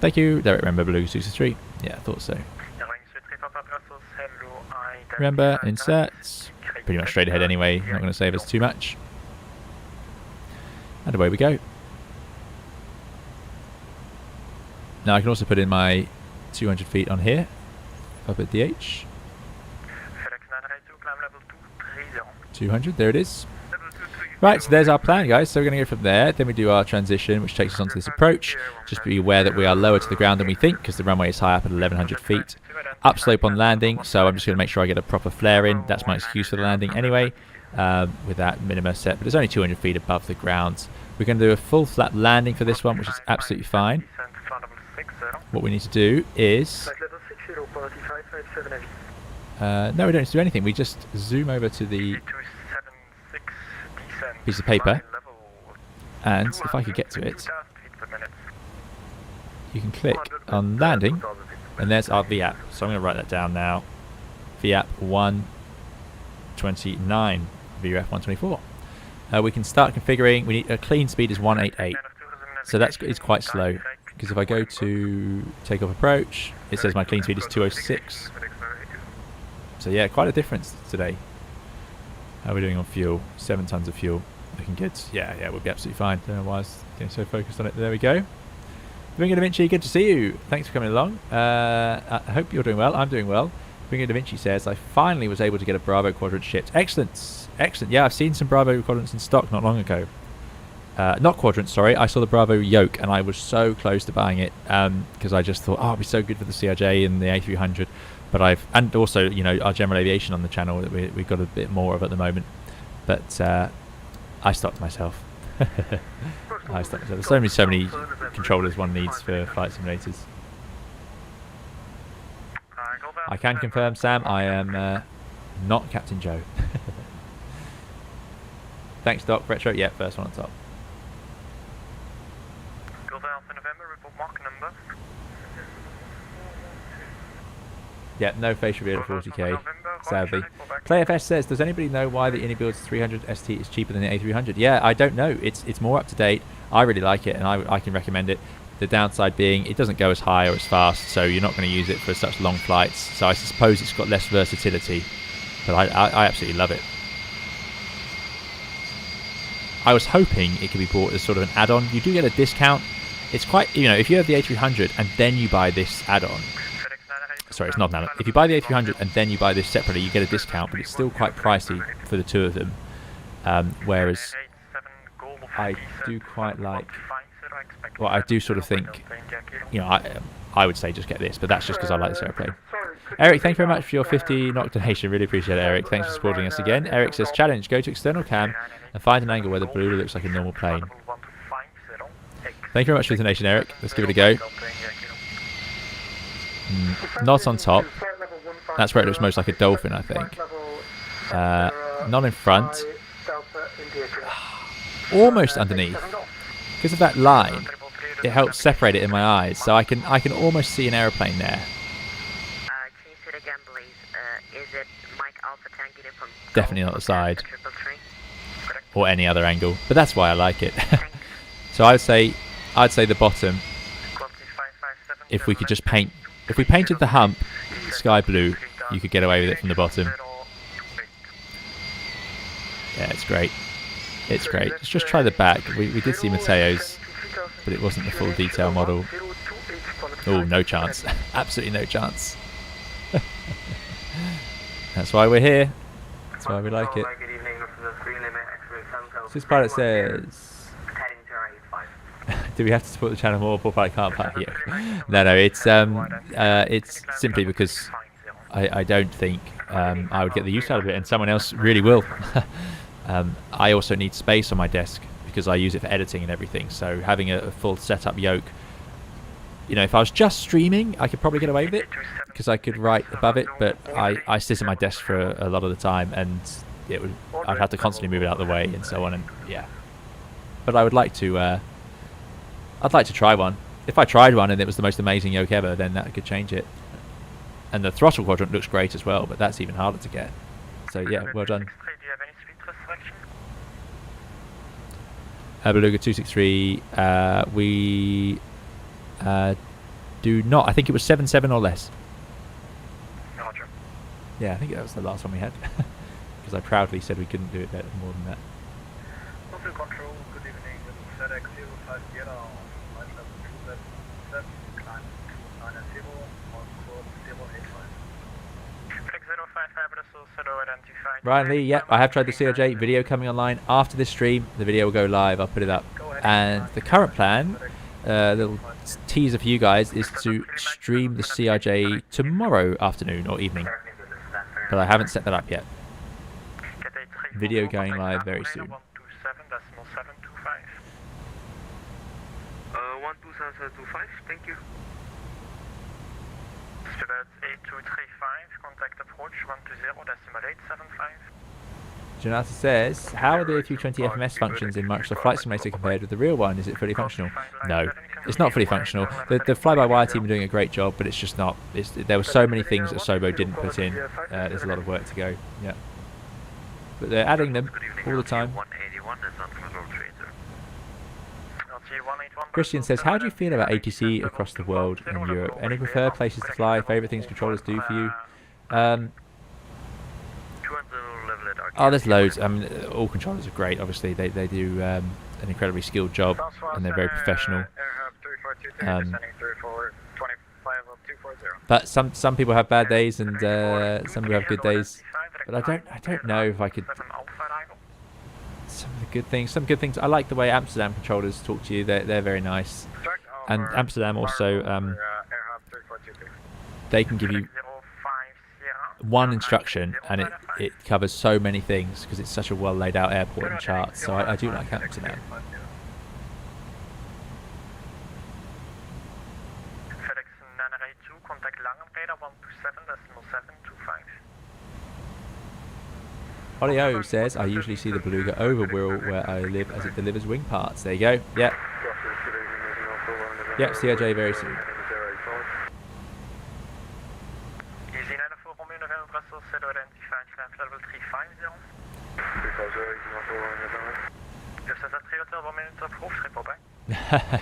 Thank you. Direct Remba Beluga 263. Yeah, I thought so. Remba, inserts. Pretty much straight ahead anyway. Not going to save us too much. And away we go. Now I can also put in my 200 feet on here. Up at DH. 200, there it is. Right, so there's our plan, guys. So we're going to go from there. Then we do our transition, which takes us onto this approach. Just be aware that we are lower to the ground than we think, because the runway is high up at 1,100 feet. Upslope on landing, so I'm just going to make sure I get a proper flare in. That's my excuse for the landing anyway, with that minima set. But it's only 200 feet above the ground. We're going to do a full flat landing for this one, which is absolutely fine. What we need to do is... no, we don't need to do anything. We just zoom over to the piece of paper, and if I could get to it, you can click on landing, and there's our VAP. So I'm going to write that down now. VAP 129, VAP 124. We can start configuring. We need a clean speed is 188, so it's quite slow, because if I go to takeoff approach, it says my clean speed is 206. So yeah, quite a difference today. How are we doing on fuel? 7 tons of fuel. Looking good. Yeah, we'll be absolutely fine. Don't know why I was getting so focused on it. There we go. Bringer Da Vinci, good to see you. Thanks for coming along. I hope you're doing well. I'm doing well. Bringer Da Vinci says, I finally was able to get a Bravo quadrant shipped. Excellent. Excellent. Yeah, I've seen some Bravo quadrants in stock not long ago. Not quadrants, sorry. I saw the Bravo yoke, and I was so close to buying it, because I just thought, it'd be so good for the CRJ and the A300. But and also, our general aviation on the channel that we've got a bit more of at the moment. But I stopped myself. There's so many controllers one needs for flight simulators. I can confirm, Sam, I am not Captain Joe. Thanks, Doc. Retro, yeah, first one on top. Yeah, no face reveal at 40k, sadly. ClayFS says, does anybody know why the Unibuild's 300 ST is cheaper than the A300? Yeah, I don't know. It's more up to date. I really like it, and I can recommend it. The downside being it doesn't go as high or as fast, so you're not going to use it for such long flights. So I suppose it's got less versatility, but I absolutely love it. I was hoping it could be bought as sort of an add-on. You do get a discount. It's quite, if you have the A300 and then you buy this add-on, sorry, it's not nano. If you buy the A300 and then you buy this separately, you get a discount, but it's still quite pricey for the two of them. Whereas I do quite like, well, I do sort of think, you know, I would say just get this, but that's just because I like this airplane. Eric, thank you very much for your 50 knock donation. Really appreciate it, Eric. Thanks for supporting us again. Eric says, challenge, go to external cam and find an angle where the Beluga looks like a normal plane. Thank you very much for the donation, Eric. Let's give it a go. Not on top. That's where it looks most like a dolphin, I think. Not in front. Almost underneath. Because of that line, it helps separate it in my eyes, so I can almost see an aeroplane there.
Can you say it again, please? Is it Mike Alpha Tank Uniform?
Definitely not the side. Or any other angle. But that's why I like it. So I'd say the bottom. If we could just paint, if we painted the hump sky blue, you could get away with it from the bottom. Yeah, it's great. It's great. Let's just try the back. We did see Mateo's, but it wasn't the full detail model. Oh, no chance. Absolutely no chance. That's why we're here. That's why we like it. So this pilot says, do we have to support the channel more? Poor pilot can't part here. No, it's simply because I don't think I would get the use out of it, and someone else really will. I also need space on my desk because I use it for editing and everything. So having a full setup yoke, you know, if I was just streaming, I could probably get away with it because I could write above it. But I sit at my desk for a lot of the time, and I'd have to constantly move it out of the way and so on. And yeah, but I would like to. I'd like to try one. If I tried one and it was the most amazing yoke ever, then that could change it. And the throttle quadrant looks great as well, but that's even harder to get. So yeah, well done. Beluga 263, we do not. I think it was 7.7 or less.
Roger.
Yeah, I think that was the last one we had. Because I proudly said we couldn't do it better more than that.
Local control, good evening. FedEx 050, flight level 277, climb 290, on code 085. FedEx 055, Bristol, Sedo identified.
Ryan Lee, yep, I have tried the CRJ video coming online after this stream. The video will go live. I'll put it up. And the current plan, little teaser for you guys, is to stream the CRJ tomorrow afternoon or evening. But I haven't set that up yet. Video going live very soon.
12725, thank you.
About 8235, contact approach 120.875.
Jonathan says, how are the A320 FMS functions in Microsoft Flight Simulator compared with the real one? Is it fully functional? No, it's not fully functional. The fly-by-wire team are doing a great job, but it's just not. There were so many things that Sobo didn't put in. There's a lot of work to go. Yeah, but they're adding them all the time. Christian says, how do you feel about ATC across the world in Europe? Any preferred places to fly? Favourite things controllers do for you? Oh, there's loads. I mean, all controllers are great. Obviously, they do an incredibly skilled job, and they're very professional. But some people have bad days, and some people have good days. But I don't know if I could. Some good things. I like the way Amsterdam controllers talk to you. They're very nice, and Amsterdam also they can give you one instruction and it covers so many things because it's such a well laid out airport and charts. So I do like Amsterdam. Olio says, I usually see the Beluga over Wirral where I live as it delivers wing parts. There you go. Yep. Yep, CRJ very soon.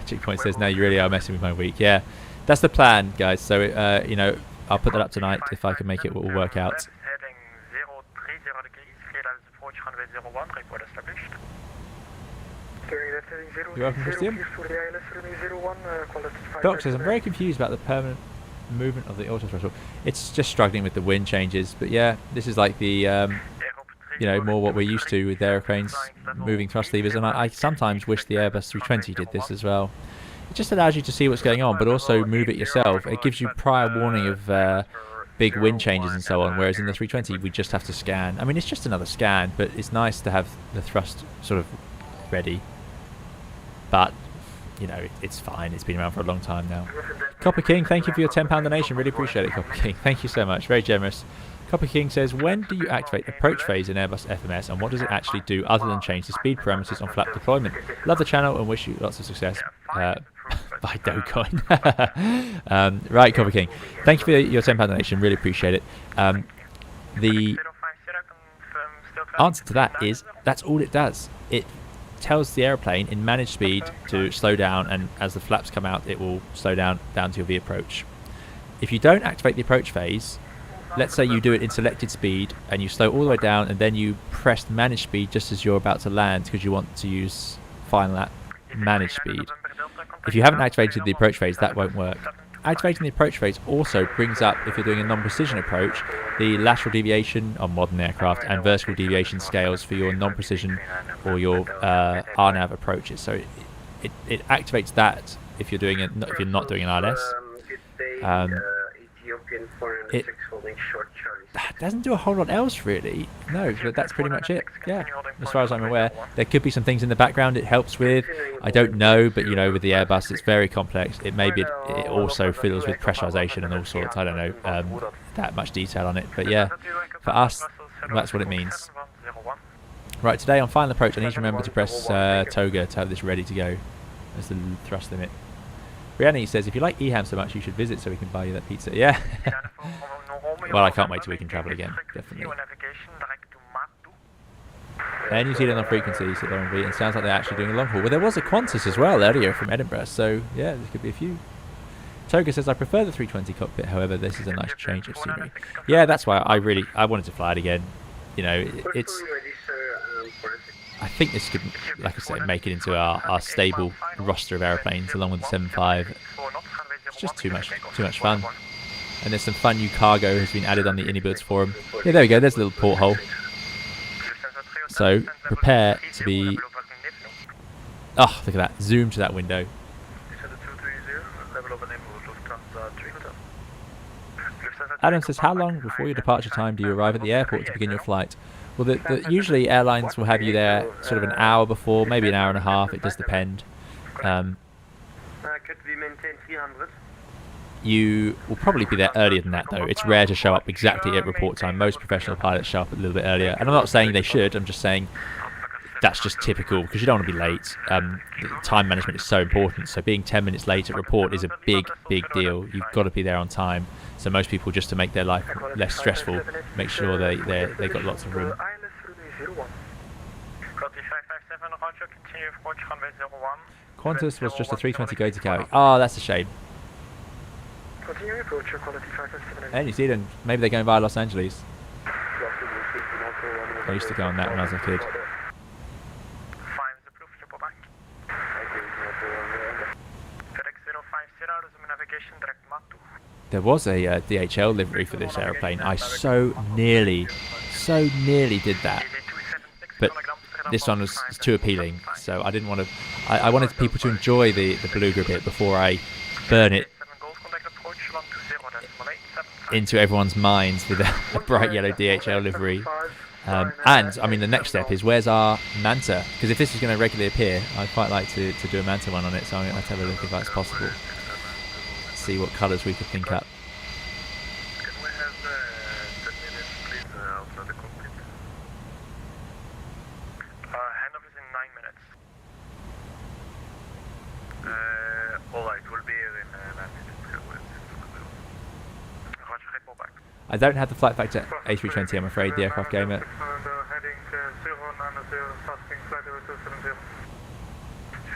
Checkpoint says, no, you really are messing with my week. Yeah, that's the plan, guys. So, you know, I'll put that up tonight if I can make it all work out. You're welcome, Christian. Doc says, I'm very confused about the permanent movement of the auto throttle. It's just struggling with the wind changes, but yeah, this is like the you know, more what we're used to with aeroplanes moving thrust levers, and I sometimes wish the Airbus 320 did this as well. It just allows you to see what's going on, but also move it yourself. It gives you prior warning of big wind changes and so on, whereas in the 320 we just have to scan. I mean, it's just another scan, but it's nice to have the thrust sort of ready. But you know, it's fine. It's been around for a long time now. Copper King, thank you for your £10 donation. Really appreciate it, Copper King. Thank you so much. Very generous. Copper King says, when do you activate approach phase in Airbus FMS, and what does it actually do other than change the speed parameters on flap deployment? Love the channel and wish you lots of success. By Dogecoin. Right, Copper King. Thank you for your £10 donation. Really appreciate it. The answer to that is that's all it does. It tells the aeroplane in managed speed to slow down, and as the flaps come out, it will slow down to your V approach. If you don't activate the approach phase, let's say you do it in selected speed and you slow all the way down and then you press manage speed just as you're about to land because you want to use final at manage speed. If you haven't activated the approach phase, that won't work. Activating the approach phase also brings up, if you're doing a non-precision approach, the lateral deviation on modern aircraft and vertical deviation scales for your non-precision or your RNAV approaches. So it activates that if you're doing it, if you're not doing an RLS. It doesn't do a whole lot else really, no, but that's pretty much it. Yeah, as far as I'm aware. There could be some things in the background it helps with, I don't know, but you know, with the Airbus it's very complex. It maybe it also fiddles with pressurization and all sorts. I don't know that much detail on it, but yeah, for us that's what it means. Right, today on final approach I need to remember to press Toga to have this ready to go as the thrust limit. Brianna says, if you like EHAM so much, you should visit so we can buy you that pizza. Yeah. Well, I can't wait till we can travel again, definitely. Air New Zealand on frequency, said Lauren V, and sounds like they're actually doing a long haul. Well, there was a Qantas as well earlier from Edinburgh, so yeah, there could be a few. Toga says, I prefer the 320 cockpit, however, this is a nice change of scenery. Yeah, that's why I wanted to fly it again. You know, it's... I think this could, like I say, make it into our stable roster of aeroplanes along with the 7.5. It's just too much fun. And there's some fun new cargo has been added on the Inibirds forum. Yeah, there we go. There's a little porthole. So prepare to be. Oh, look at that! Zoom to that window. Adam says, how long before your departure time do you arrive at the airport to begin your flight? Well, usually airlines will have you there sort of an hour before, maybe an hour and a half. It does depend.
Could we maintain 300?
You will probably be there earlier than that, though. It's rare to show up exactly at report time. Most professional pilots show up a little bit earlier. And I'm not saying they should. I'm just saying that's just typical because you don't want to be late. Time management is so important. So being 10 minutes late at report is a big, big deal. You've got to be there on time. So most people, just to make their life less stressful, make sure they got lots of room. Qantas was just a 320 go to Cali. Oh, that's a shame. Hey, New Zealand, maybe they're going via Los Angeles. I used to go on that when I was a kid. There was a DHL livery for this aeroplane. I so nearly did that, but this one was too appealing, so I didn't want to. I wanted people to enjoy the Beluga a bit before I burn it into everyone's minds with a bright yellow DHL livery. And I mean, the next step is, where's our Manta? Because if this is going to regularly appear, I'd quite like to do a Manta one on it, so I'm going to have to have a look if that's possible. See what colours we could think up.
Can we have 10 minutes, please, outside the cockpit? Handoff is in 9 minutes. Alright, we'll be here in 9 minutes. Roger, report back.
I don't have the flight factor A320, I'm afraid, the aircraft gamer.
Heading 090, starting flight 0270.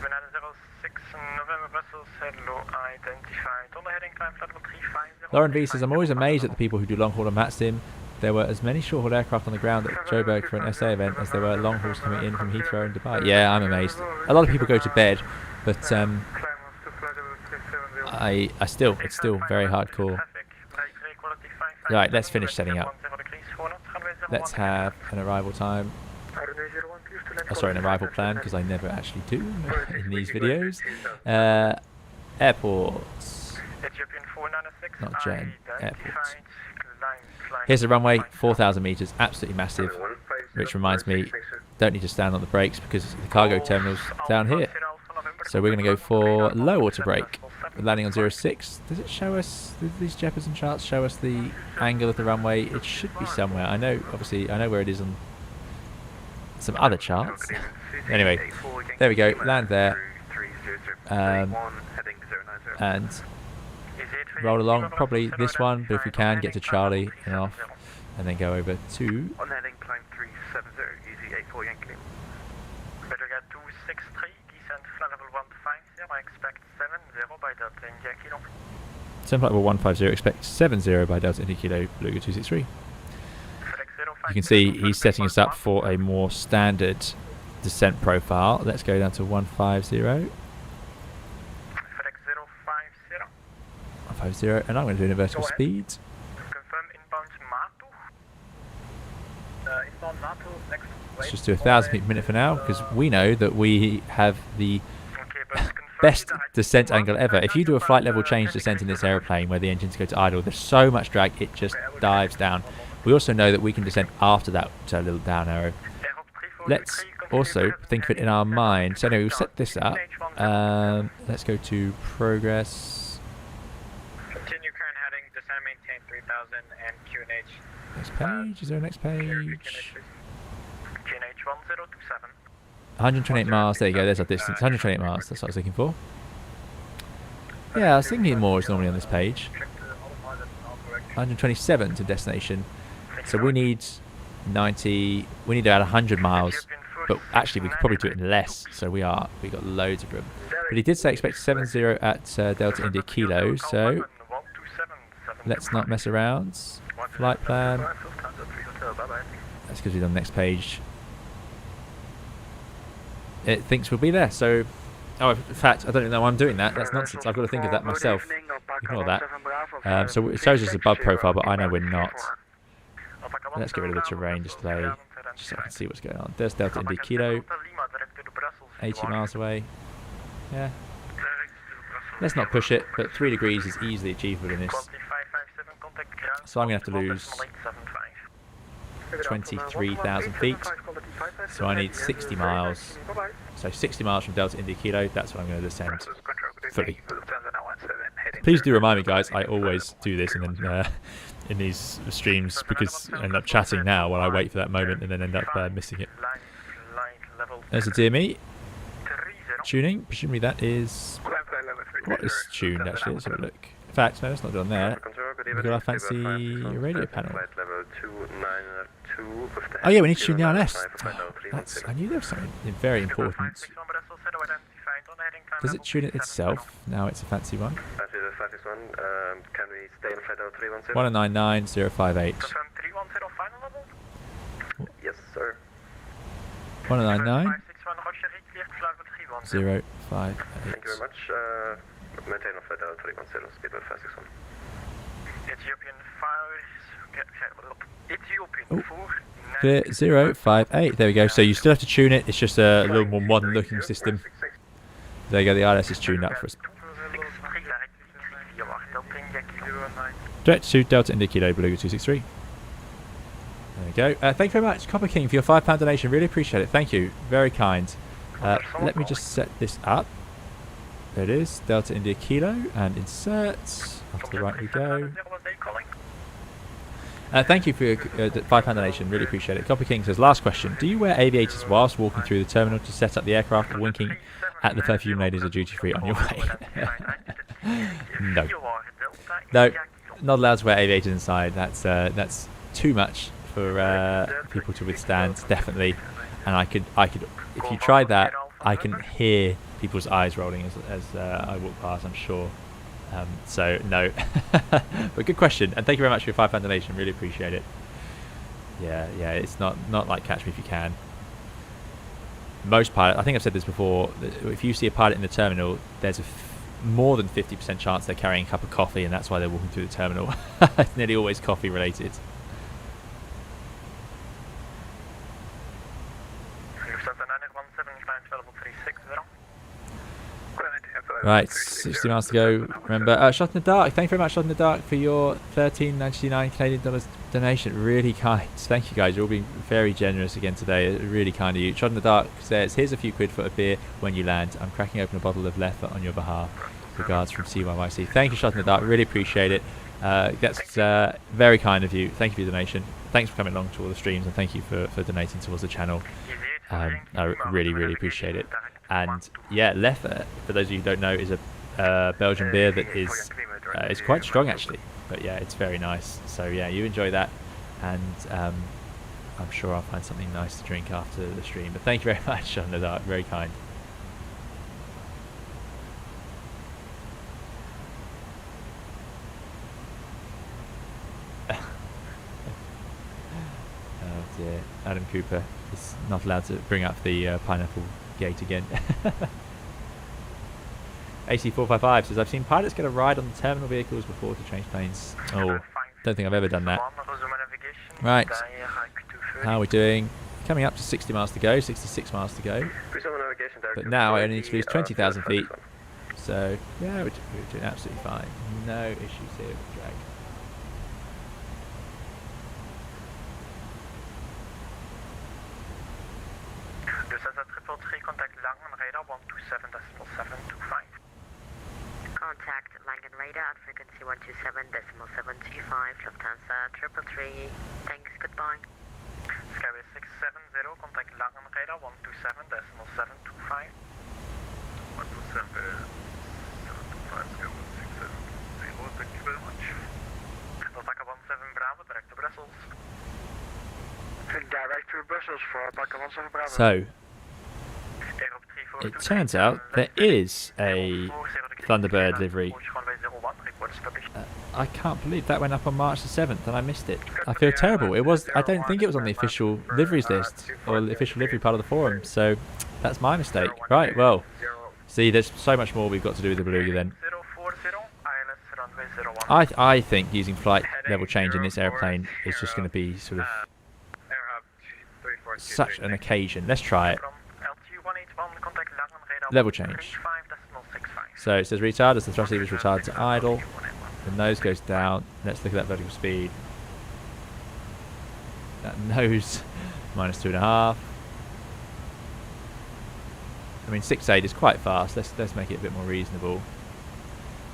706 November vessels, hello, identified. On the heading climb flight 350.
Lauren V says, I'm always amazed at the people who do long haul on MatSim. There were as many short haul aircraft on the ground at Joburg for an SA event as there were long hauls coming in from Heathrow and Dubai. Yeah, I'm amazed. A lot of people go to bed, but it's still very hardcore. Right, let's finish setting up. Let's have an arrival time. Oh, sorry, an arrival plan, because I never actually do in these videos. Airports. Not Jen. Airports. Here's the runway, 4,000 meters, absolutely massive. Which reminds me, don't need to stand on the brakes because the cargo terminal's down here. So we're going to go for low water brake. We're landing on 06. Does it show us, do these Jefferson charts show us the angle of the runway? It should be somewhere. I know, obviously, I know where it is on some other charts. Anyway, there we go, land there. And roll along, probably this one, but if we can, get to Charlie and off. And then go over to...
On heading climb 370, easy 84 Yankee. Beluga 263, descent flight level 150, I expect 70 by Delta India Kilo.
Flight level 150, expect 70 by Delta India Kilo, Beluga 263. You can see he's setting us up for a more standard descent profile. Let's go down to 150. 150, and I'm going to do a vertical speed. Let's just do 1,000 feet per minute for now, because we know that we have the best descent angle ever. If you do a flight level change descent in this aeroplane where the engines go to idle, there's so much drag, it just dives down. We also know that we can descend after that little down arrow. Let's also think of it in our mind. So anyway, we'll set this up. Let's go to progress.
Continue current heading, descend, maintain 3,000 and QNH.
Next page, is there a next page?
QNH 1027.
128 miles, there you go, there's our distance. 128 miles, that's what I was looking for. Yeah, I was thinking more is normally on this page. 127 to destination. So we need 90, we need about 100 miles. But actually we could probably do it in less, so we got loads of room. But he did say expect 70 at Delta India Kilo, so let's not mess around. Flight plan. That's because we're on the next page. It thinks we'll be there, so... Oh, in fact, I don't even know why I'm doing that. That's nonsense. I've got to think of that myself. Ignore that. So it shows us above profile, but I know we're not. Let's get rid of the terrain display, just so I can see what's going on. There's Delta India Kilo. 80 miles away. Yeah. Let's not push it, but 3 degrees is easily achievable in this. So I'm going to have to lose 23,000 feet. So I need 60 miles. So 60 miles from Delta India Kilo, that's what I'm going to descend fully. Please do remind me, guys, I always do this and then in these streams, because I end up chatting now while I wait for that moment and then end up missing it. There's a DME. Tuning, presumably that is... What is tuned actually? Let's have a look. In fact, no, that's not done there. We've got our fancy radio panel. Oh yeah, we need to tune the RNS. That's, I knew there was something very important. Does it tune it itself? Now it's a fancy one. 199.058.
Yes, sir.
199.058.
Thank you very much. Maintain on flight 310, speed 561.
Oh, clear 058. There we go. So you still have to tune it. It's just a little more modern looking system. There you go. The ILS is tuned up for us. Direct to Delta India Kilo, Beluga 263. There we go. Thank you very much, Copper King, for your £5 donation. Really appreciate it. Thank you. Very kind. Let me just set this up. There it is. Delta India Kilo and insert. Off to the right we go. Thank you for your £5 donation. Really appreciate it. Copper King says, last question. Do you wear aviators whilst walking through the terminal to set up the aircraft or winking at the perfume ladies or duty free on your way? No. No. Not allowed to wear aviators inside. That's too much for people to withstand, definitely. And I could, if you tried that, I can hear people's eyes rolling as I walk past, I'm sure. So no. But good question, and thank you very much for your £5 donation. Really appreciate it. Yeah, it's not like Catch Me If You Can. Most pilots, I think I've said this before, if you see a pilot in the terminal, there's more than 50% chance they're carrying a cup of coffee, and that's why they're walking through the terminal. It's nearly always coffee related. Right, 60 miles to go. Remember, Shot in the Dark. Thank you very much, Shot in the Dark, for your $13.99 Canadian dollars donation. Really kind. Thank you, guys. You're all being very generous again today. Really kind of you. Shot in the Dark says, "Here's a few quid for a beer when you land. I'm cracking open a bottle of Leffe on your behalf. Regards from CYYC." Thank you, Shot in the Dark. Really appreciate it. That's very kind of you. Thank you for your donation. Thanks for coming along to all the streams, and thank you for donating towards the channel. I really, really appreciate it. And yeah, Leffe, for those of you who don't know, is a Belgian beer that is quite strong actually. But yeah, it's very nice. So yeah, you enjoy that, and I'm sure I'll find something nice to drink after the stream. But thank you very much, Shot in the Dark. Very kind. Oh dear, Adam Cooper is not allowed to bring up the pineapple gate again. AC455 says, "I've seen pilots get a ride on the terminal vehicles before to change planes." Oh, don't think I've ever done that. Right, how are we doing? Coming up to 60 miles to go, 66 miles to go. But now I only need to lose 20,000 feet. So yeah, we're doing absolutely fine. No issues here with drag.
Contact Langen Radar at frequency 127.725, Lufthansa 333. Thanks, goodbye.
Skyway 670, contact Langen Radar 127.725. 127.725, Skyway 670, thank you very much. Osaka 17 Bravo, direct to Brussels. Direct to Brussels for Osaka 17 Bravo.
So it turns out there is a Thunderbird livery. I can't believe that went up on March the 7th and I missed it. I feel terrible. I don't think it was on the official liveries list or the official livery part of the forum, so that's my mistake. Right, well, see, there's so much more we've got to do with the Beluga then. I think using flight level change in this airplane is just going to be sort of such an occasion. Let's try it. Level change. So it says retard as the thrust lever is retarded to idle. The nose goes down. Let's look at that vertical speed. That nose minus 2.5. I mean 6.8 is quite fast. Let's make it a bit more reasonable.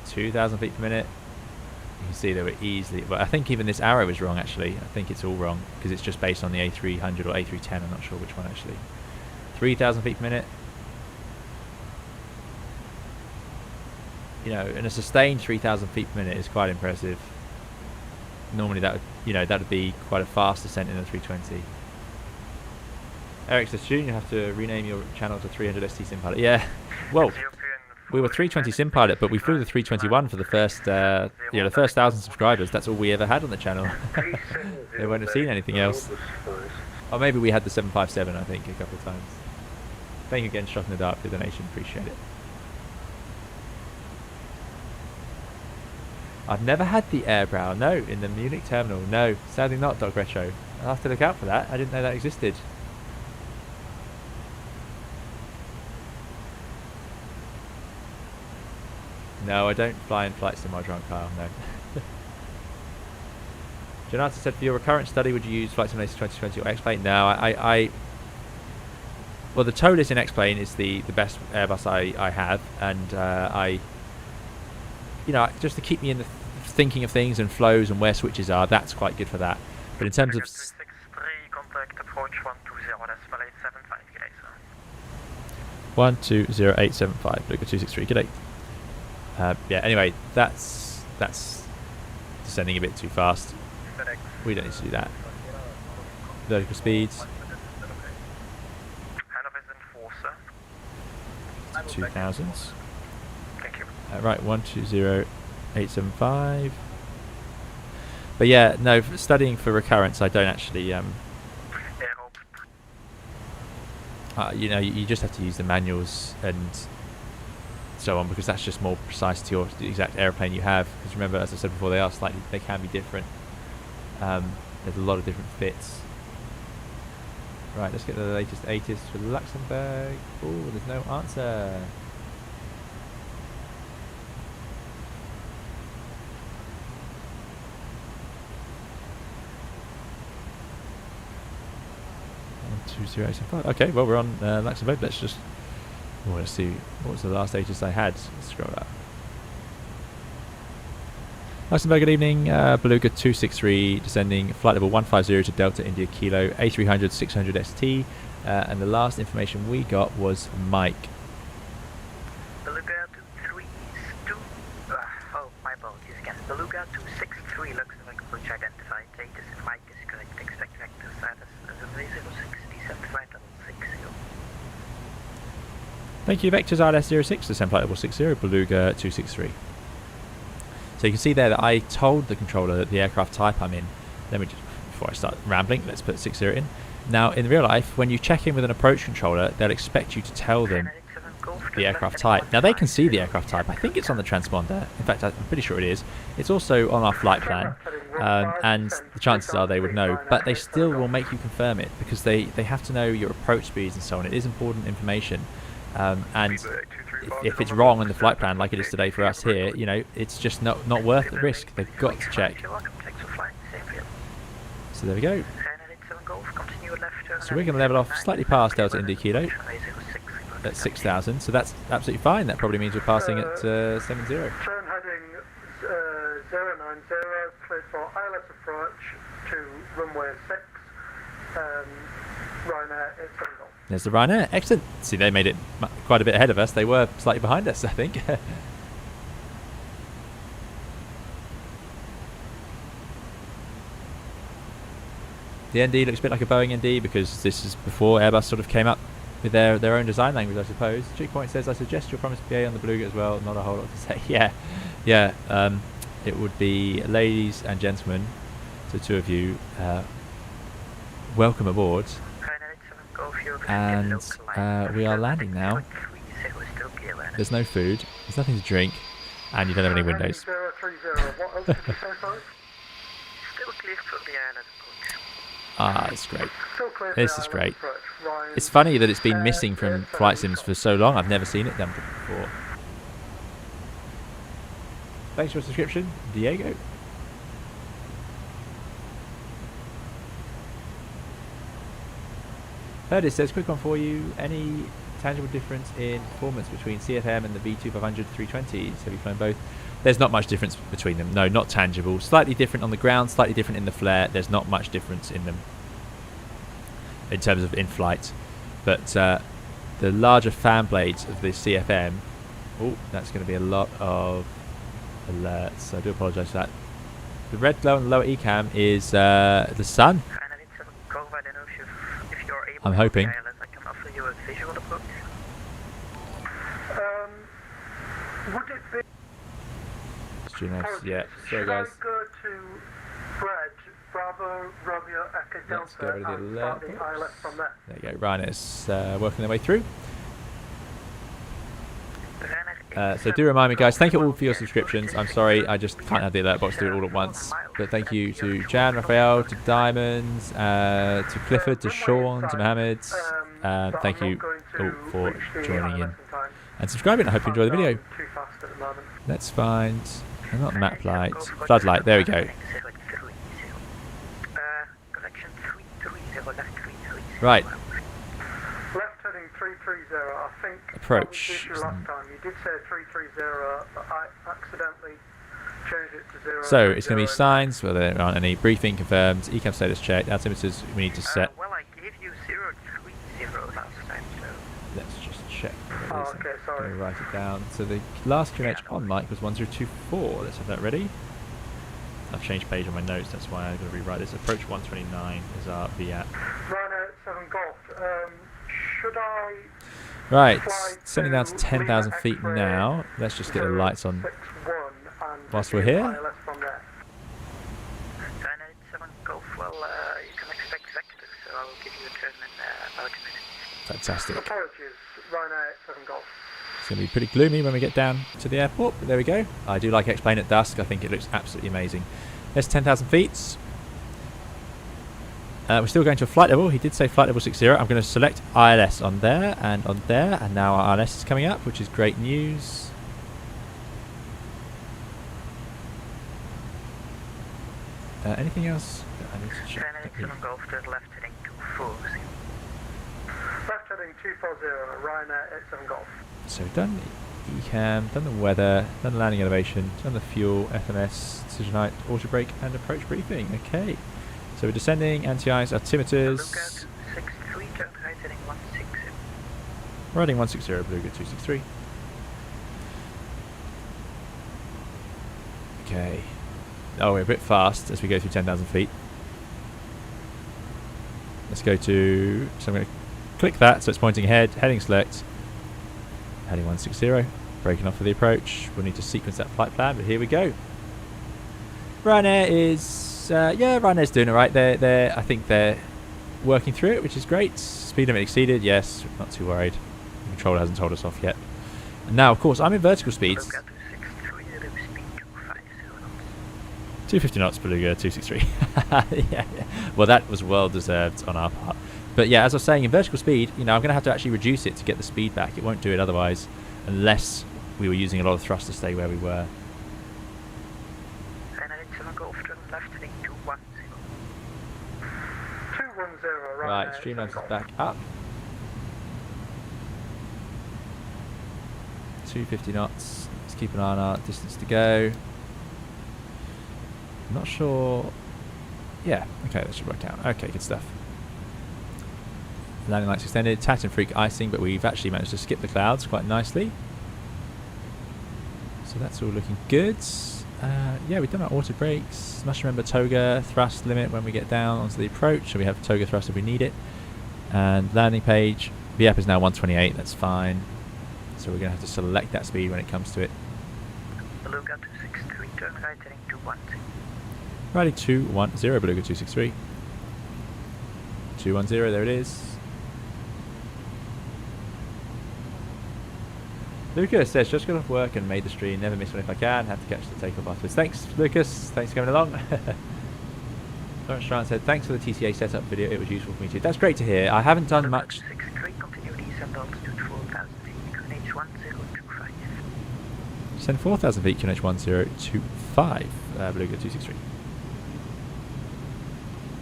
2,000 feet per minute. You can see they were easily. But I think even this arrow is wrong actually. I think it's all wrong because it's just based on the A300 or A310. I'm not sure which one actually. 3,000 feet per minute. You know, and a sustained 3,000 feet per minute is quite impressive. Normally that would be quite a fast descent in a 320. Eric says, "Soon you have to rename your channel to 300ST Sim Pilot." Yeah, well, we were 320 Sim Pilot, but we flew the 321 for the first, the first 1,000 subscribers. That's all we ever had on the channel. They won't have seen anything else. Or maybe we had the 757, I think, a couple of times. Thank you again, Shot in the Dark, for the donation. Appreciate it. I've never had the airbrow, no, in the Munich terminal, no, sadly not, Doc Retro. I'll have to look out for that, I didn't know that existed. No, I don't fly in flight sim while drunk, Kyle, no. Jonathan said, for your recurrent study, would you use Flight Simulator 2020 or X-Plane? No, well, the Toliss in X-Plane is the best Airbus I have, and just to keep me in the thinking of things and flows and where switches are, that's quite good for that. But in terms of 120875, Beluga 263, g'day. Yeah, anyway, that's descending a bit too fast. We don't need to do that. Vertical speeds. 2000s. Right, 120875. But yeah, no, studying for recurrence, I don't actually. You just have to use the manuals and so on, because that's just more precise to the exact airplane you have. Because remember, as I said before, they can be different. There's a lot of different fits. Right, let's get the latest ATIS for Luxembourg. Oh, there's no answer. Okay, well, we're on Luxembourg. Let's just let's see what was the last ATIS I had. Let's scroll up. Luxembourg, good evening. Beluga 263 descending flight level 150 to Delta India Kilo A300-600ST, and the last information we got was Mike.
Beluga 232. Oh, my apologies again. Beluga 263 Luxembourg approach identified. Status if Mike is correct. Expect vector status as a 3060 flight level 60.
Thank you. Vectors RS06 descend flight level 60 Beluga 263. So you can see there that I told the controller that the aircraft type I'm in. Let me just, before I start rambling, let's put 60 in. Now, in real life, when you check in with an approach controller, they'll expect you to tell them the aircraft type. Now, they can see the aircraft type. I think it's on the transponder. In fact, I'm pretty sure it is. It's also on our flight plan, and the chances are they would know. But they still will make you confirm it, because they have to know your approach speeds and so on. It is important information. And if it's wrong on the flight plan, like it is today for us here, you know, it's just not worth the risk. They've got to check. So there we go. So we're going to level off slightly past Delta India Kilo at 6,000. So that's absolutely fine. That probably means we're passing at 70.
Turn heading 090, cleared for ILS approach to runway 6. Ryanair 87 Golf.
There's the Ryanair. Excellent. See, they made it quite a bit ahead of us. They were slightly behind us, I think. The ND looks a bit like a Boeing ND, because this is before Airbus sort of came up with their own design language, I suppose. Checkpoint says, I suggest your promised PA on the Beluga as well. Not a whole lot to say. Yeah. It would be, ladies and gentlemen, to two of you, welcome aboard. And we are landing now. There's no food, there's nothing to drink, and you don't have any windows.
What else did you say, sorry?
Ah, it's great.
Still clear for
This
the
is
ILS
great.
approach. Ryan,
It's funny that it's been missing from flight sims for so long. I've never seen it done before. Thanks for your subscription, Diego. Heard it says, quick one for you. Any tangible difference in performance between CFM and the V2500 320s? Have you flown both? There's not much difference between them. No, not tangible. Slightly different on the ground, slightly different in the flare. There's not much difference in them in terms of in-flight. But the larger fan blades of the CFM, oh, that's going to be a lot of alerts. I do apologise for that. The red glow on the lower ECAM is the sun. I'm hoping.
would it be...
Yeah, sorry
Should
guys.
I go to Fred, Bravo, Romeo, Echo,
Let's go
Delta,
to the
and
left.
start the ILS from there?
There you go, Ryanair's working their way through. So do remind me, guys, thank you all for your subscriptions. I'm sorry, I just can't have the alert box do it all at once. But thank you to Jan, Raphael, to Diamonds, to Clifford, to Sean, to Mohammed. Thank you all for joining in and subscribing. I hope you enjoy the video.
Too fast at the moment.
Let's find, not map light, floodlight, there we go. Right.
Left heading 330, I think.
Approach.
That was the issue last time. You did say 330, but I accidentally changed it to 0.
So it's going to be signs where there aren't any. Briefing confirmed. ECAM status checked. Altimeters we need to set.
Well, I gave you 030 last time, so...
Let's just check.
Oh, okay, sorry.
Going to write it down. So the last QNH on mic was 1024. Let's have that ready. I've changed page on my notes. That's why I've got to rewrite this. Approach 129 is our VAP.
Ryanair 7 Golf. Should I...
Right,
fly
sending down to 10,000 feet
X-ray
now. Let's just get the lights on
061 and
whilst we're
begin
here.
ILS from there?
Ryanair 7 Golf, well, you can expect vector, so I'll give you a turn in about a minute.
Fantastic.
Apologies, Ryanair 7 Golf.
It's going to be pretty gloomy when we get down to the airport, but there we go. I do like X-Plane at dusk. I think it looks absolutely amazing. There's 10,000 feet. We're still going to a flight level. He did say flight level 60. I'm going to select ILS on there, and now our ILS is coming up, which is great news. Anything else? I need to check.
Golf to the left heading 240.
Left heading 240, Ryanair 87 Golf.
So we've done ECAM, done the weather, done the landing elevation, done the fuel, FMS, decision height, auto brake, and approach briefing. Okay. So we're descending, anti-ice, altimeters.
Beluga 263, turn right heading 160.
Riding 160, Beluga 263. Okay. Oh, we're a bit fast as we go through 10,000 feet. Let's go to... So I'm going to click that, so it's pointing ahead, heading select. Heading 160, breaking off for the approach. We'll need to sequence that flight plan, but here we go. Ryanair is... yeah, Ryanair's doing all right. I think they're working through it, which is great. Speed limit exceeded, yes, not too worried. The controller hasn't told us off yet. And now, of course, I'm in vertical speeds. 250 knots, Beluga 263. Yeah. Well, that was well deserved on our part. But yeah, as I was saying, in vertical speed, I'm going to have to actually reduce it to get the speed back. It won't do it otherwise, unless we were using a lot of thrust to stay where we were. Right, Streamlines is back up. 250 knots. Let's keep an eye on our distance to go. I'm not sure. Yeah, okay, that should work out. Okay, good stuff. Landing lights extended, Tatin freak icing, but we've actually managed to skip the clouds quite nicely. So that's all looking good. Yeah, we've done our auto brakes. Must remember toga thrust limit when we get down onto the approach, so we have toga thrust if we need it. And landing page, VAP is now 128, that's fine. So we're going to have to select that speed when it comes to it.
Beluga 263, turn right heading 210.
Riding 210, Beluga 263. 210, there it is. Lucas says, just got off work and made the stream, never miss one if I can, have to catch the takeoff afterwards. Thanks, Lucas, thanks for coming along. Lawrence Strand said, thanks for the TCA setup video, it was useful for me too. That's great to hear. I haven't done much.
63, continue descent altitude 4,000 feet, QNH 1025.
Send 4,000 feet, QNH 1025, Beluga 263.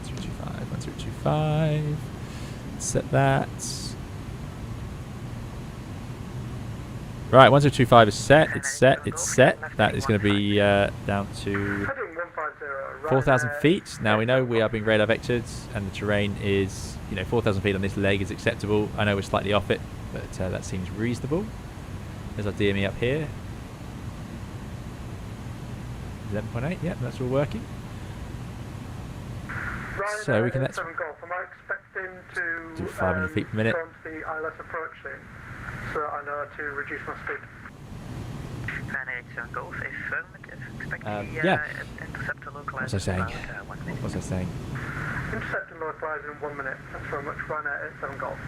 1025, set that. Right, 1025 is set, it's set, it's set. That is going to be down to 4,000 feet. Now we know we are being radar vectored and the terrain is, 4,000 feet on this leg is acceptable. I know we're slightly off it, but that seems reasonable. There's our DME up here. 11.8, yep, that's all working. So we can let's
am I expecting to
do 500 feet per minute.
go onto the ILS approach soon, so I know to reduce my speed.
Golf, affirmative. Expect
yeah.
Interceptor localized.
What was I saying? What was I saying?
Interceptor localized in 1 minute. That's very much Ryanair 87 Golf.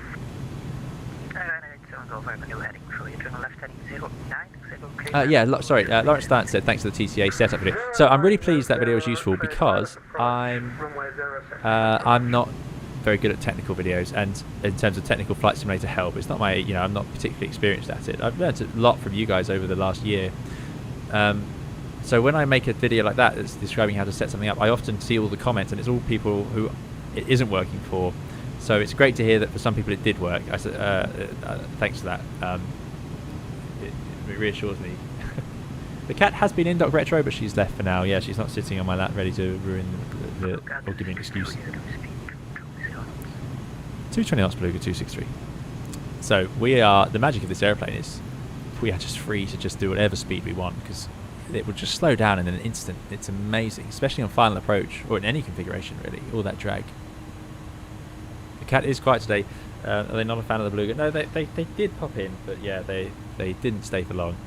Ryanair 87 Golf, I have a new heading for you. Turn left heading 09.
Yeah, sorry, Lawrence Stant said thanks for the TCA setup video. So I'm really pleased that video was useful because I'm not very good at technical videos, and in terms of technical flight simulator help, it's not my, I'm not particularly experienced at it. I've learned a lot from you guys over the last year. So when I make a video like that that's describing how to set something up, I often see all the comments and it's all people who it isn't working for. So it's great to hear that for some people it did work. I said, thanks for that. It reassures me. The cat has been in Doc Retro, but she's left for now. Yeah, she's not sitting on my lap ready to ruin or give me an excuse. 220 knots, Beluga 263. So the magic of this airplane is we are just free to just do whatever speed we want, because it will just slow down in an instant. It's amazing, especially on final approach or in any configuration really, all that drag. The cat is quiet today. Are they not a fan of the Beluga? No, they did pop in, but yeah, they didn't stay for long.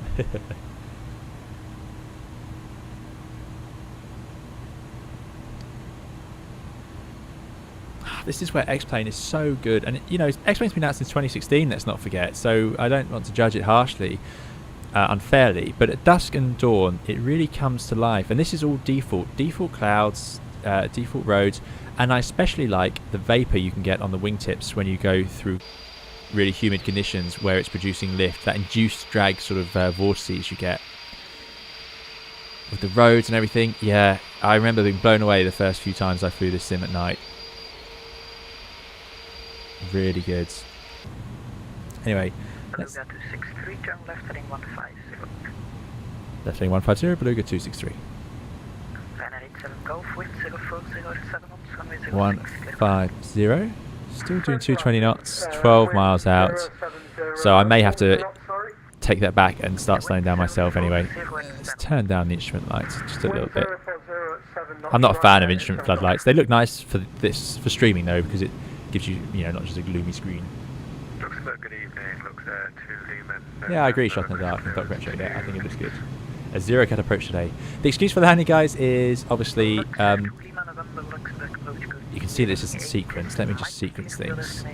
this is where X-Plane is so good. And, you know, X-Plane's been out since 2016, let's not forget. So I don't want to judge it harshly, unfairly. But at dusk and dawn, it really comes to life. And this is all default. Default clouds, default roads. And I especially like the vapor you can get on the wingtips when you go through really humid conditions where it's producing lift. That induced drag sort of vortices you get. With the roads and everything, yeah, I remember being blown away the first few times I flew this sim at night. Really good. Anyway, let's...
Beluga 263, turn left heading 150.
Left heading 150, Beluga 263.
987 Golf, wind 040 at 7 knots, runway 06.
150. Still doing 220 knots, 12 miles out. So I may have to take that back and start slowing down myself anyway. Let's turn down the instrument lights just a little bit. I'm not a fan of instrument floodlights. They look nice for for streaming though, because it gives you, you know, not just a gloomy screen.
Luxembourg, good evening. Looks 2 Lehman.
Yeah, I agree, shot in the dark and Doc Retro there. I think it looks good. A zero cut approach today. The excuse for the landing, guys, is obviously you can see this isn't sequenced. Let me just sequence things.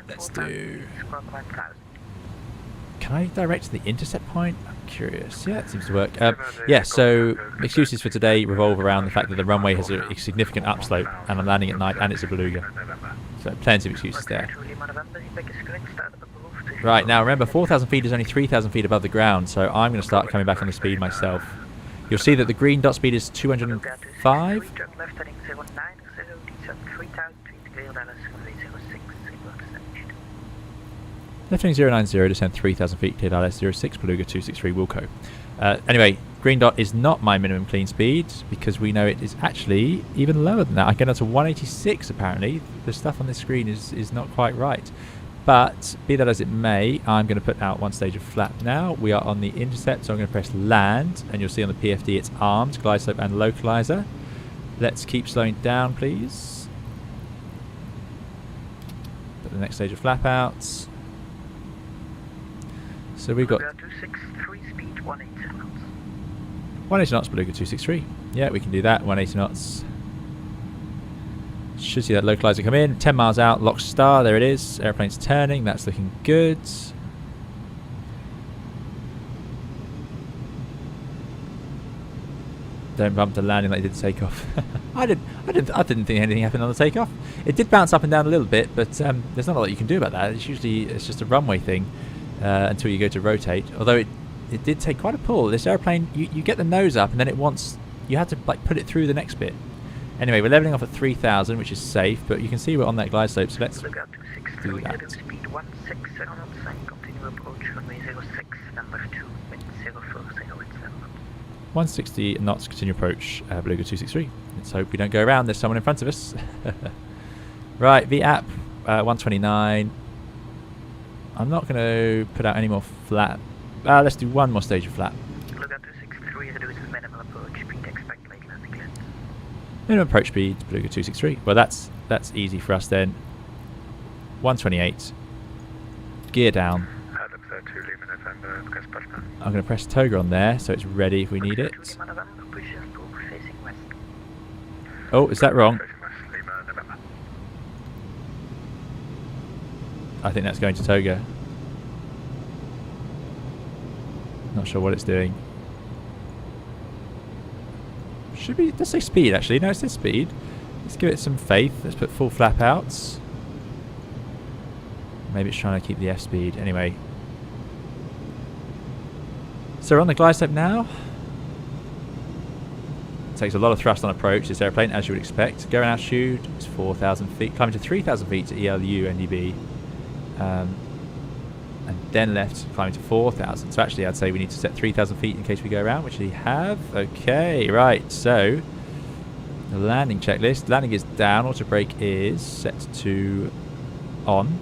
Let's do... Can I direct to the intercept point? I'm curious. Yeah, it seems to work. Yeah, so excuses for today revolve around the fact that the runway has a significant upslope and I'm landing at night and it's a Beluga. So plenty of excuses there. Right, now remember 4,000 feet is only 3,000 feet above the ground, so I'm going to start coming back on the speed myself. You'll see that the green dot speed is 205. Left heading 090, descend 3,000 feet, cleared ILS 06, Beluga 263 Wilco. Anyway, green dot is not my minimum clean speed, because we know it is actually even lower than that. I get up to 186 apparently. The stuff on this screen is not quite right. But, be that as it may, I'm going to put out one stage of flap now. We are on the intercept, so I'm going to press land, and you'll see on the PFD it's armed, glide slope and localizer. Let's keep slowing down, please. Put the next stage of flap out. So we've got
263 speed 180 knots.
180 knots, Beluga 263. Yeah, we can do that. 180 knots. Should see that localizer come in. 10 miles out, lock star. There it is. Airplane's turning. That's looking good. Don't bump the landing like it did takeoff. I didn't think anything happened on the takeoff. It did bounce up and down a little bit, but there's not a lot you can do about that. It's just a runway thing. Until you go to rotate, although it did take quite a pull. This airplane, you get the nose up and then you had to like put it through the next bit. Anyway, we're leveling off at 3,000, which is safe, but you can see we're on that glide slope, so let's do that.
Speed 160 knots and continue approach runway 06 and left 2 wind 040 at 7 knots.
160 knots, continue approach, Beluga 263. Let's hope we don't go around. There's someone in front of us. Right, VAP 129. I'm not going to put out any more flap. Let's do one more stage of flap.
Beluga 263 reduces minimal approach speed, expect late landing clearance.
Minimum approach speed, Beluga 263. Well, that's easy for us then. 128. Gear down. I'm going to press toga on there so it's ready if we need it. Oh, is that wrong? I think that's going to toga. Not sure what it's doing. Should be, let's say speed actually. No, it says speed. Let's give it some faith. Let's put full flap out. Maybe it's trying to keep the F speed. Anyway. So we're on the glide slope now. It takes a lot of thrust on approach, this airplane, as you would expect. Going altitude, it's 4,000 feet. Climbing to 3,000 feet to ELU NDB. And then left, climbing to 4,000. So actually I'd say we need to set 3,000 feet in case we go around, which we have. Okay, right, so the landing checklist. Landing is down, auto brake is set to on.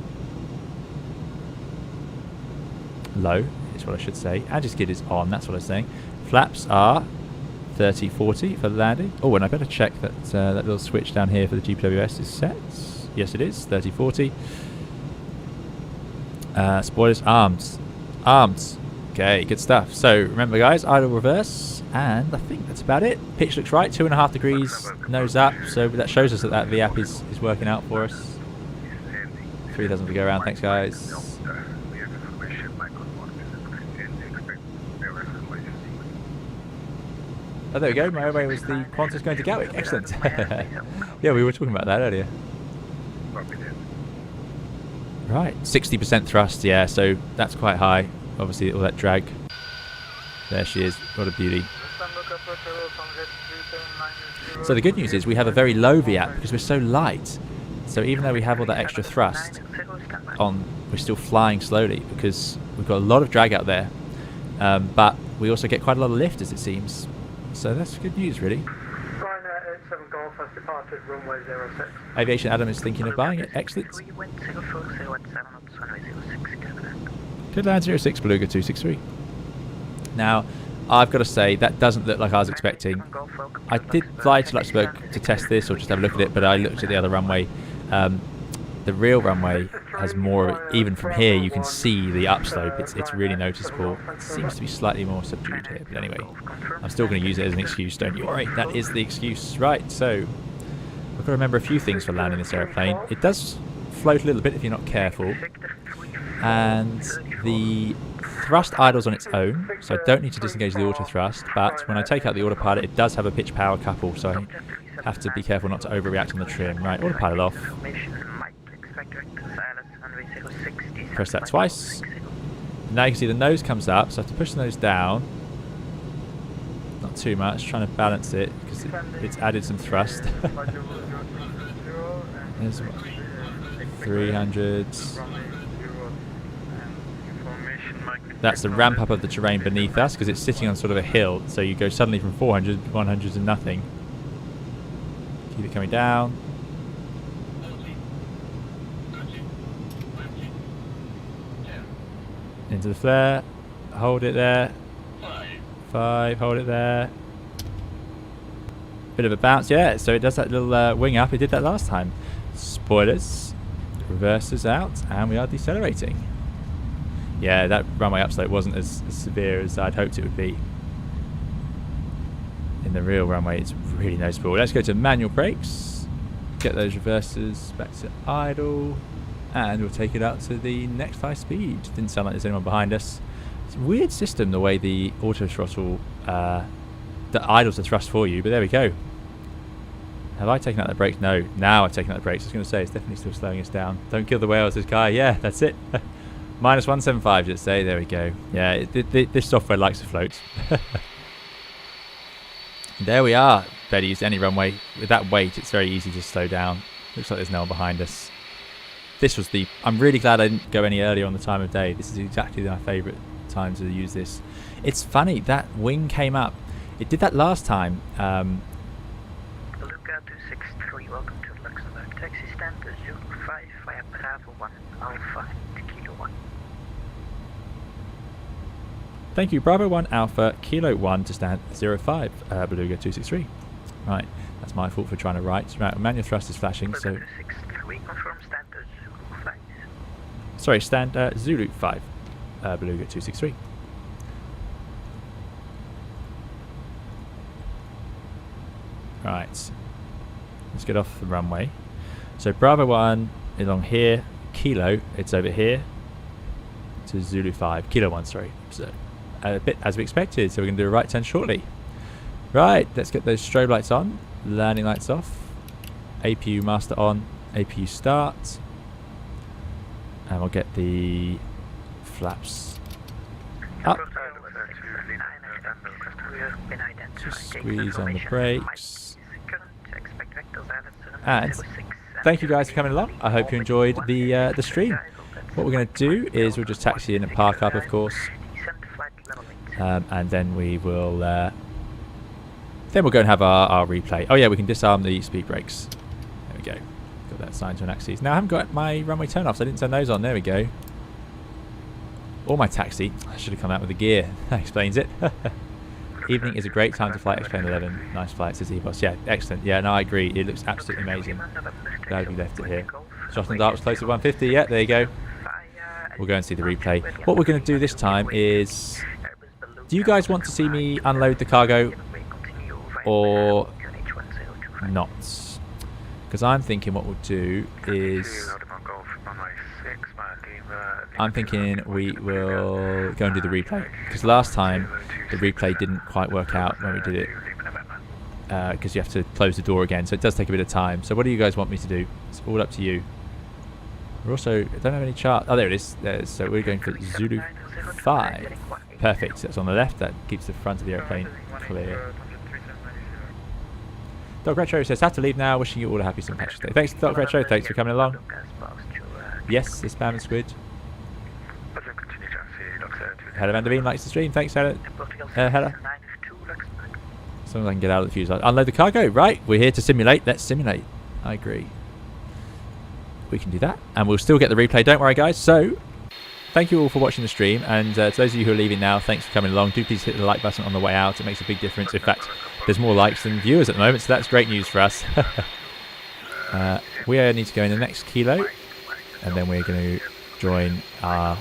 Low is what I should say. Anti-skid is on, that's what I was saying. Flaps are 30, 40 for the landing. Oh, and I better check that that little switch down here for the GPWS is set. Yes it is, 30, 40. Spoilers, arms. Okay, good stuff. So remember guys, idle reverse And I think that's about it. Pitch looks right, 2.5 degrees, nose up, so that shows us that that VAP is working out for us. 3,000 to go around, thanks guys. Oh, there we go, my airway was the Qantas going to Gatwick, excellent. Yeah, we were talking about that earlier. Right, 60% thrust, yeah, so that's quite high. Obviously all that drag. There she is, what a beauty. So the good news is we have a very low VAP because we're so light. So even though we have all that extra thrust on, we're still flying slowly because we've got a lot of drag out there. But we also get quite a lot of lift as it seems. So that's good news really.
Ryanair 87 Golf has departed runway 06.
Aviation Adam is thinking of buying it, excellent. Good land 06 Beluga 263. Now, I've got to say, that doesn't look like I was expecting. I did fly to Luxembourg to test this or just have a look at it, but I looked at the other runway. The real runway has more of it. Even from here, you can see the upslope. It's really noticeable. It seems to be slightly more subdued here, but anyway, I'm still going to use it as an excuse, don't you worry. That is the excuse. Right, so I've got to remember a few things for landing this aeroplane. It does float a little bit if you're not careful. And the thrust idles on its own, so I don't need to disengage the auto thrust, but when I take out the autopilot it does have a pitch power couple, so I have to be careful not to overreact on the trim. Right, autopilot off. Press that twice. Now you can see the nose comes up, so I have to push the nose down. Not too much, trying to balance it because it's added some thrust. There's 300. That's the ramp up of the terrain beneath us because it's sitting on sort of a hill, so you go suddenly from 400 to 100 to nothing. Keep it coming down. Into the flare. Hold it there. 5, hold it there. Bit of a bounce, yeah, so it does that little wing up. It did that last time. Spoilers. Reverses out, and we are decelerating. Yeah, that runway upslope wasn't as severe as I'd hoped it would be. In the real runway, it's really noticeable. Let's go to manual brakes. Get those reverses back to idle. And we'll take it up to the next high speed. Didn't sound like there's anyone behind us. It's a weird system, the way the auto throttle that idles the thrust for you, but there we go. Have I taken out the brakes? No. Now I've taken out the brakes. I was going to say, it's definitely still slowing us down. Don't kill the whales, this guy. Yeah, that's it. Minus 175, let's say. There we go. Yeah, this software likes to float. There we are. Better use any runway. With that weight, it's very easy to slow down. Looks like there's no one behind us. This was the... I'm really glad I didn't go any earlier on the time of day. This is exactly my favourite time to use this. It's funny, that wing came up. It did that last time.
Beluga 263, welcome to Luxembourg. Taxi stand 05 via Bravo 1 Alpha Kilo 1.
Thank you, Bravo 1 Alpha Kilo 1 to stand 05 Beluga 263. Right, that's my fault for trying to write. Right, manual thrust is flashing, so...
263, confirm stand Zulu 5.
Sorry, stand Zulu 5 Beluga 263. Right, let's get off the runway. So Bravo 1 along here, Kilo, it's over here to Zulu 5, Kilo 1, sorry. So a bit as we expected, so we're going to do a right turn shortly. Right, let's get those strobe lights on, landing lights off, APU master on, APU start, and we'll get the flaps up. Just squeeze on the brakes. And thank you guys for coming along. I hope you enjoyed the stream. What we're going to do is we'll just taxi in and park up, of course, and then we will then we'll go and have our replay. Oh yeah, we can disarm the speed brakes. There we go. Got that signed to an axis. Now I haven't got my runway turn offs. I didn't turn those on. There we go. Or my taxi. I should have come out with the gear. That explains it. Evening is a great time to fly X-Plane 11. Nice flight, says E-Boss. Yeah, excellent. Yeah, no, I agree. It looks absolutely amazing. Glad we left it here. Shot on Dark was close to 150. Yeah, there you go. We'll go and see the replay. What we're going to do this time is Do you guys want to see me unload the cargo or not? Because I'm thinking what we'll do is... I'm thinking we will go and do the replay. Because last time, the replay didn't quite work out when we did it. Because you have to close the door again, so it does take a bit of time. So what do you guys want me to do? It's all up to you. We're also... I don't have any chart... Oh, there it is. So we're going for Zulu 5. Perfect. So that's on the left. That keeps the front of the airplane clear. Doc Retro says, have to leave now. Wishing you all a happy St. Patrick's Day. Thanks, Doc Retro. Thanks for coming along. Yes, the spam and squid. Hella Van der Veen likes the stream. Thanks, Hella. Hella. As long as I can get out of the fuselage. Unload the cargo. Right, we're here to simulate. Let's simulate. I agree. We can do that. And we'll still get the replay. Don't worry, guys. So, thank you all for watching the stream. And to those of you who are leaving now, thanks for coming along. Do please hit the like button on the way out. It makes a big difference. In fact, there's more likes than viewers at the moment, so that's great news for us. We need to go in the next kilo. And then we're going to join our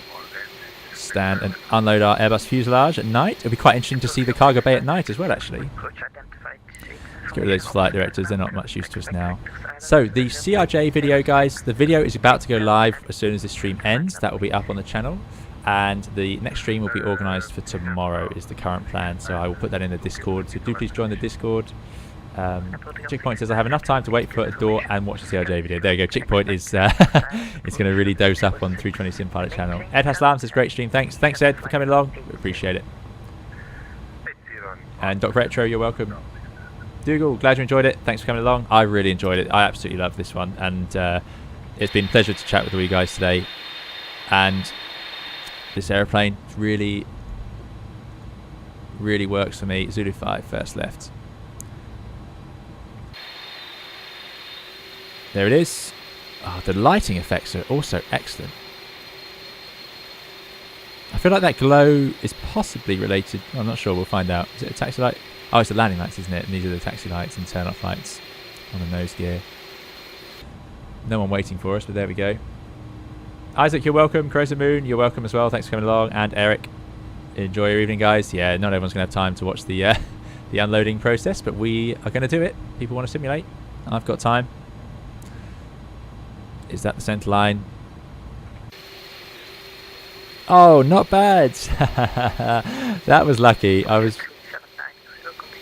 stand and unload our Airbus fuselage at night. It'll be quite interesting to see the cargo bay at night as well, actually. Let's get rid of those flight directors. They're not much use to us now. So the CRJ video, guys, the video is about to go live as soon as this stream ends. That will be up on the channel. And the next stream will be organised for tomorrow is the current plan. So I will put that in the Discord. So do please join the Discord. Chickpoint says I have enough time to wait for a door and watch the CRJ video. There you go. Chickpoint is it's going to really dose up on the 320 Sim Pilot channel. Ed Haslam says great stream. Thanks Ed for coming along. We appreciate it. And Doc Retro, you're welcome. Dougal, glad you enjoyed it. Thanks for coming along. I really enjoyed it. I absolutely love this one, and it's been a pleasure to chat with all you guys today. And this airplane really works for me. Zulu 5 first left. There it is. Oh, the lighting effects are also excellent. I feel like that glow is possibly related. I'm not sure. We'll find out. Is it a taxi light? Oh, it's the landing lights, isn't it? And these are the taxi lights and turn-off lights on the nose gear. No one waiting for us, but there we go. Isaac, you're welcome. Crows Moon, you're welcome as well. Thanks for coming along. And Eric, enjoy your evening, guys. Yeah, not everyone's going to have time to watch the the unloading process, but we are going to do it. People want to simulate. I've got time. Is that the centre line? Oh, not bad. That was lucky. I was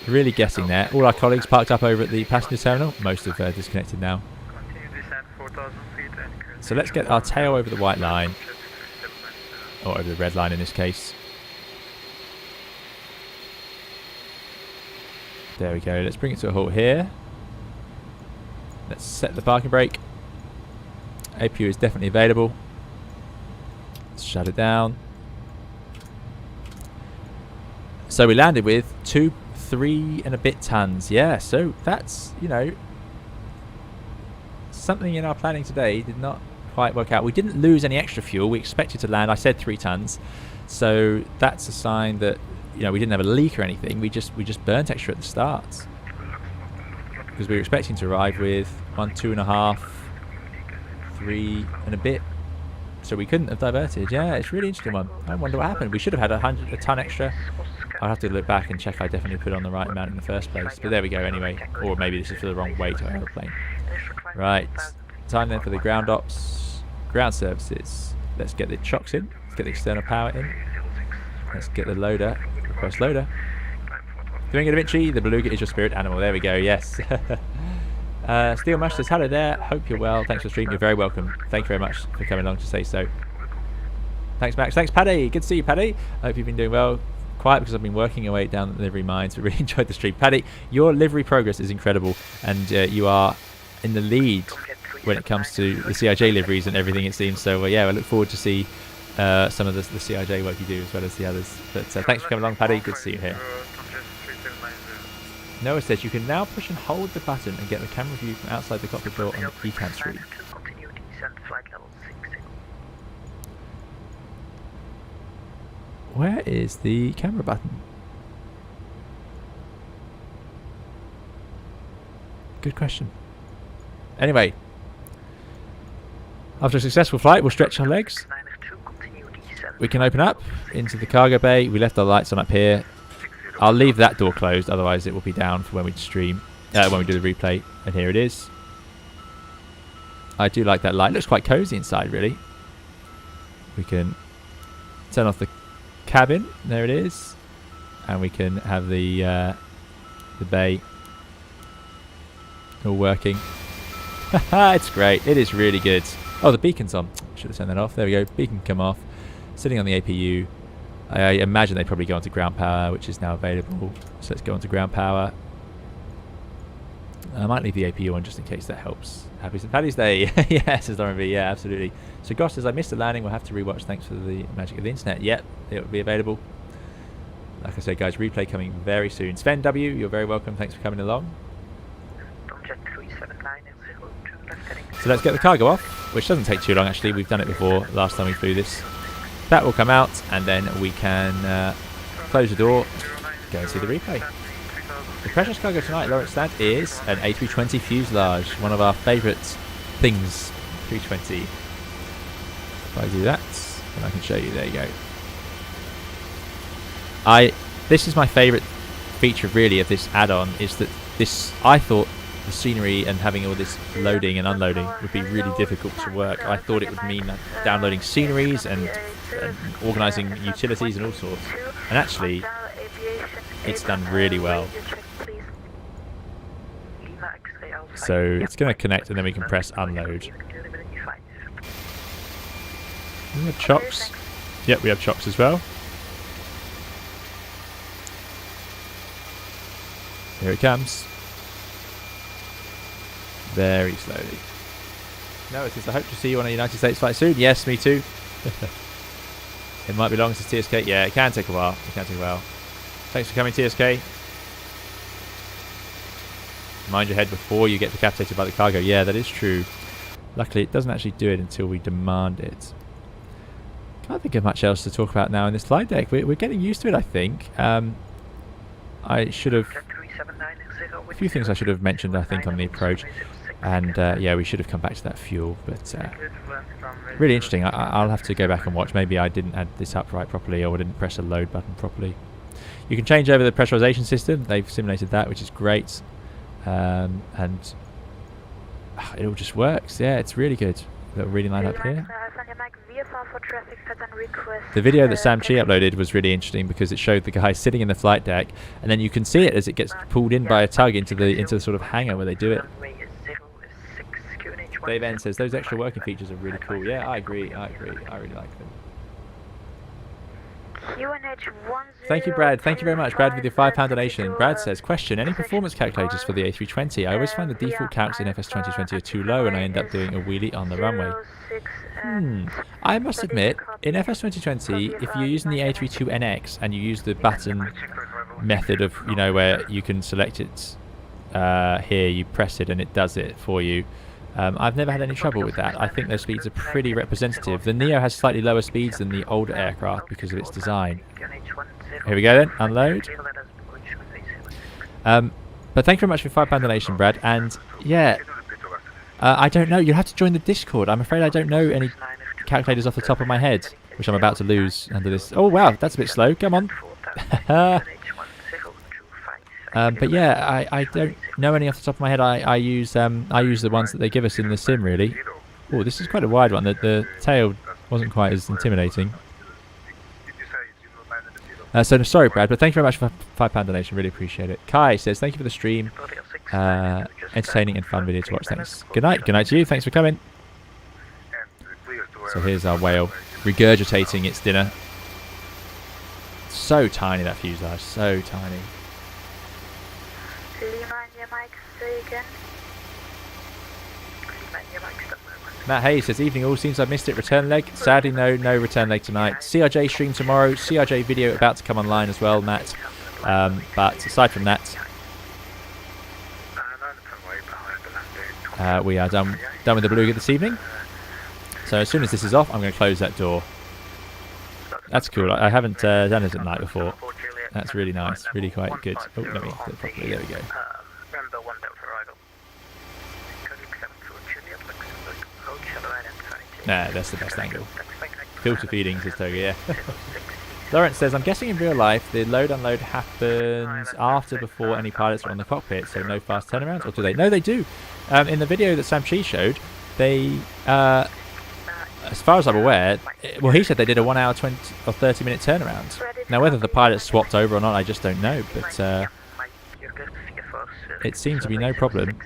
really guessing there. All our colleagues parked up over at the passenger terminal. Most have disconnected now. So let's get our tail over the white line. Or over the red line in this case. There we go. Let's bring it to a halt here. Let's set the parking brake. APU is definitely available. Let's shut it down. So we landed with 3 and a bit tons. Yeah, so that's, you know, something in our planning today did not quite work out. We didn't lose any extra fuel. We expected to land, I said 3 tons. So that's a sign that, you know, we didn't have a leak or anything. We just burnt extra at the start. Because we were expecting to arrive with 1, 2.5, 3 and a bit. So we couldn't have diverted. Yeah, it's a really interesting one. I wonder what happened. We should have had a ton extra. I'll have to look back and check I definitely put on the right amount in the first place. But there we go anyway. Or maybe this is for the wrong weight of aeroplane. Right. Time then for the ground ops. Ground services. Let's get the chocks in. Let's get the external power in. Let's get the loader. Request loader. Doing it Da Vinci. The Beluga is your spirit animal. There we go. Yes. Steel Mush says hello there. Hope you're well. Thanks for the stream. You're very welcome. Thank you very much for coming along to say so. Thanks, Max. Thanks, Paddy. Good to see you, Paddy. I hope you've been doing well. Quiet because I've been working away down the livery mines. So really enjoyed the stream. Paddy, your livery progress is incredible, and you are in the lead when it comes to the CRJ liveries and everything, it seems. So yeah, I look forward to see some of the CRJ work you do as well as the others. But thanks for coming along, Paddy. Good to see you here. Noah says you can now push and hold the button and get the camera view from outside the cockpit door on the ECAM screen. Where is the camera button? Good question. Anyway, after a successful flight, we'll stretch our legs. we can open up into the cargo bay. We left our lights on up here. I'll leave that door closed, otherwise it will be down for when we stream, when we do the replay. And here it is. I do like that light. It looks quite cozy inside, really. We can turn off the cabin. There it is. And we can have the bay all working. It's great. It is really good. Oh, the beacon's on. Should have turned that off. There we go. Beacon come off. Sitting on the APU. I imagine they probably go onto ground power, which is now available. So let's go onto ground power. I might leave the APU on just in case that helps. Happy St. Paddy's Day. Yes, says Lauren V. Yeah, absolutely. So Goss says, I missed the landing. We'll have to rewatch. Thanks for the magic of the internet. Yep, it will be available. Like I said, guys, replay coming very soon. Sven W, you're very welcome. Thanks for coming along. So let's get the cargo off, which doesn't take too long, actually. We've done it before, last time we flew this. That will come out, and then we can close the door, go and see the replay. The precious cargo tonight, Lawrence, that is an A320 fuselage, one of our favourite things, 320. If I do that, then I can show you. There you go. This is my favourite feature, really, of this add-on, is that this, I thought, the scenery and having all this loading and unloading would be really difficult to work. I thought it would mean downloading sceneries and organising utilities and all sorts. And actually, it's done really well. So it's going to connect and then we can press unload. We have chocks. Yep, we have chocks as well. Here it comes. Very slowly. No, it says, I hope to see you on a United States flight soon. Yes, me too. It might be long since TSK. Yeah, it can take a while. It can take a while. Thanks for coming, TSK. Mind your head before you get decapitated by the cargo. Yeah, that is true. Luckily, it doesn't actually do it until we demand it. Can't think of much else to talk about now in this flight deck. We're getting used to it, I think. I should have... A few things I should have mentioned, I think, on the approach. And yeah, we should have come back to that fuel, but really interesting. I'll have to go back and watch. Maybe I didn't add this up right properly, or I didn't press the load button properly. You can change over the pressurization system. They've simulated that, which is great. And it all just works. Yeah, it's really good. Little reading line up here. The video that Sam Chi uploaded was really interesting because it showed the guy sitting in the flight deck, and then you can see it as it gets pulled in by a tug into the sort of hangar where they do it. Dave N says those extra working features are really cool. Yeah, I agree. I really like them. Thank you, Brad. Thank you very much, Brad, with your £5 donation. Brad says, question, any performance calculators for the A320? I always find the default calcs in FS 2020 are too low and I end up doing a wheelie on the runway. I must admit, in FS 2020, if you're using the A32NX and you use the button method of, you know, where you can select it here, you press it and it does it for you. I've never had any trouble with that. I think those speeds are pretty representative. The NEO has slightly lower speeds than the older aircraft because of its design. Here we go then, unload. But thank you very much for your £5 donation, Brad. And yeah, I don't know. You'll have to join the Discord. I'm afraid I don't know any calculators off the top of my head, which I'm about to lose under this. Oh wow, that's a bit slow. Come on. But yeah, I don't know any off the top of my head. I use the ones that they give us in the sim, really. Oh, this is quite a wide one. The tail wasn't quite as intimidating. So sorry, Brad, but thank you very much for £5 donation. Really appreciate it. Kai says thank you for the stream. Entertaining and fun video to watch. Thanks. Good night. Good night to you. Thanks for coming. So here's our whale regurgitating its dinner. So tiny, that fuselage. So tiny. Matt Hayes says, evening all, seems I've missed it. Return leg? Sadly no return leg tonight. CRJ stream tomorrow. CRJ video about to come online as well, Matt. But aside from that, we are done with the Beluga this evening. So as soon as this is off, I'm going to close that door. That's cool. I haven't done it at night before. That's really nice. Really quite good. Oh, let me do it properly. There we go. Nah, that's the best angle. filter feeding, says Toga, yeah. Lawrence says, I'm guessing in real life the load unload happens after before any pilots are on the cockpit, so no fast turnarounds, or do they? No, they do. In the video that Sam Chi showed, they, as far as I'm aware, well, he said they did a 1 hour 20 or 30 minute turnaround. Now, whether the pilots swapped over or not, I just don't know, but it seemed to be no problem.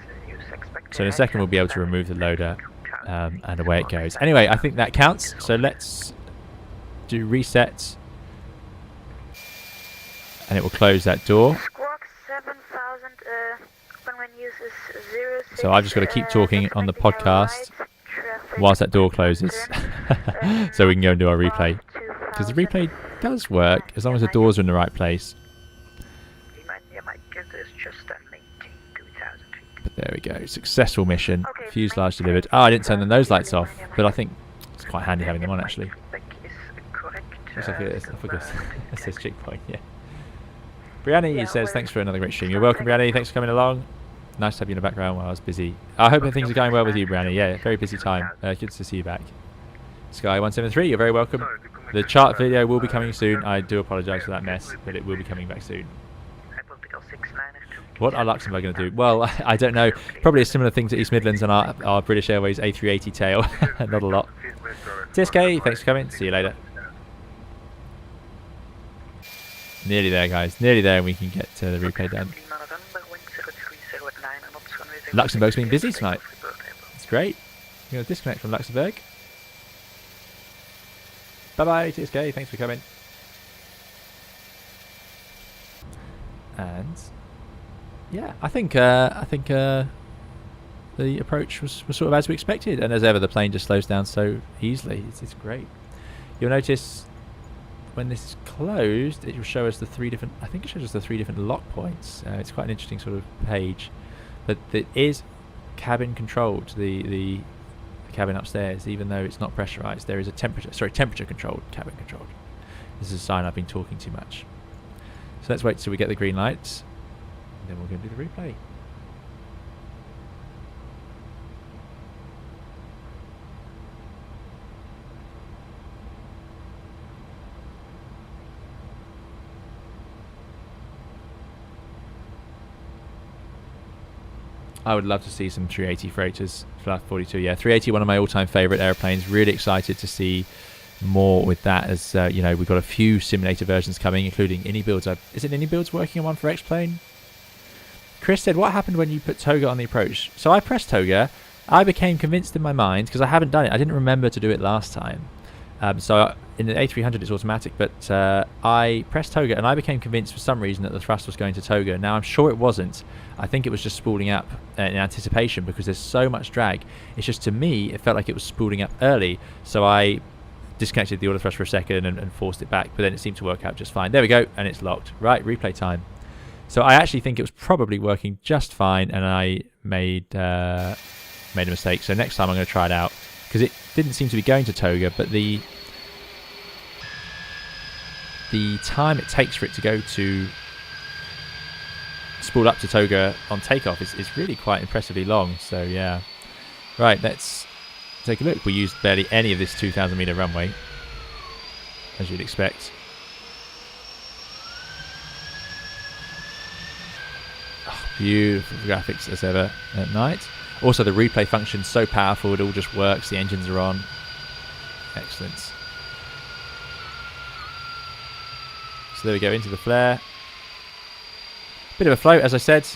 So in a second we'll be able to remove the loader, and away it goes. Anyway, I think that counts, so let's do reset. And it will close that door. So I've just got to keep talking on the podcast whilst that door closes. So we can go and do our replay. Because the replay does work as long as the doors are in the right place. But there we go. Successful mission. Fuselage delivered. Oh, I didn't turn the nose lights off. But I think it's quite handy having them on, actually. Looks like it says checkpoint, yeah. Brianni says, thanks for another great stream. You're welcome, Brianni. Thanks for coming along. Nice to have you in the background while I was busy. I hope things are going well with you, Brianni. Yeah, very busy time. Good to see you back. Sky173, you're very welcome. The chart video will be coming soon. I do apologise for that mess, but it will be coming back soon. What are Luxembourg going to do? Well, I don't know. Probably a similar thing to East Midlands on our British Airways A380 tail. Not a lot. TSK, thanks for coming. See you later. Nearly there, guys. Nearly there, and we can get the replay done. Luxembourg's been busy tonight. It's great. I'm going to disconnect from Luxembourg. Bye-bye, TSK. Thanks for coming. And yeah, I think the approach was sort of as we expected, and as ever, the plane just slows down so easily. It's great. You'll notice when this is closed, it will show us the three different. I think it shows us the 3 different lock points. It's quite an interesting sort of page, but it is cabin controlled. The cabin upstairs, even though it's not pressurized, there is a temperature controlled, cabin controlled. This is a sign I've been talking too much. So let's wait till we get the green lights, and then we're going to do the replay. I would love to see some 380 freighters, Flight 42. Yeah, 380, one of my all-time favourite airplanes. Really excited to see more with that, as you know, we've got a few simulator versions coming, including InnyBuilds. Is it InnyBuilds working on one for X-Plane? Chris said, what happened when you put Toga on the approach? So I pressed Toga. I became convinced in my mind, because I haven't done it. I didn't remember to do it last time. So in the A300 it's automatic, but I pressed Toga and I became convinced for some reason that the thrust was going to Toga. Now I'm sure it wasn't. I think it was just spooling up in anticipation, because there's so much drag. It's just, to me, it felt like it was spooling up early, so I disconnected the auto thrust for a second and forced it back, but then it seemed to work out just fine. There we go, and it's locked. Right, replay time. So I actually think it was probably working just fine, and I made a mistake. So next time I'm going to try it out, because it didn't seem to be going to Toga, but the time it takes for it to go to spool up to Toga on takeoff is really quite impressively long. So yeah, right, let's take a look. We used barely any of this 2,000 meter runway, as you'd expect. Oh, beautiful graphics as ever at night. Also, the replay function's so powerful, it all just works. The engines are on. Excellent. So there we go, into the flare. Bit of a float, as I said.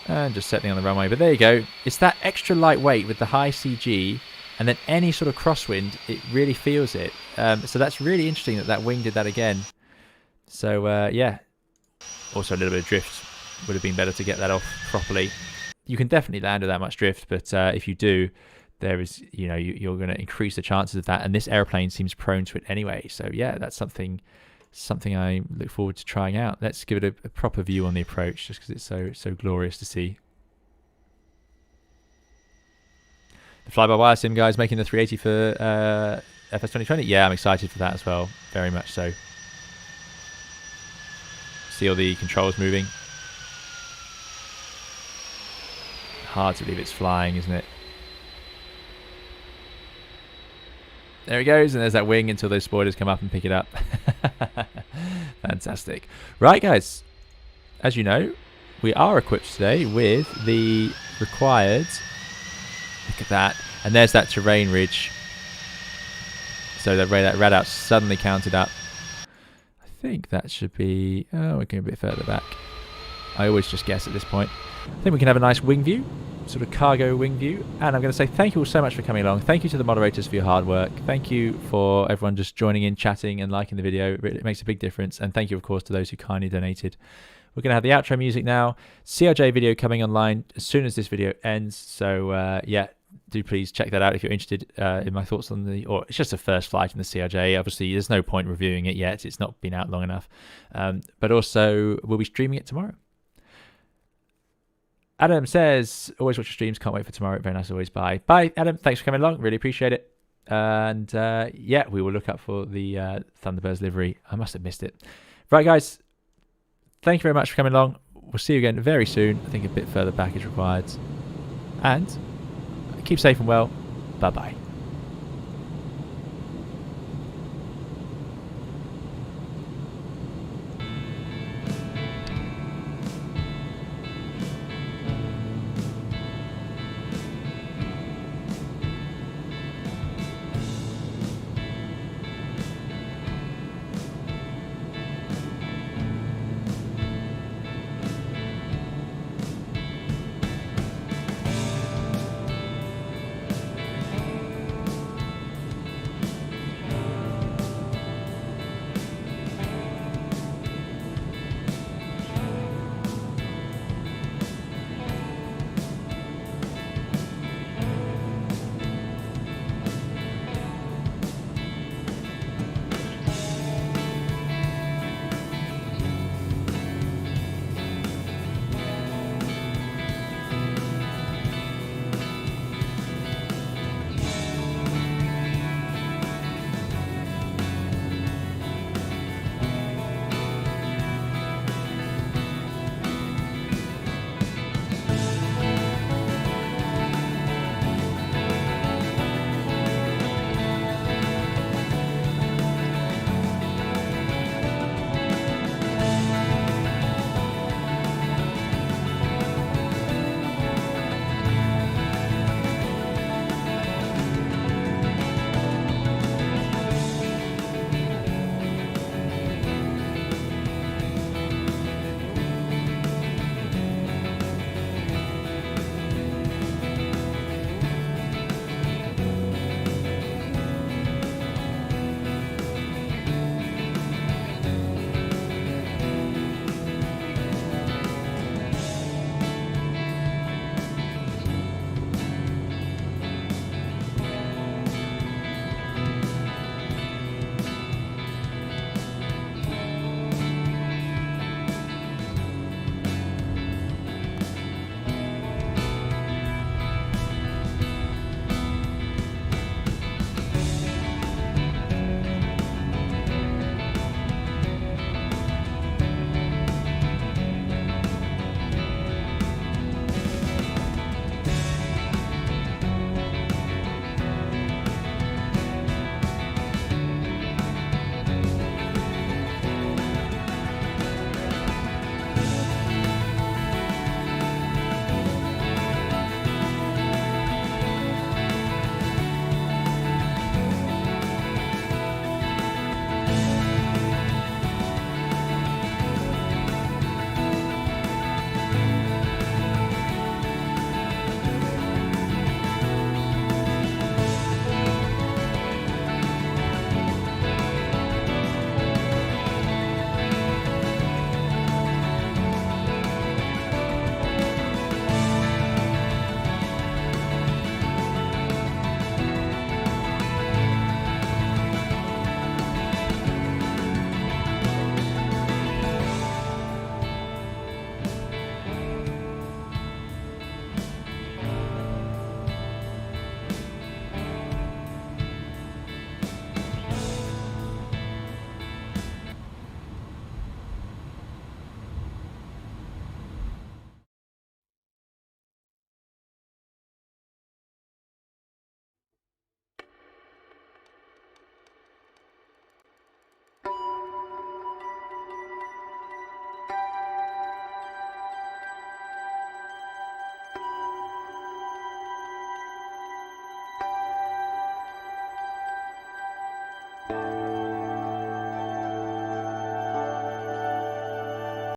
And just settling on the runway. But there you go. It's that extra lightweight with the high CG, and then any sort of crosswind, it really feels it. So that's really interesting that wing did that again. So yeah. Also a little bit of drift. Would have been better to get that off properly. You can definitely land with that much drift, but if you do, there is, you know, you're going to increase the chances of that, and this airplane seems prone to it anyway. So yeah, that's something I look forward to trying out. Let's give it a proper view on the approach, just because it's so glorious to see. The fly-by-wire sim guys making the 380 for FS 2020. Yeah, I'm excited for that as well, very much so. See all the controls moving. Hard to believe it's flying, isn't it? There he goes, and there's that wing until those spoilers come up and pick it up. Fantastic. Right, guys, as you know, we are equipped today with the required, look at that, and there's that terrain ridge. So that rad-out suddenly counted up. I think that should be, oh, we're going a bit further back. I always just guess at this point. I think we can have a nice wing view, sort of cargo wing view. And I'm going to say thank you all so much for coming along. Thank you to the moderators for your hard work. Thank you for everyone just joining in, chatting and liking the video. It makes a big difference. And thank you, of course, to those who kindly donated. We're going to have the outro music now. CRJ video coming online as soon as this video ends. So, yeah, do please check that out if you're interested in my thoughts on the, or it's just a first flight in the CRJ. Obviously, there's no point reviewing it yet. It's not been out long enough. But also, we'll be streaming it tomorrow. Adam says, always watch your streams. Can't wait for tomorrow. Very nice as always. Bye. Bye, Adam. Thanks for coming along. Really appreciate it. And yeah, we will look up for the Thunderbirds livery. I must have missed it. Right, guys. Thank you very much for coming along. We'll see you again very soon. I think a bit further back is required. And keep safe and well. Bye-bye.